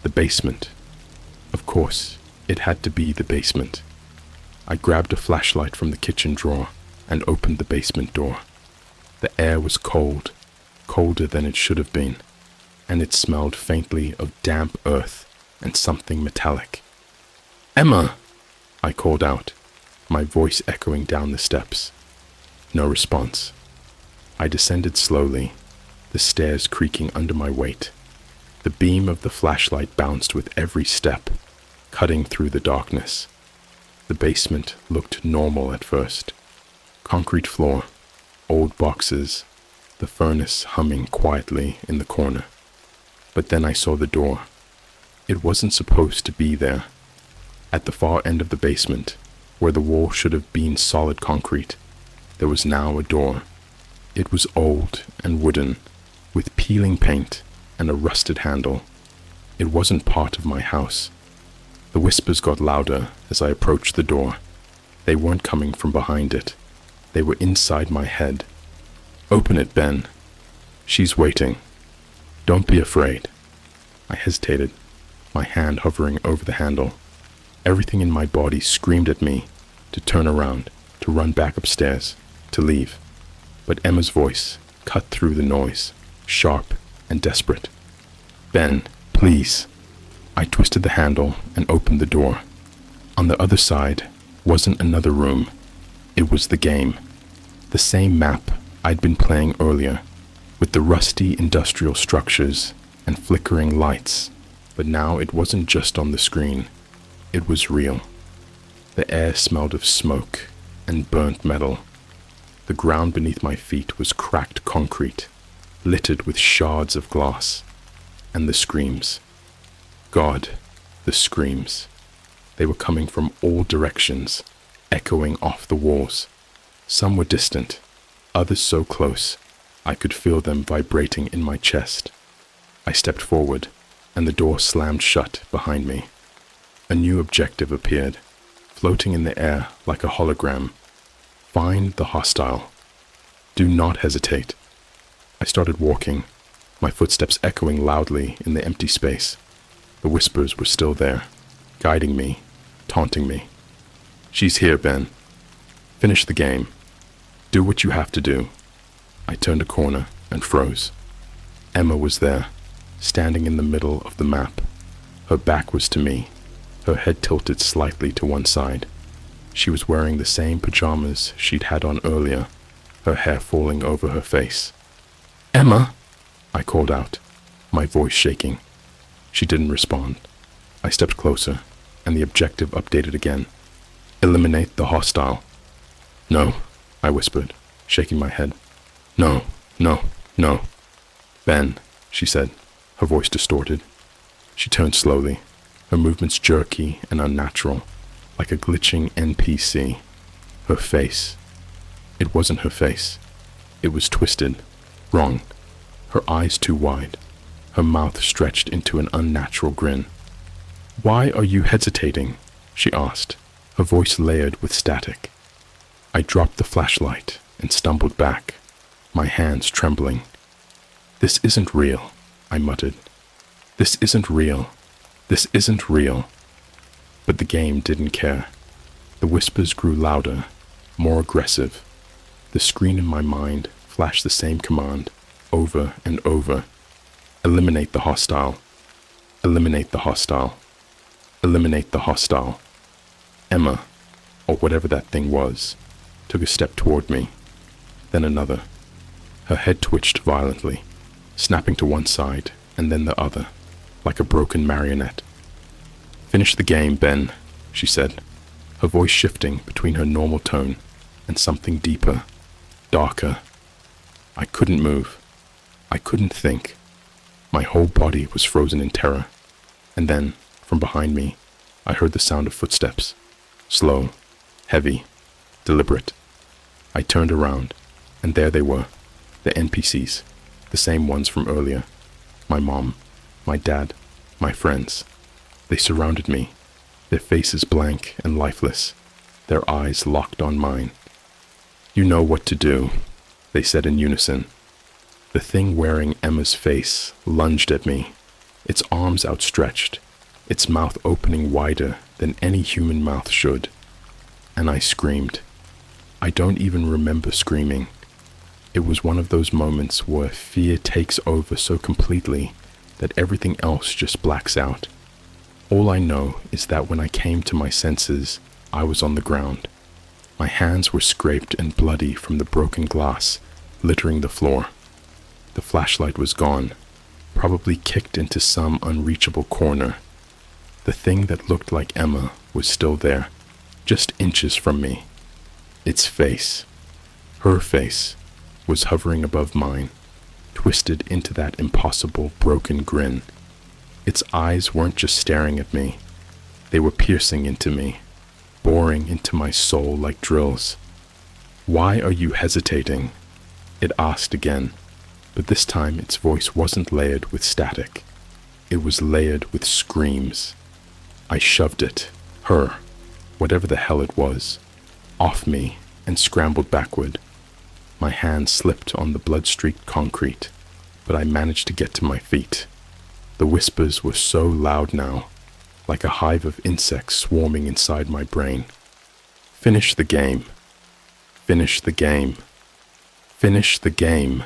The basement. Of course, it had to be the basement. I grabbed a flashlight from the kitchen drawer and opened the basement door. The air was cold, colder than it should have been, and it smelled faintly of damp earth and something metallic. "Emma!" I called out, my voice echoing down the steps. No response. I descended slowly, the stairs creaking under my weight. The beam of the flashlight bounced with every step, cutting through the darkness. The basement looked normal at first. Concrete floor, old boxes, the furnace humming quietly in the corner. But then I saw the door. It wasn't supposed to be there. At the far end of the basement, where the wall should have been solid concrete, there was now a door. It was old and wooden, with peeling paint and a rusted handle. It wasn't part of my house. The whispers got louder as I approached the door. They weren't coming from behind it. They were inside my head. "Open it, Ben." "She's waiting." "Don't be afraid." I hesitated, my hand hovering over the handle. Everything in my body screamed at me to turn around, to run back upstairs, to leave. But Emma's voice cut through the noise, sharp and desperate. "Ben, please." I twisted the handle and opened the door. On the other side wasn't another room. It was the game. The same map I'd been playing earlier, with the rusty industrial structures and flickering lights. But now it wasn't just on the screen. It was real. The air smelled of smoke and burnt metal. The ground beneath my feet was cracked concrete, littered with shards of glass. And the screams. God, the screams. They were coming from all directions, echoing off the walls. Some were distant, others so close I could feel them vibrating in my chest. I stepped forward, and the door slammed shut behind me. A new objective appeared, floating in the air like a hologram. "Find the hostile. Do not hesitate." I started walking, my footsteps echoing loudly in the empty space. The whispers were still there, guiding me, taunting me. "She's here, Ben. Finish the game. Do what you have to do." I turned a corner and froze. Emma was there, standing in the middle of the map. Her back was to me, her head tilted slightly to one side. She was wearing the same pajamas she'd had on earlier, her hair falling over her face. "Emma!" I called out, my voice shaking. She didn't respond. I stepped closer, and the objective updated again. "Eliminate the hostile." "No," I whispered, shaking my head. "No, no, no." "Ben," she said, her voice distorted. She turned slowly, her movements jerky and unnatural, like a glitching NPC. Her face. It wasn't her face. It was twisted, wrong, her eyes too wide, her mouth stretched into an unnatural grin. "Why are you hesitating?" she asked, her voice layered with static. I dropped the flashlight and stumbled back, my hands trembling. "This isn't real," I muttered. "This isn't real. This isn't real." But the game didn't care. The whispers grew louder, more aggressive. The screen in my mind flashed the same command, over and over. "Eliminate the hostile. Eliminate the hostile. Eliminate the hostile." Emma, or whatever that thing was, took a step toward me, then another. Her head twitched violently, snapping to one side and then the other, like a broken marionette. "Finish the game, Ben," she said, her voice shifting between her normal tone and something deeper, darker. I couldn't move. I couldn't think. My whole body was frozen in terror. And then, from behind me, I heard the sound of footsteps, slow, heavy, deliberate. I turned around, and there they were, the NPCs, the same ones from earlier. My mom, my dad, my friends. They surrounded me, their faces blank and lifeless, their eyes locked on mine. "You know what to do," they said in unison. The thing wearing Emma's face lunged at me, its arms outstretched, its mouth opening wider than any human mouth should. And I screamed. I don't even remember screaming. It was one of those moments where fear takes over so completely that everything else just blacks out. All I know is that when I came to my senses, I was on the ground. My hands were scraped and bloody from the broken glass littering the floor. The flashlight was gone, probably kicked into some unreachable corner. The thing that looked like Emma was still there, just inches from me. Its face, her face, was hovering above mine, twisted into that impossible broken grin. Its eyes weren't just staring at me, they were piercing into me, boring into my soul like drills. "Why are you hesitating?" it asked again, but this time its voice wasn't layered with static. It was layered with screams. I shoved it, her, whatever the hell it was, off me and scrambled backward. My hand slipped on the blood-streaked concrete, but I managed to get to my feet. The whispers were so loud now, like a hive of insects swarming inside my brain. Finish the game. Finish the game. Finish the game.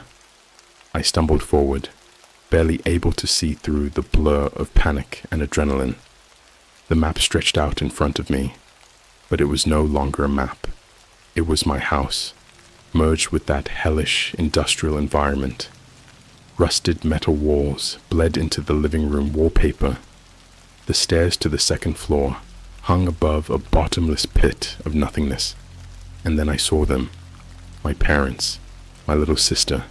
I stumbled forward, barely able to see through the blur of panic and adrenaline. The map stretched out in front of me, but it was no longer a map. It was my house, merged with that hellish industrial environment. Rusted metal walls bled into the living room wallpaper. The stairs to the second floor hung above a bottomless pit of nothingness. And then I saw them, my parents, my little sister,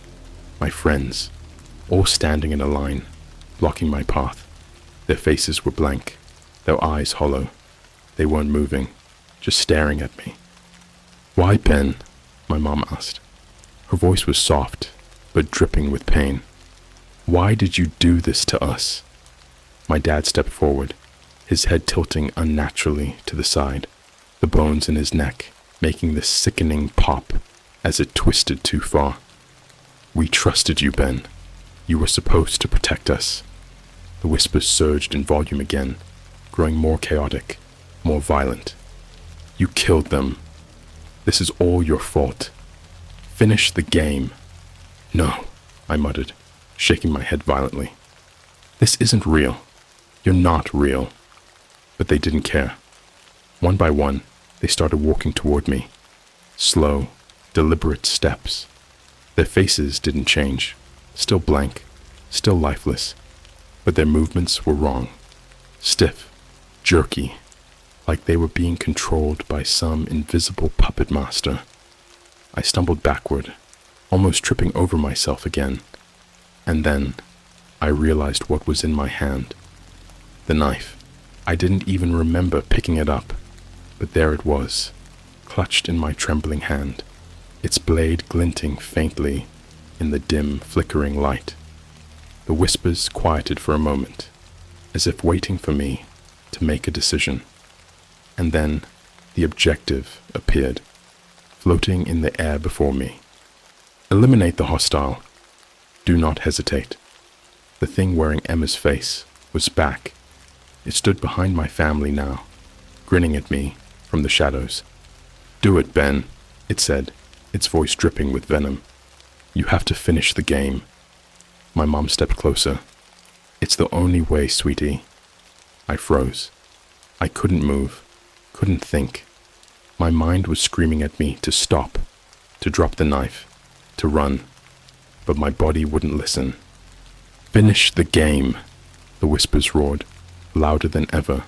my friends, all standing in a line, blocking my path. Their faces were blank, their eyes hollow. They weren't moving, just staring at me. "Why, Ben?" my mom asked. Her voice was soft, but dripping with pain. "Why did you do this to us?" My dad stepped forward, his head tilting unnaturally to the side, the bones in his neck making this sickening pop as it twisted too far. "We trusted you, Ben. You were supposed to protect us." The whispers surged in volume again, growing more chaotic, more violent. "You killed them. This is all your fault. Finish the game." "No," I muttered, shaking my head violently. "This isn't real. You're not real." But they didn't care. One by one, they started walking toward me. Slow, deliberate steps. Their faces didn't change, still blank, still lifeless, but their movements were wrong. Stiff, jerky, like they were being controlled by some invisible puppet master. I stumbled backward, almost tripping over myself again. And then I realized what was in my hand. The knife. I didn't even remember picking it up, but there it was, clutched in my trembling hand, its blade glinting faintly in the dim, flickering light. The whispers quieted for a moment, as if waiting for me to make a decision. And then the objective appeared, floating in the air before me. "Eliminate the hostile. Do not hesitate." The thing wearing Emma's face was back. It stood behind my family now, grinning at me from the shadows. "Do it, Ben," it said, its voice dripping with venom. "You have to finish the game." My mom stepped closer. "It's the only way, sweetie." I froze. I couldn't move, couldn't think. My mind was screaming at me to stop, to drop the knife, to run, but my body wouldn't listen. "Finish the game," the whispers roared, louder than ever.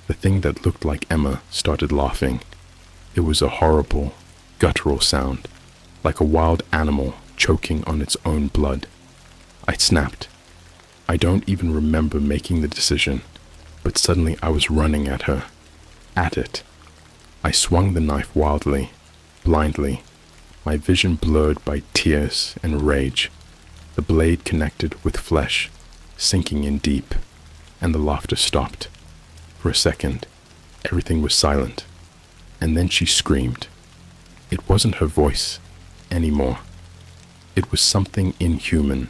The thing that looked like Emma started laughing. It was a horrible, guttural sound, like a wild animal choking on its own blood. I snapped. I don't even remember making the decision, but suddenly I was running at her, at it. I swung the knife wildly, blindly, my vision blurred by tears and rage. The blade connected with flesh, sinking in deep, and the laughter stopped. For a second, everything was silent, and then she screamed. It wasn't her voice anymore. It was something inhuman,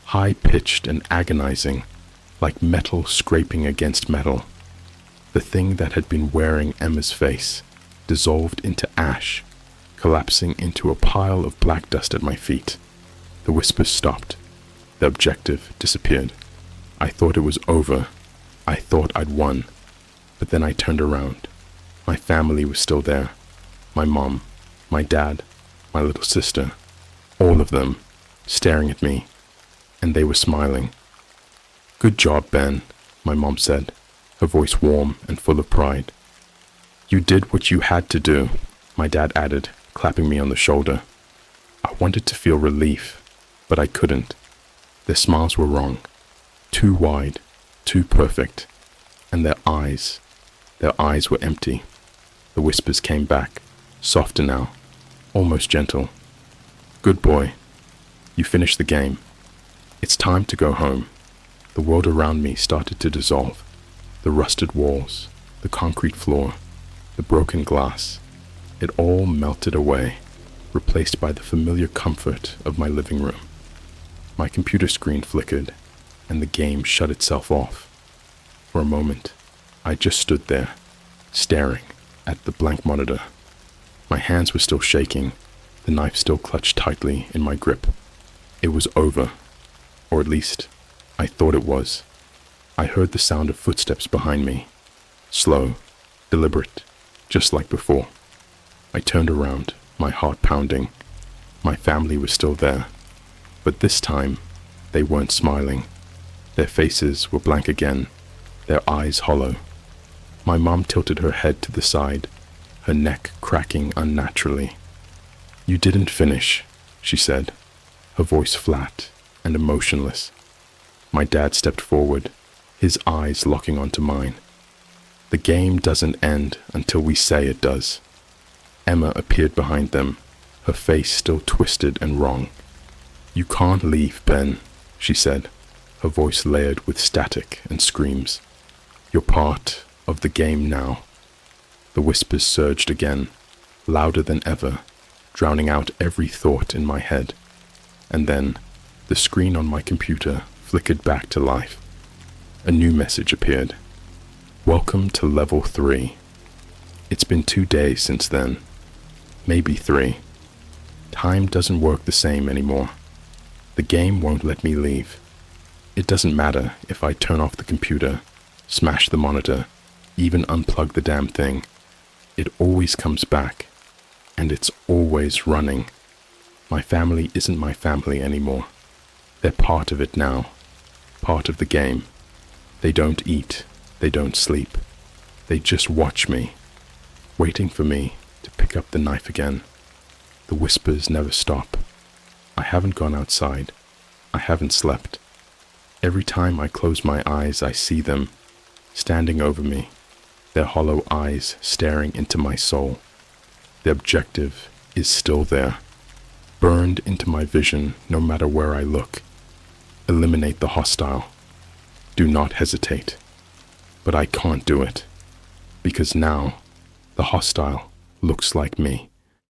high-pitched and agonizing, like metal scraping against metal. The thing that had been wearing Emma's face dissolved into ash, collapsing into a pile of black dust at my feet. The whispers stopped. The objective disappeared. I thought it was over. I thought I'd won. But then I turned around. My family was still there. My mom, my dad, my little sister, all of them, staring at me, and they were smiling. "Good job, Ben," my mom said, her voice warm and full of pride. "You did what you had to do," my dad added, clapping me on the shoulder. I wanted to feel relief, but I couldn't. Their smiles were wrong, too wide, too perfect, and their eyes were empty. The whispers came back, softer now, almost gentle. "Good boy. You finished the game. It's time to go home." The world around me started to dissolve. The rusted walls, the concrete floor, the broken glass. It all melted away, replaced by the familiar comfort of my living room. My computer screen flickered, and the game shut itself off. For a moment, I just stood there, staring at the blank monitor. My hands were still shaking, the knife still clutched tightly in my grip. It was over, or at least, I thought it was. I heard the sound of footsteps behind me, slow, deliberate, just like before. I turned around, my heart pounding. My family was still there, but this time, they weren't smiling. Their faces were blank again, their eyes hollow. My mom tilted her head to the side, her neck cracking unnaturally. "You didn't finish," she said, her voice flat and emotionless. My dad stepped forward, his eyes locking onto mine. "The game doesn't end until we say it does." Emma appeared behind them, her face still twisted and wrong. "You can't leave, Ben," she said, her voice layered with static and screams. "You're part of the game now." The whispers surged again, louder than ever, drowning out every thought in my head. And then, the screen on my computer flickered back to life. A new message appeared. "Welcome to Level 3. It's been 2 days since then. Maybe 3. Time doesn't work the same anymore. The game won't let me leave. It doesn't matter if I turn off the computer, smash the monitor, even unplug the damn thing. It always comes back, and it's always running. My family isn't my family anymore. They're part of it now, part of the game. They don't eat, they don't sleep. They just watch me, waiting for me to pick up the knife again. The whispers never stop. I haven't gone outside. I haven't slept. Every time I close my eyes, I see them, standing over me, their hollow eyes staring into my soul. The objective is still there, burned into my vision no matter where I look. Eliminate the hostile. Do not hesitate. But I can't do it, because now the hostile looks like me.